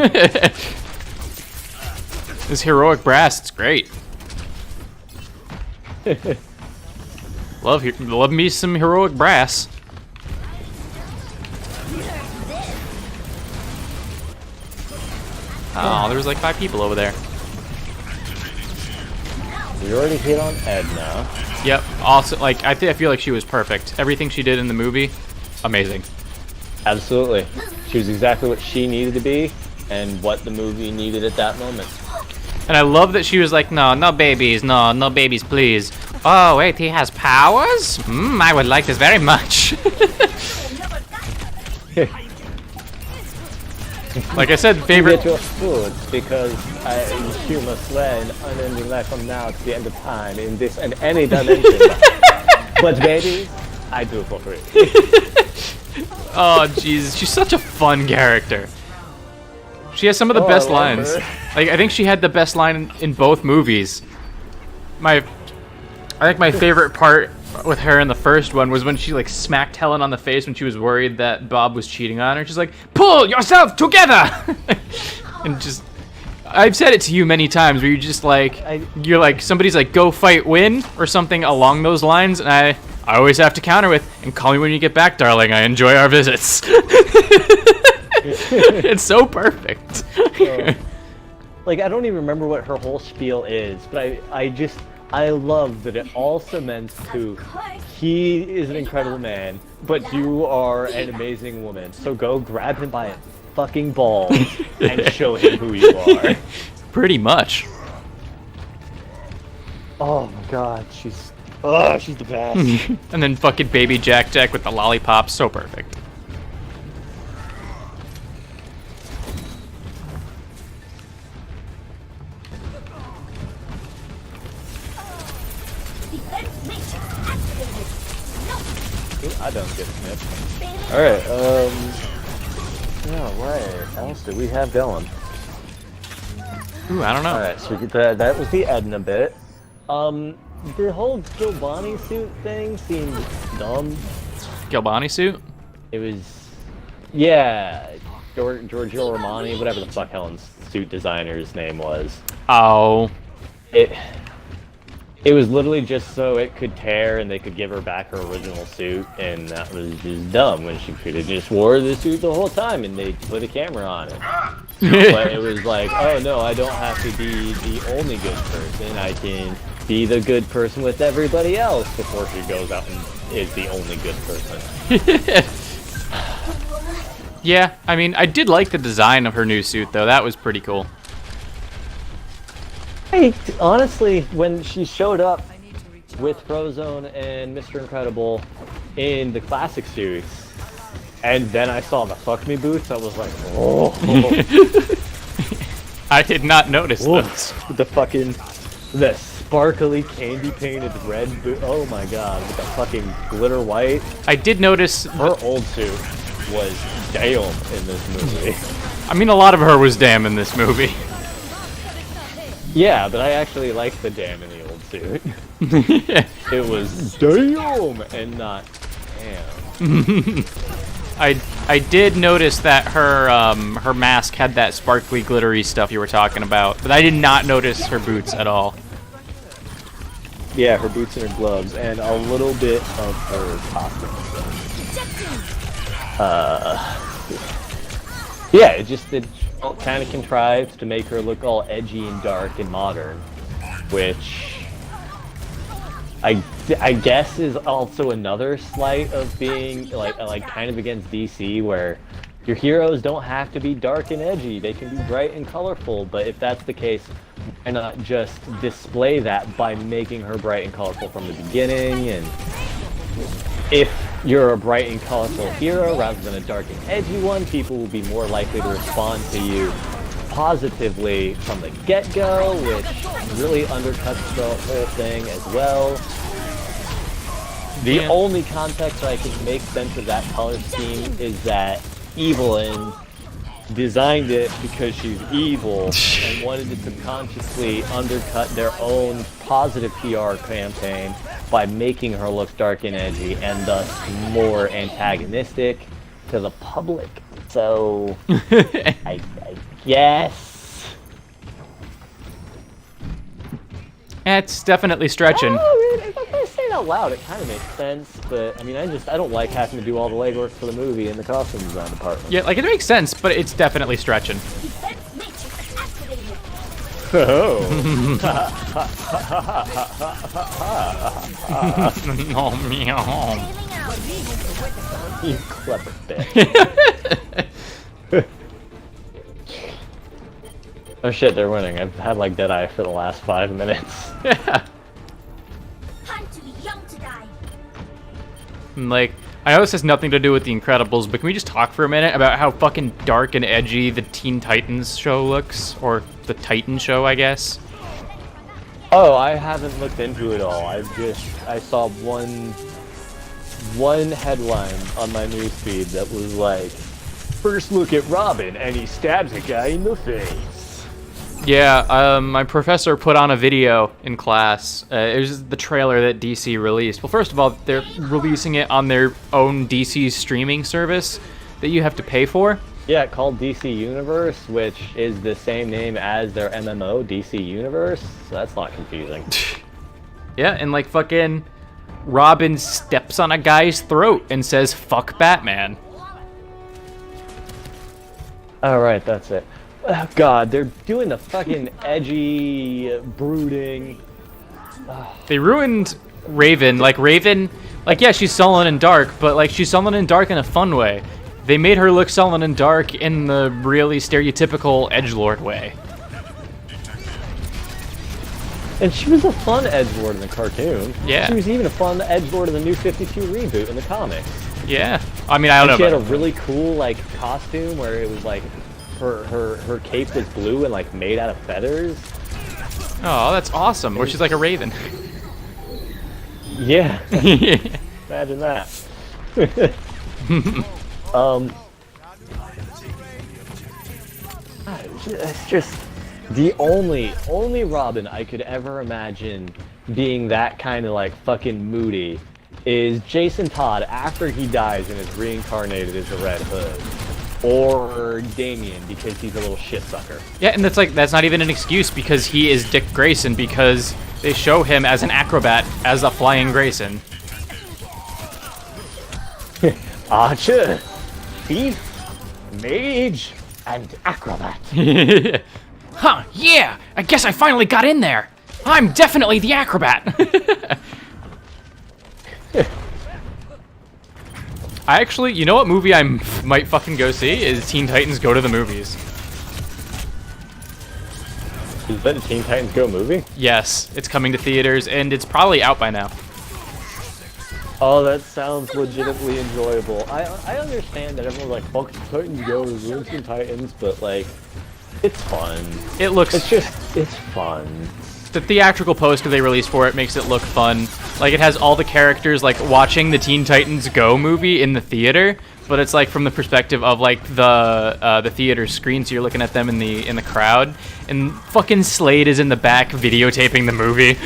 This heroic brass, it's great. Love me some heroic brass. Oh, there was like 5 people over there. We already hit on Edna. Yep. Also, like I feel like she was perfect. Everything she did in the movie, amazing. Absolutely. She was exactly what she needed to be and what the movie needed at that moment. And I love that she was like, no babies, no babies, please. Oh wait, he has powers? I would like this very much. Like I said, You favorite. get your food because you must swear an unending life from now to the end of time in this and any dimension. But baby, I do it for free. Oh jeez, she's such a fun character. She has some of the best I love lines. her. Like I think she had the best line in both movies. I think my favorite part with her in the first one was when she like smacked Helen on the face when she was worried that Bob was cheating on her. She's like, "Pull yourself together!" And just, I've said it to you many times where you're just like, you're like, somebody's like, "Go fight, win," or something along those lines, and I always have to counter with, "And call me when you get back, darling. I enjoy our visits." It's so perfect. Like, I don't even remember what her whole spiel is, but I love that it all cements to, he is an incredible man, but you are an amazing woman. So go grab him by a fucking balls and show him who you are. Pretty much. Oh my god, she's the best. And then fucking baby Jack with the lollipop, so perfect. I don't get snipped. Alright, yeah, what else do we have going? Ooh, I don't know. Alright, so we get that was the Edna bit. The whole Gilbani suit thing seemed dumb. Gilbani suit? It was, yeah, Giorgio Armani, whatever the fuck Helen's suit designer's name was. Oh. It was literally just so it could tear and they could give her back her original suit, and that was just dumb when she could have just wore the suit the whole time and they put a camera on it. But it was like, oh no, I don't have to be the only good person. I can be the good person with everybody else before she goes out and is the only good person. Yeah, I mean, I did like the design of her new suit, though. That was pretty cool. Honestly, when she showed up with Frozone and Mr. Incredible in the classic suits, and then I saw the Fuck Me boots, I was like, oh. I did not notice Oh, those. the sparkly candy painted red boot. Oh my god, with the fucking glitter white. I did notice. Her old suit was damn in this movie. I mean, a lot of her was damn in this movie. Yeah, but I actually liked the damn in the old suit. It was damn and not damn. I did notice that her mask had that sparkly, glittery stuff you were talking about, but I did not notice her boots at all. Yeah, her boots and her gloves, and a little bit of her costume. Yeah, it felt kind of contrived to make her look all edgy and dark and modern, which I guess is also another slight of being like kind of against DC, where your heroes don't have to be dark and edgy; they can be bright and colorful. But if that's the case, why not just display that by making her bright and colorful from the beginning? And if you're a bright and colorful hero rather than a dark and edgy one, people will be more likely to respond to you positively from the get-go, which really undercuts the whole thing as well. The only context I can make sense of that color scheme is that Evelyn designed it because she's evil and wanted to subconsciously undercut their own positive PR campaign by making her look dark and edgy and thus more antagonistic to the public. So, I guess. It's definitely stretching. Oh, if I'm gonna say the out loud, it kind of makes sense, but I mean, I don't like having to do all the legwork for the movie in the costume design department. Yeah, like it makes sense, but it's definitely stretching. Defense matrix activated. Oh. Oh, meow. You clever bitch. Oh shit, they're winning. I've had like dead eye for the last 5 minutes. Yeah. I'm too young to die. And, like, I know this has nothing to do with The Incredibles, but can we just talk for a minute about how fucking dark and edgy the Teen Titans show looks? Or the Titan show, I guess? Oh, I haven't looked into it all. I saw one headline on my newsfeed that was like, first look at Robin and he stabs a guy in the face. Yeah, my professor put on a video in class. It was the trailer that DC released. Well, first of all, they're releasing it on their own DC streaming service that you have to pay for. Yeah, called DC Universe, which is the same name as their MMO, DC Universe. So that's not confusing. Yeah, and like fucking Robin steps on a guy's throat and says, "Fuck Batman." Alright, that's it. Oh, God, they're doing the fucking edgy, brooding. They ruined Raven. Like, yeah, she's sullen and dark, but like she's sullen and dark in a fun way. They made her look sullen and dark in the really stereotypical edgelord way. And she was a fun edgelord in the cartoon. Yeah. She was even a fun edgelord in the New 52 reboot in the comics. Yeah. I mean, I don't know. She had a about really cool like costume where it was like her cape was blue and like made out of feathers. Oh, that's awesome. Where she's like a raven. Yeah. Imagine that. It's just the only Robin I could ever imagine being that kind of like fucking moody is Jason Todd after he dies and is reincarnated as the Red Hood, or Damien because he's a little shit sucker. Yeah, and that's not even an excuse because he is Dick Grayson because they show him as an acrobat as a flying Grayson. Archer, thief, mage, and acrobat. Huh, yeah! I guess I finally got in there! I'm definitely the acrobat! I actually, you know what movie I might fucking go see? Is Teen Titans Go to the Movies. Is that a Teen Titans Go movie? Yes, it's coming to theaters, and it's probably out by now. Oh, that sounds legitimately enjoyable. I understand that everyone's like, fuck Titans Go, ruin Teen Titans, but like, it's fun. It looks... It's fun. The theatrical poster they released for it makes it look fun. Like, it has all the characters, like, watching the Teen Titans Go movie in the theater, but it's, like, from the perspective of, like, the theater screen, so you're looking at them in the crowd, and fucking Slade is in the back videotaping the movie.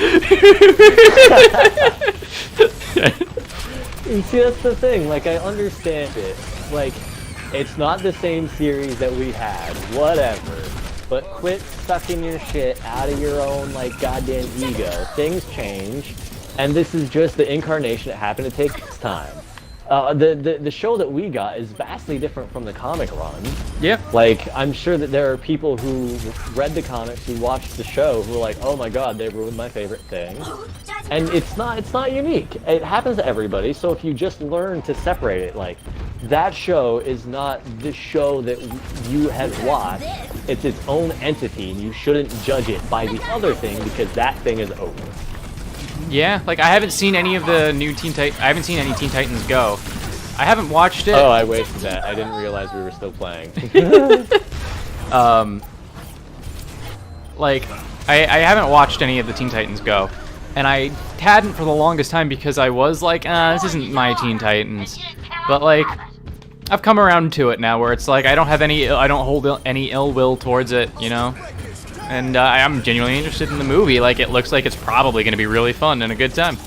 You see, that's the thing, like, I understand it. Like, it's not the same series that we had, whatever. But quit sucking your shit out of your own, like, goddamn ego. Things change, and this is just the incarnation that happened to take its time. The show that we got is vastly different from the comic run. Yeah. Like, I'm sure that there are people who read the comics, who watched the show, who are like, oh my god, they ruined my favorite thing. And it's not unique. It happens to everybody, so if you just learn to separate it, like, that show is not the show that you have watched. It's its own entity, and you shouldn't judge it by the other thing because that thing is over. Yeah, like, I haven't seen any of the new I haven't seen any Teen Titans Go. I haven't watched it. Oh, I wasted that. I didn't realize we were still playing. Like, I haven't watched any of the Teen Titans Go. And I hadn't for the longest time because I was like, this isn't my Teen Titans. But, like, I've come around to it now where it's like, I don't hold any ill will towards it, you know? And I'm genuinely interested in the movie. Like, it looks like it's probably going to be really fun and a good time.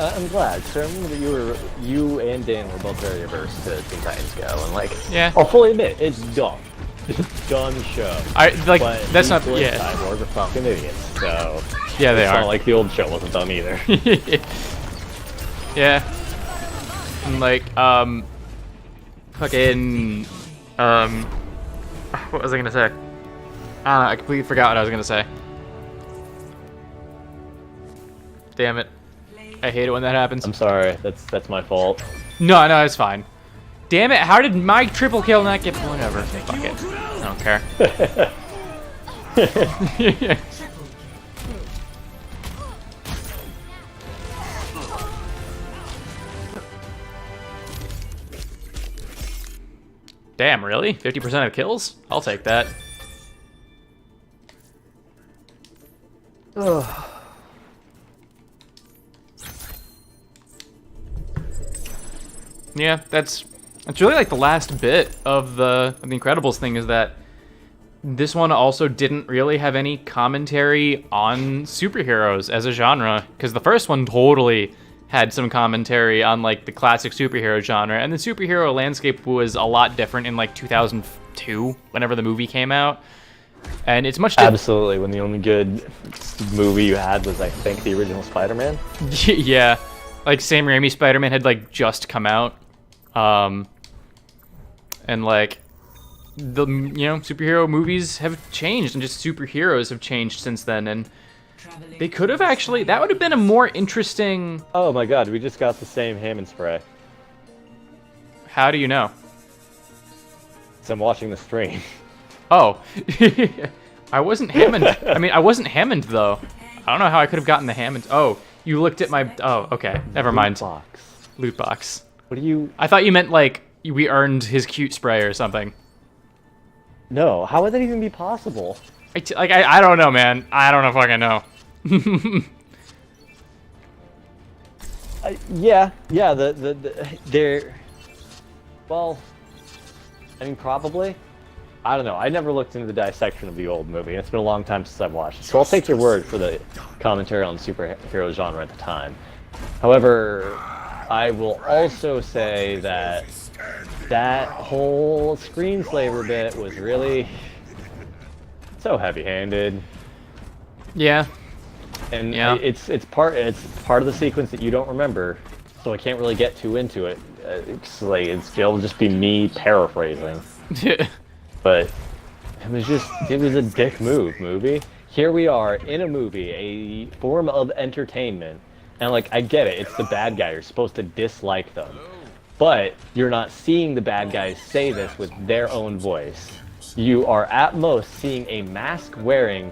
I'm glad. So I remember that you and Dan were both very averse to Teen Titans Go, and like, yeah, I'll fully admit, it's dumb. It's a dumb show. That's not, yeah. Cyborgs are fucking idiots, so. Yeah, they It's are. not like the old show wasn't done either. Yeah. And like, fucking, what was I gonna say? I don't know, I completely forgot what I was gonna say. Damn it. I hate it when that happens. I'm sorry, that's my fault. No, it's fine. Damn it, how did my triple kill not get... Whatever, fuck it. I don't care. Damn, really? 50% of kills? I'll take that. Ugh. Yeah, that's really like the last bit of the Incredibles thing, is that this one also didn't really have any commentary on superheroes as a genre, because the first one totally had some commentary on like the classic superhero genre, and the superhero landscape was a lot different in like 2002 whenever the movie came out. And it's much Absolutely, when the only good movie you had was, I think, the original Spider-Man. Yeah, like Sam Raimi Spider-Man had like just come out, and like the superhero movies have changed, and just superheroes have changed since then, and they could have actually, that would have been a more interesting. Oh my god, we just got the same Hammond spray. How do you know? So I'm watching the stream. Oh, I wasn't Hammond. I mean, I wasn't Hammond though. I don't know how I could have gotten the Hammond. Oh, you looked at my. Oh, okay. Never mind. Loot box. Loot box. What do you? I thought you meant like we earned his cute spray or something. No, how would that even be possible? I don't know, man. I don't know if I can know. Yeah. They're. Well, I mean, probably. I don't know. I never looked into the dissection of the old movie. It's been a long time since I've watched it, so I'll take your word for the commentary on the superhero genre at the time. However, I will also say that that whole screenslaver bit was really so heavy-handed. Yeah. And yeah. It's part of the sequence that you don't remember, so I can't really get too into it. It'll just be me paraphrasing. But it was a dick move, movie. Here we are in a movie, a form of entertainment, and like, I get it, it's the bad guy, you're supposed to dislike them. But you're not seeing the bad guys say this with their own voice. You are at most seeing a mask-wearing,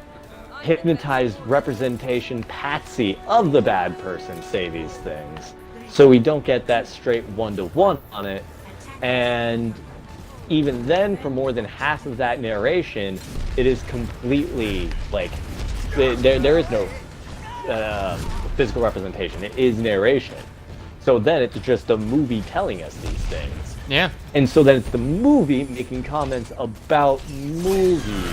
hypnotized representation patsy of the bad person say these things. So we don't get that straight one-to-one on it, and even then, for more than half of that narration, it is completely, like, there is no physical representation. It is narration. So then it's just the movie telling us these things. Yeah. And so then it's the movie making comments about movies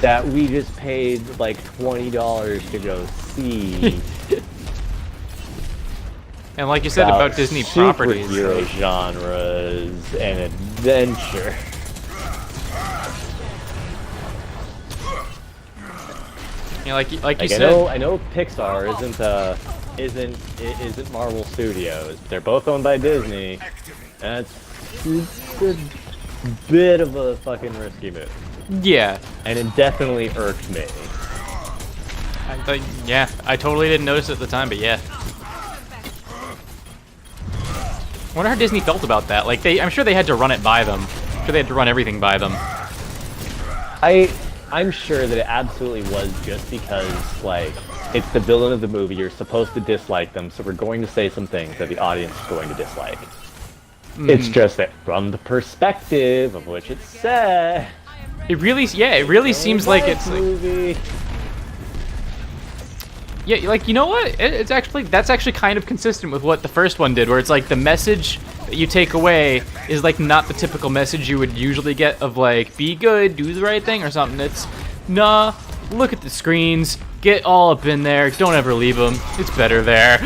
that we just paid, like, $20 to go see. And like you said about Disney properties, superhero genres and adventure. Yeah, like you Like, said. I know Pixar isn't Marvel Studios. They're both owned by Disney. And it's a bit of a fucking risky move. Yeah. And it definitely irked me. Yeah, I totally didn't notice it at the time, but yeah. I wonder how Disney felt about that. Like, I'm sure they had to run it by them. I'm sure they had to run everything by them. I'm sure that it absolutely was, just because, like, it's the villain of the movie, you're supposed to dislike them, so we're going to say some things that the audience is going to dislike. It's just that from the perspective of which it's set. It really seems like it's movie. Yeah, like, you know what? That's actually kind of consistent with what the first one did, where it's like the message that you take away is like not the typical message you would usually get of like, be good, do the right thing or something. It's, nah, look at the screens, get all up in there, don't ever leave them. It's better there.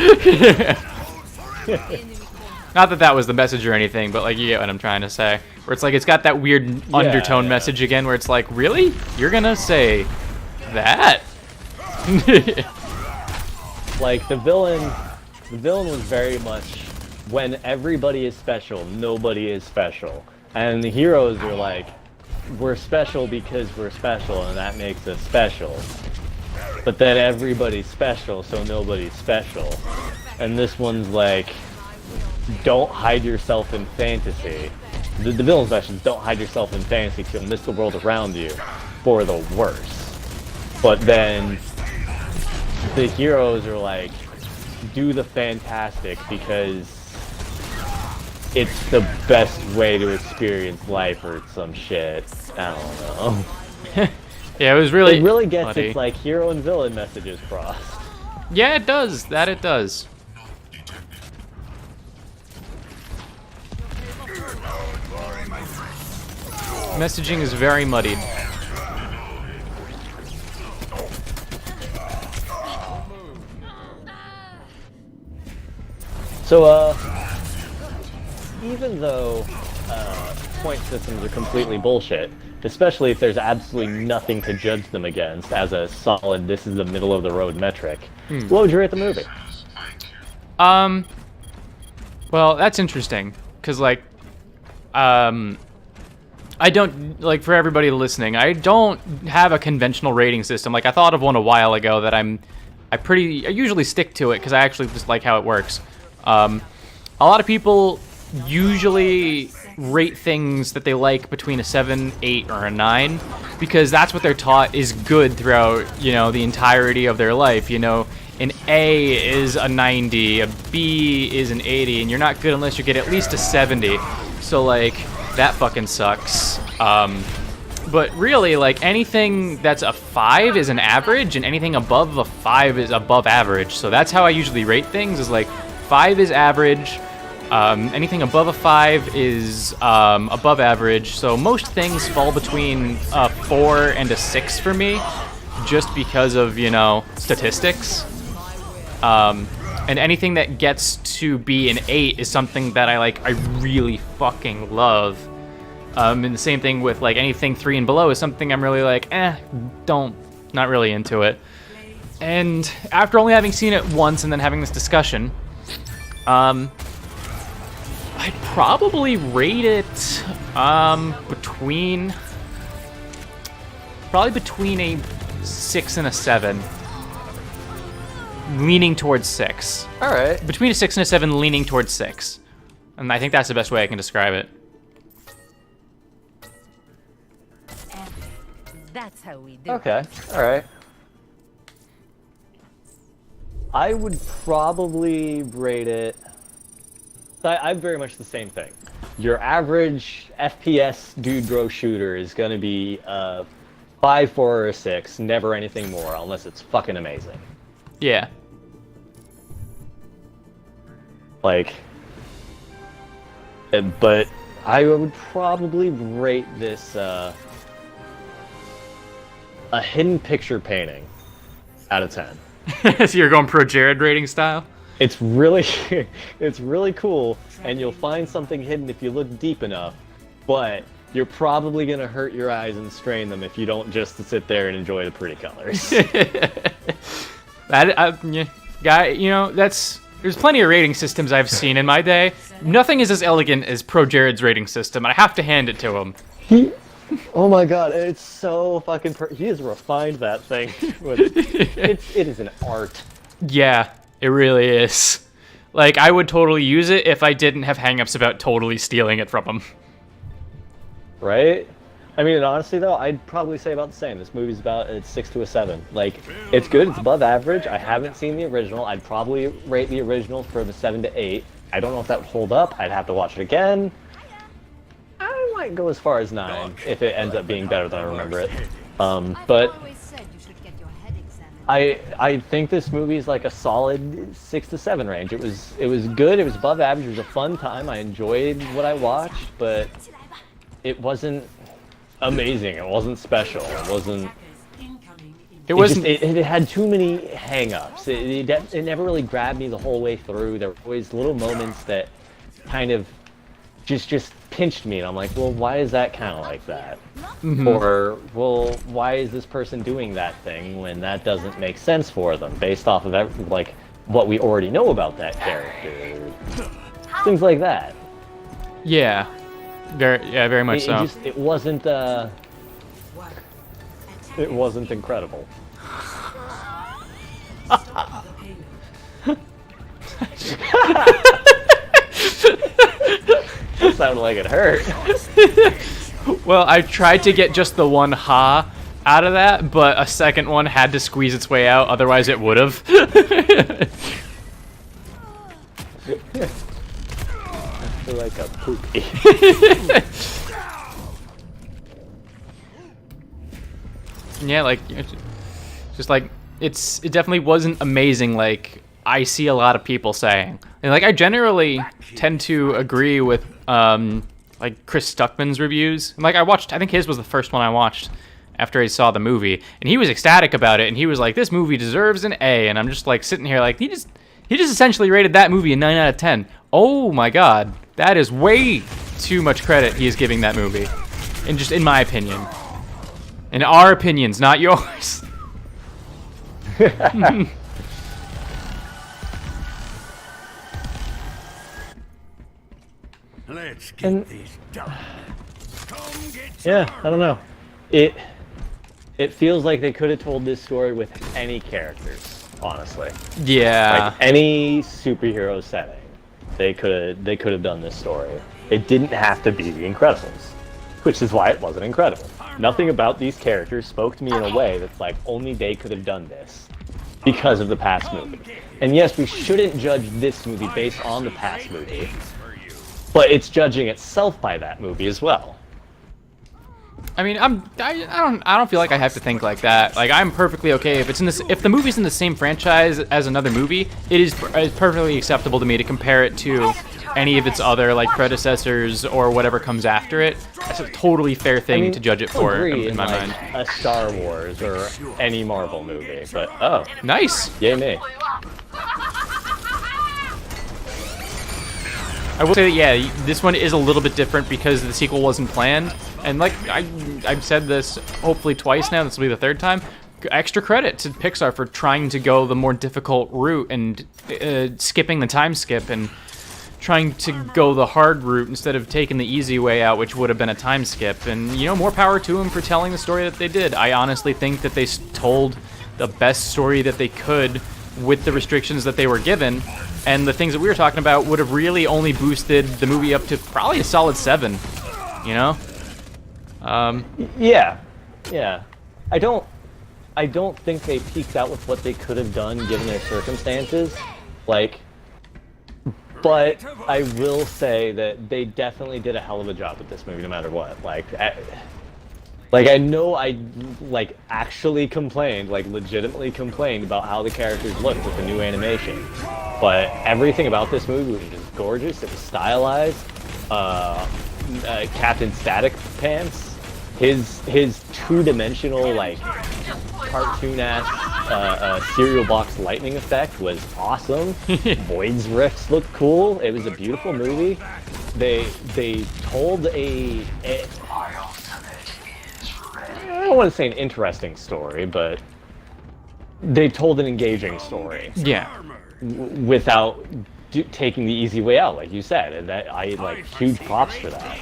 Not that that was the message or anything, but like, you get what I'm trying to say. Where it's like, it's got that weird undertone message again, where it's like, really? You're gonna say that? Like the villain was very much when everybody is special, nobody is special. And the heroes are like, we're special because we're special, and that makes us special. But then everybody's special, so nobody's special. And this one's like, don't hide yourself in fantasy. The villain's message is don't hide yourself in fantasy because you'll miss the world around you for the worse. But then the heroes are like, do the fantastic because it's the best way to experience life or some shit. I don't know. Yeah, it was really. It really gets funny. its like hero and villain messages crossed. Yeah, it does. That it does. Messaging is very muddied. So, even though point systems are completely bullshit, especially if there's absolutely nothing to judge them against as a solid, this is the middle of the road metric, what would you rate the movie? Well, that's interesting, because, like, I don't, like, for everybody listening, I don't have a conventional rating system. Like, I thought of one a while ago that I usually stick to it, because I actually just like how it works. A lot of people usually rate things that they like between a 7, 8, or a 9, because that's what they're taught is good throughout, you know, the entirety of their life. You know, an A is a 90, a B is an 80, and you're not good unless you get at least a 70. So, like, that fucking sucks. But really, like, anything that's a 5 is an average, and anything above a 5 is above average. So that's how I usually rate things, is like, 5 is average, anything above a 5 is above average. So most things fall between a 4 and a 6 for me, just because of, you know, statistics. And anything that gets to be an 8 is something that I really fucking love. And the same thing with, like, anything 3 and below is something I'm really like, not really into it. And after only having seen it once and then having this discussion, I'd probably rate it between a 6 and a 7. Leaning towards 6. Alright. Between a 6 and a 7, leaning towards 6. And I think that's the best way I can describe it. That's how we do. Okay, alright. I would probably rate it... I'm very much the same thing. Your average FPS dude bro shooter is going to be 5, 4, or 6, never anything more, unless it's fucking amazing. Yeah. Like... But I would probably rate this a hidden picture painting out of 10. So you're going pro Jared rating style? It's really, it's really cool, and you'll find something hidden if you look deep enough, but you're probably going to hurt your eyes and strain them if you don't just sit there and enjoy the pretty colors. Guy, you know, there's plenty of rating systems I've seen in my day. Nothing is as elegant as Pro Jared's rating system, and I have to hand it to him. Oh my god, it's so fucking... he has refined that thing. It is an art. Yeah, it really is. Like, I would totally use it if I didn't have hangups about totally stealing it from him. Right? I mean, honestly, though, I'd probably say about the same. This movie's about a 6 to a 7. Like, it's good, it's above average. I haven't seen the original. I'd probably rate the original for the 7 to 8. I don't know if that would hold up. I'd have to watch it again. I might go as far as 9 if it ends up being better than I remember it. But I think this movie is like a solid 6 to 7 range. It was good. It was above average. It was a fun time. I enjoyed what I watched, but it wasn't amazing. It wasn't special. It wasn't. It had too many hang-ups. It never really grabbed me the whole way through. There were always little moments that kind of just pinched me, and I'm like, well, why is that kind of like that? Mm-hmm. Or, well, why is this person doing that thing when that doesn't make sense for them based off of like what we already know about that character? Things like that. Yeah. Very much so. It wasn't incredible. That sounded like it hurt. Well, I tried to get just the one ha out of that, but a second one had to squeeze its way out, otherwise it would have. I feel like a poopy. Yeah, like, just like, it definitely wasn't amazing like I see a lot of people saying. And like, I generally tend to agree with, like, Chris Stuckman's reviews. And, like, I think his was the first one I watched after I saw the movie. And he was ecstatic about it, and he was like, this movie deserves an A. And I'm just, like, sitting here like, he just essentially rated that movie a 9 out of 10. Oh my god. That is way too much credit he is giving that movie. And just in my opinion. In our opinions, not yours. Let's get this done. Come get Yeah, I don't know. It feels like they could have told this story with any characters, honestly. Yeah. Like any superhero setting, they could have done this story. It didn't have to be The Incredibles, which is why it wasn't incredible. Nothing about these characters spoke to me in a way that's like only they could have done this because of the past movie. And yes, we shouldn't judge this movie based on the past movie, but it's judging itself by that movie as well. I mean, I don't feel like I have to think like that. Like, I'm perfectly okay if if the movie's in the same franchise as another movie, it's perfectly acceptable to me to compare it to any of its other like predecessors or whatever comes after it. That's a totally fair thing to judge it for in my mind. A Star Wars or any Marvel movie, but oh, Nice. yay me. I will say that, yeah, this one is a little bit different because the sequel wasn't planned. And like I've said this hopefully twice now, this will be the third time. Extra credit to Pixar for trying to go the more difficult route and skipping the time skip and trying to go the hard route instead of taking the easy way out, which would have been a time skip. And, you know, more power to them for telling the story that they did. I honestly think that they told the best story that they could with the restrictions that they were given. And the things that we were talking about would have really only boosted the movie up to probably a solid 7, you know? Yeah. I don't think they peaked out with what they could have done given their circumstances. Like, but I will say that they definitely did a hell of a job with this movie, no matter what. Like I know I actually complained, like legitimately complained about how the characters looked with the new animation. But everything about this movie was just gorgeous. It was stylized. Captain Static Pants, his two-dimensional like cartoon-ass cereal box lightning effect was awesome. Void's rifts looked cool. It was a beautiful movie. They told I don't want to say an interesting story, but they told an engaging story. Yeah. Without taking the easy way out, like you said, and that I like huge props for that.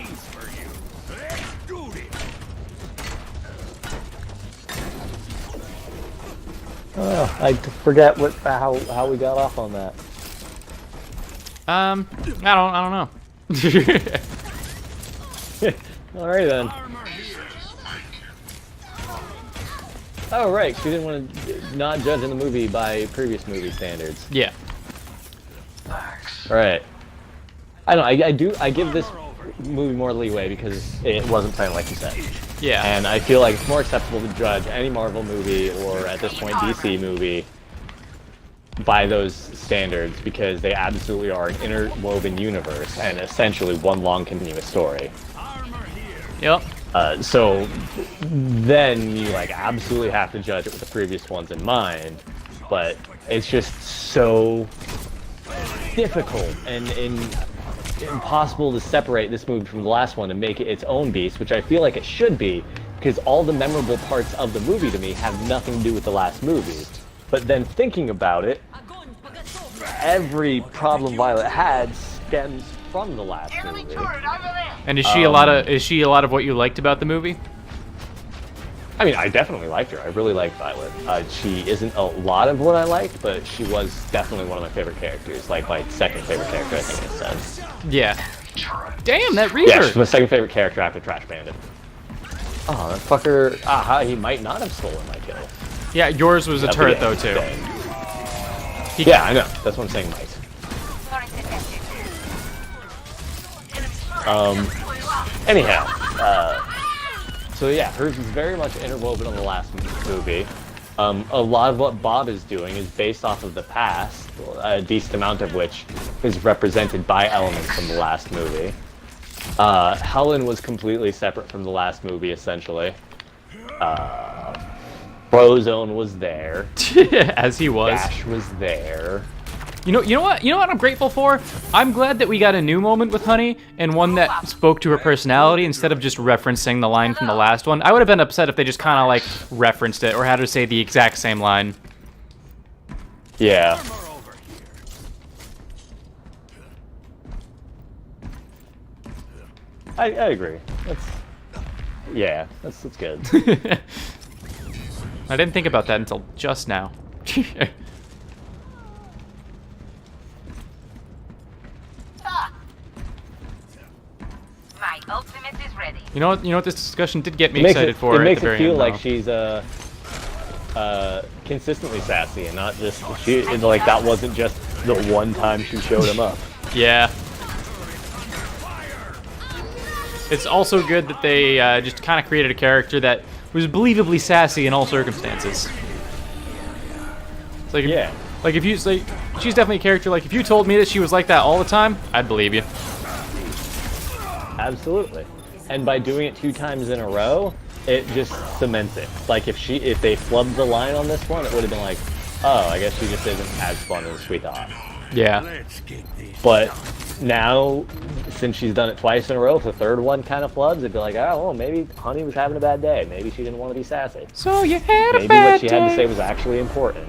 Oh, I forget how we got off on that. I don't know. Alright then. Oh right, she didn't want to not judging the movie by previous movie standards. Yeah. Alright. I don't know, I give this movie more leeway because it wasn't planned like you said. Yeah. And I feel like it's more acceptable to judge any Marvel movie or at this point DC movie by those standards because they absolutely are an interwoven universe and essentially one long continuous story. Yep. So then you like absolutely have to judge it with the previous ones in mind, but it's just so difficult and impossible to separate this movie from the last one and make it its own beast, which I feel like it should be, because all the memorable parts of the movie to me have nothing to do with the last movie. But then thinking about it, every problem Violet had stems from the last movie. And is she a lot of what you liked about the movie? I mean, I definitely liked her. I really liked Violet. She isn't a lot of what I liked, but she was definitely one of my favorite characters. Like, my second favorite character, I think, in a sense. Yeah. Damn, that Reaver! Yeah, she's my second favorite character after Trash Bandit. Oh, that fucker... Aha, he might not have stolen my kill. Yeah, yours was a turret, though, too. Yeah, I know. That's what I'm saying, Mike. Anyhow, so yeah, hers is very much interwoven on the last movie. A lot of what Bob is doing is based off of the past, a decent amount of which is represented by elements from the last movie. Helen was completely separate from the last movie, essentially. Frozone was there. As he was. Dash was there. You know what I'm grateful for? I'm glad that we got a new moment with Honey, and one that spoke to her personality instead of just referencing the line from the last one. I would have been upset if they just kind of like referenced it or had her say the exact same line. Yeah. I agree. That's good. I didn't think about that until just now. My ultimate is ready. You know what this discussion did get me excited for. It makes at the it very feel end, like though. she's consistently sassy and not just like that wasn't just the one time she showed him up. Yeah. It's also good that they just kind of created a character that was believably sassy in all circumstances. It's like, Yeah. Like if you like, she's definitely a character. Like if you told me that she was like that all the time, I'd believe you. Absolutely. And by doing it 2 times in a row, it just cements it. Like if they flubbed the line on this one, it would have been like, oh, I guess she just isn't as fun as we thought. Yeah. Let's get this. But now, since she's done it twice in a row, if the third one kind of flubs, it'd be like, oh, well, maybe Honey was having a bad day. Maybe she didn't want to be sassy. So you had a Maybe bad what she had to day. say was actually important.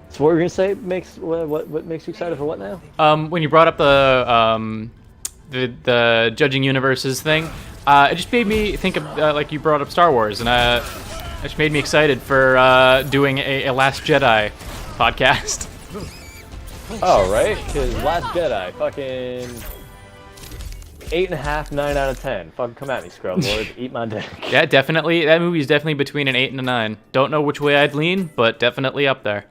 So what were you gonna say makes what makes you excited for what now? When you brought up the judging universes thing, it just made me think of like you brought up Star Wars, and it just made me excited for doing a Last Jedi podcast. Oh right, because Last Jedi, fucking 8.5, 9 out of 10. Fucking come at me, Scrub Lord, eat my dick. Yeah, definitely. That movie is definitely between an 8 and a 9. Don't know which way I'd lean, but definitely up there.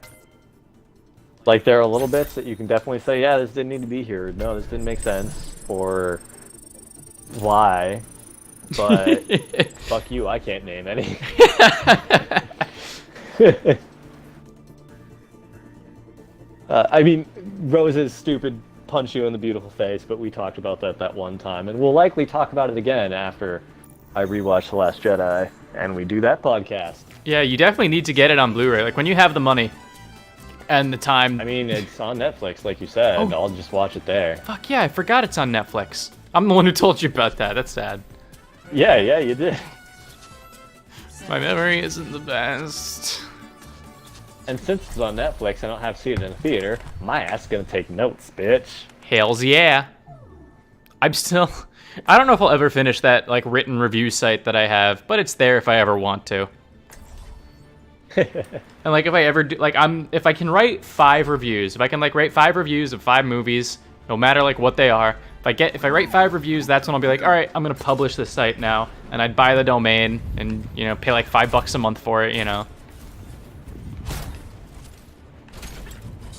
Like there are little bits that you can definitely say, yeah, this didn't need to be here. No, this didn't make sense. Or why? But fuck you, I can't name any. I mean, Rose's stupid punch you in the beautiful face, but we talked about that one time, and we'll likely talk about it again after I rewatch The Last Jedi, and we do that podcast. Yeah, you definitely need to get it on Blu-ray. Like when you have the money and the time. I mean, it's on Netflix, like you said. Oh. I'll just watch it there. Fuck yeah, I forgot it's on Netflix. I'm the one who told you about that. That's sad. Yeah, you did. My memory isn't the best. And since it's on Netflix, I don't have to see it in a theater. My ass is gonna take notes, bitch. Hells yeah. I don't know if I'll ever finish that like written review site that I have, but it's there if I ever want to. And like if I ever do, like if I can write 5 reviews, if I can like write 5 reviews of 5 movies, no matter like what they are, if I write 5 reviews, that's when I'll be like, all right, I'm gonna publish this site now, and I'd buy the domain and pay like $5 a month for it,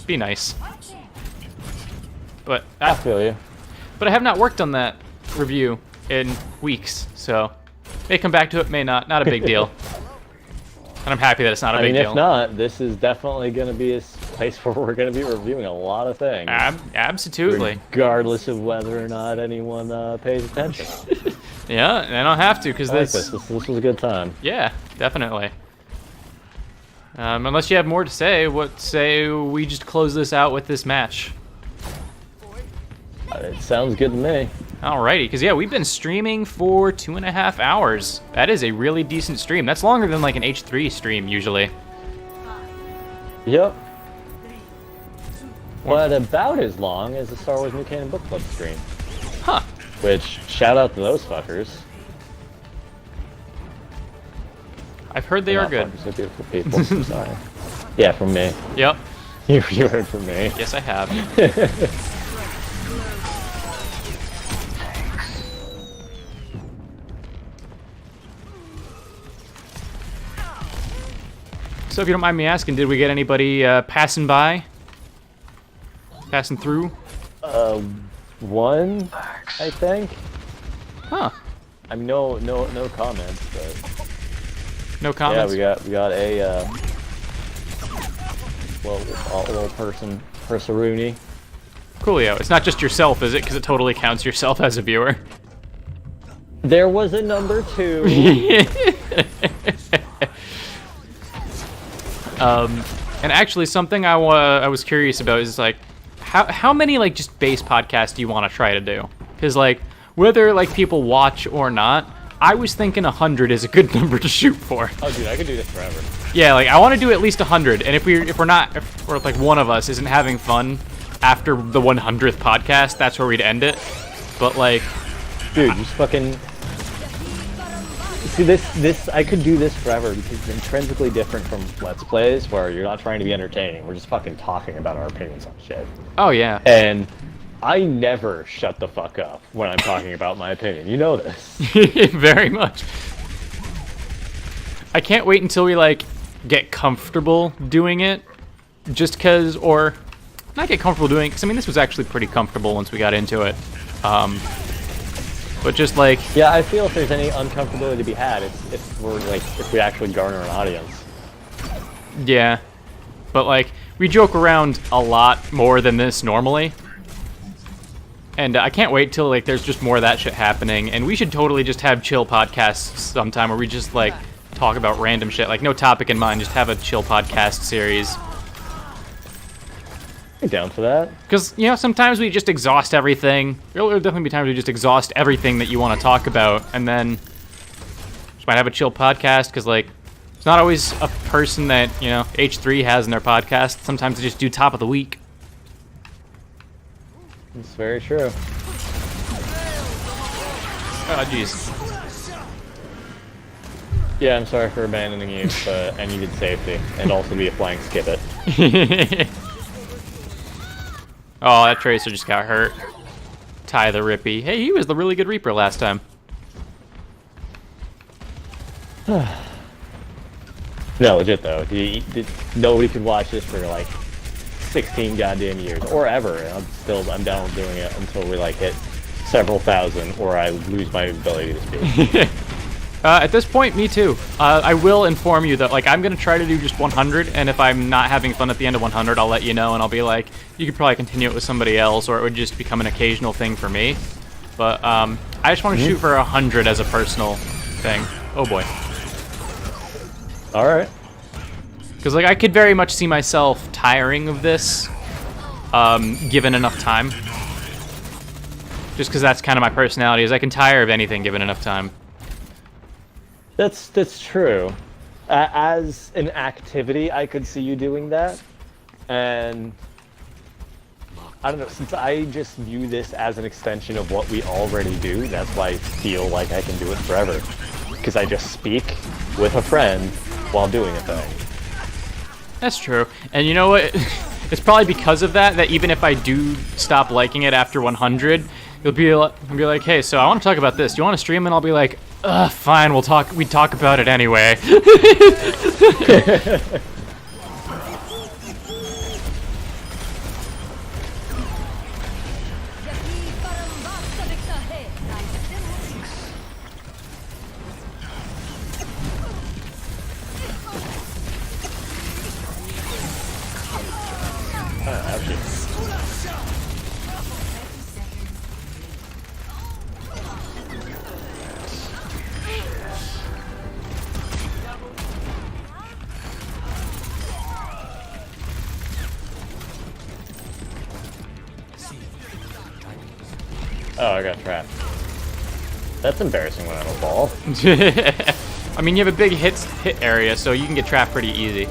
Be nice. But I feel you. But I have not worked on that review in weeks, so may come back to it, may not. Not a big deal. And I'm happy that it's not a big deal. If not, this is definitely going to be a place where we're going to be reviewing a lot of things. Absolutely. Regardless of whether or not anyone pays attention. Yeah, and I don't have to, because I like this. This was a good time. Yeah, definitely. Unless you have more to say, what say we just close this out with this match? It sounds good to me. Alrighty, because yeah, we've been streaming for 2.5 hours. That is a really decent stream. That's longer than like an H3 stream usually. Yep. But about as long as the Star Wars New Canon Book Club stream. Huh. Which, shout out to those fuckers. I've heard they They're are not good. fuckers, they're beautiful people. I'm sorry. Yeah, from me. Yep. You heard from me. Yes, I have. So if you don't mind me asking, did we get anybody passing by? Passing through? One, I think. Huh. I mean, no comments, but No comments? yeah, we got a little person-rooney. Coolio. It's not just yourself, is it? Because it totally counts yourself as a viewer. There was a number 2. And actually, something I was curious about is like, how many like just base podcasts do you want to try to do? Because like whether like people watch or not, I was thinking 100 is a good number to shoot for. Oh, dude, I could do this forever. Yeah, like I want to do at least 100, and if we're like one of us isn't having fun after the 100th podcast, that's where we'd end it. But like, Dude, just fucking. See, this I could do this forever because it's intrinsically different from Let's Plays where you're not trying to be entertaining. We're just fucking talking about our opinions on shit. oh yeah, And I never shut the fuck up when I'm talking about my opinion. You know this. very much. I can't wait until we like get comfortable doing it, just cause, or not get comfortable doing. Cause I mean, this was actually pretty comfortable once we got into it. But just like, Yeah, I feel if there's any uncomfortability to be had, it's if we actually garner an audience. yeah, but like we joke around a lot more than this normally. And I can't wait till like there's just more of that shit happening, and we should totally just have chill podcasts sometime where we just like talk about random shit, like no topic in mind, just have a chill podcast series. I'm down for that. Because you know sometimes we just exhaust everything. There'll definitely be times we just exhaust everything that you want to talk about, and then just might have a chill podcast because like it's not always a person that you know H3 has in their podcast. Sometimes they just do top of the week. It's very true. Oh jeez. Yeah, I'm sorry for abandoning you, but I needed safety and also be a flying skibbit. Oh, that Tracer just got hurt. Ty the Rippy. Hey, he was the really good Reaper last time. No, legit though. Nobody could watch this for like 16 goddamn years or ever. And I'm down with doing it until we like hit several thousand or I lose my ability to speak. At this point, me too. I will inform you that like I'm gonna try to do just 100, and if I'm not having fun at the end of 100, I'll let you know, and I'll be like, you could probably continue it with somebody else, or it would just become an occasional thing for me. But I just want to shoot for 100 as a personal thing. Oh boy. All right. Because like I could very much see myself tiring of this, given enough time. Just because that's kind of my personality, is I can tire of anything given enough time. That's true. As an activity, I could see you doing that, and I don't know. Since I just view this as an extension of what we already do, that's why I feel like I can do it forever. Because I just speak with a friend while doing a thing. That's true. And you know what? It's probably because of that that even if I do stop liking it after 100, you'll be like, hey, so I want to talk about this. Do you want to stream? And I'll be like, fine, we talk about it anyway. Oh, I got trapped. That's embarrassing when I don't fall. I mean, you have a big hit area, so you can get trapped pretty easy.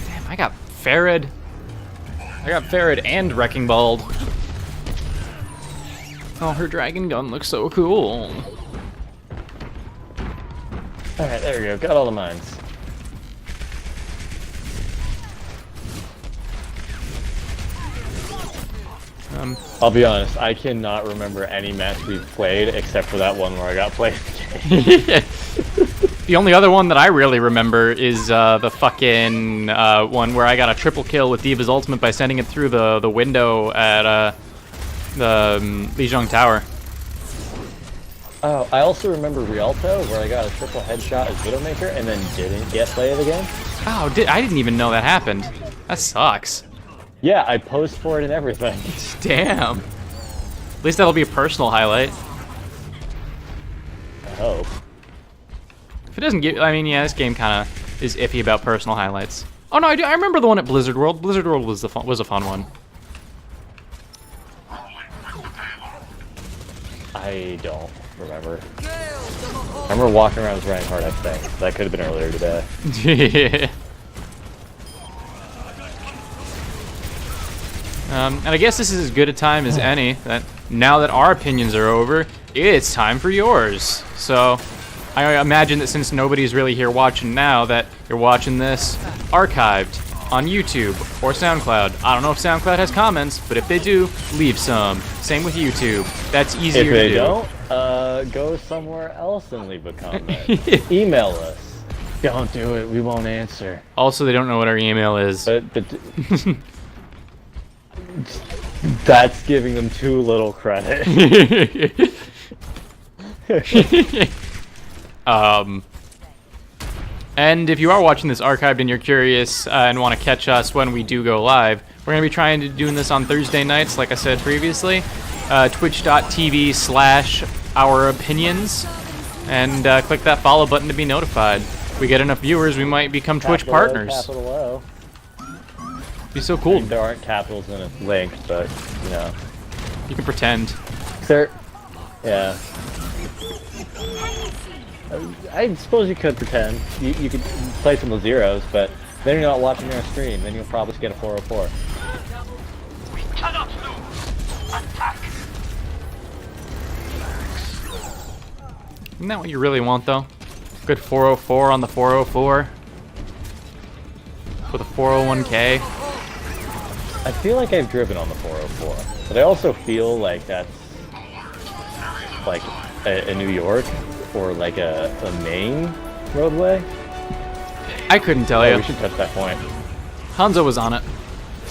Damn, I got Farad. I got Farad and Wrecking Ball. Oh, her dragon gun looks so cool. Alright, there we go. Got all the mines. I'll be honest, I cannot remember any match we've played except for that one where I got played. The only other one that I really remember is the fucking one where I got a triple kill with Diva's ultimate by sending it through the window at the Lijiang Tower. Oh, I also remember Rialto, where I got a triple headshot as Widowmaker and then didn't get play of the game. Oh, I didn't even know that happened. That sucks. Yeah, I posed for it and everything. Damn. At least that'll be a personal highlight. I hope. If it doesn't get, I mean, yeah, this game kind of is iffy about personal highlights. Oh no, I remember the one at Blizzard World. Blizzard World was a fun one. I don't remember. I remember walking around with Reinhardt, I think. That could have been earlier today. And I guess this is as good a time as any, that now that our opinions are over, it's time for yours. So, I imagine that since nobody's really here watching now, that you're watching this archived on YouTube or SoundCloud. I don't know if SoundCloud has comments, but if they do, leave some. Same with YouTube. That's easier to do. If they don't, go somewhere else and leave a comment. Email us. Don't do it, we won't answer. Also, they don't know what our email is. But that's giving them too little credit. And if you are watching this archived and you're curious and want to catch us when we do go live, we're going to be trying to doing this on Thursday nights, like I said previously. Twitch.tv/ouropinions, and click that follow button to be notified. If we get enough viewers, we might become Twitch partners. Capital O. Be so cool. There aren't capitals in a link, but you know. You can pretend. Sir. Yeah. I suppose you could pretend. You could play some of the zeros, but then you're not watching our stream. Then you'll probably get a 404. We cannot lose. Attack. Isn't that what you really want, though? Good 404 on the 404 with a 401k. I feel like I've driven on the 404, but I also feel like that's like a New York or like a main roadway. I couldn't tell you. We should touch that point. Hanzo was on it.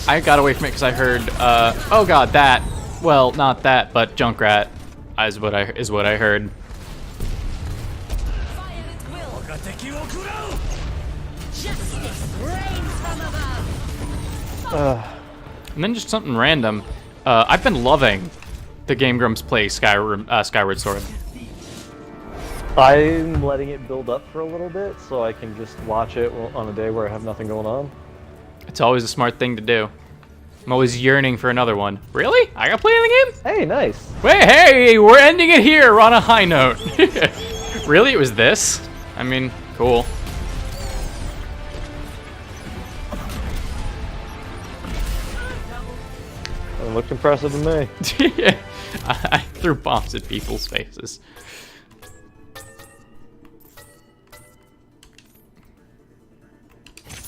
I got away from it because I heard, oh god, that. Well, not that, but Junkrat is what I heard. And then just something random. I've been loving the Game Grumps play Skyward Sword. I'm letting it build up for a little bit so I can just watch it on a day where I have nothing going on. It's always a smart thing to do. I'm always yearning for another one. Really? I got play in the game? Hey, nice. Wait, hey, we're ending it here. We're on a high note. Really? It was this? I mean, cool. It looked impressive to me. I threw bombs at people's faces.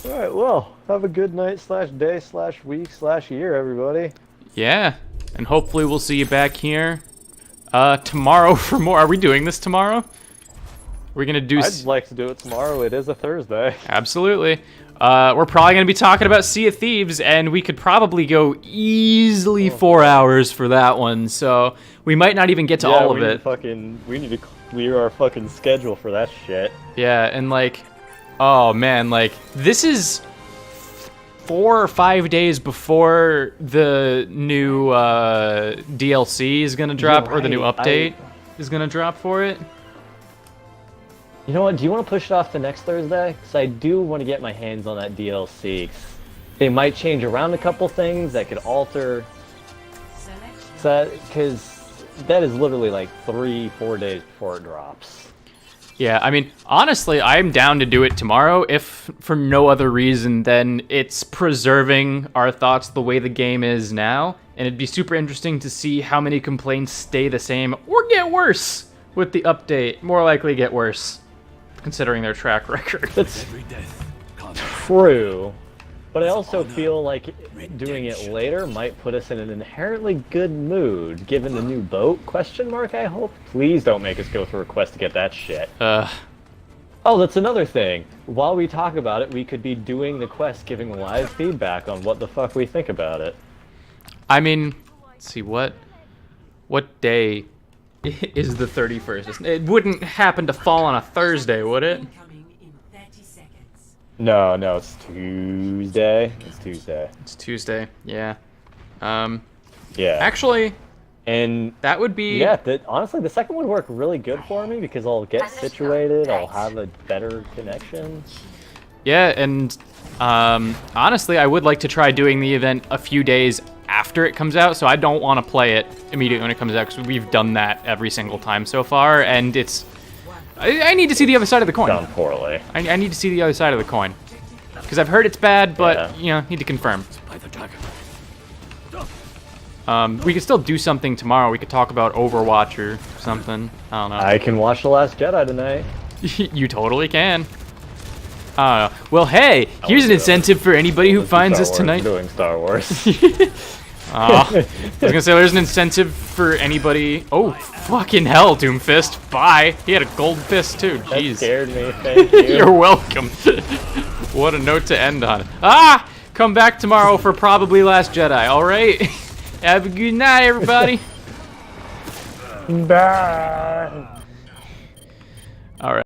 Alright, well, have a good night / day / week / year, everybody. Yeah, and hopefully we'll see you back here tomorrow for more. Are we doing this tomorrow? We're gonna do. I'd like to do it tomorrow. It is a Thursday. Absolutely. We're probably gonna be talking about Sea of Thieves, and we could probably go easily 4 hours for that one. So we might not even get to all of it. We need to clear our fucking schedule for that shit. Yeah, and like, oh man, like this is 4 or 5 days before the new DLC is gonna drop, or the new update is gonna drop for it. You know what? Do you want to push it off to next Thursday? Because I do want to get my hands on that DLC. 'Cause they might change around a couple things that could alter. Because that is literally like 3-4 days before it drops. Yeah, I mean, honestly, I'm down to do it tomorrow, if for no other reason than it's preserving our thoughts the way the game is now, and it'd be super interesting to see how many complaints stay the same or get worse with the update. More likely get worse, considering their track record. That's Every death comes true, but I also feel like doing it later might put us in an inherently good mood, given the new boat, ? I hope. Please don't make us go through a quest to get that shit. Oh, that's another thing. While we talk about it, we could be doing the quest, giving live feedback on what the fuck we think about it. I mean, let's see, what day is the 31st? It wouldn't happen to fall on a Thursday, would it? Incoming in 30 seconds. No, it's Tuesday. It's Tuesday. It's Tuesday, yeah. Yeah. Actually, And that would be... yeah, honestly, the second would work really good for me because I'll get situated, I'll have a better connection. Yeah, and honestly, I would like to try doing the event a few days after it comes out, so I don't want to play it immediately when it comes out, because we've done that every single time so far, and it's... I need to see the other side of the coin. Done poorly. I need to see the other side of the coin. Because I've heard it's bad, but, Yeah. you know, need to confirm. by the dagger. We could still do something tomorrow. We could talk about Overwatch or something. I don't know. I can watch The Last Jedi tonight. You totally can. Well, hey, here's an incentive for anybody who finds us tonight. Doing Star Wars. I was gonna say there's an incentive for anybody. Oh, fucking hell, Doomfist. Bye. He had a gold fist too. That Jeez. scared me. Thank you. You're welcome. What a note to end on. Ah! Come back tomorrow for probably Last Jedi, alright? Have a good night, everybody. Bye. Alright.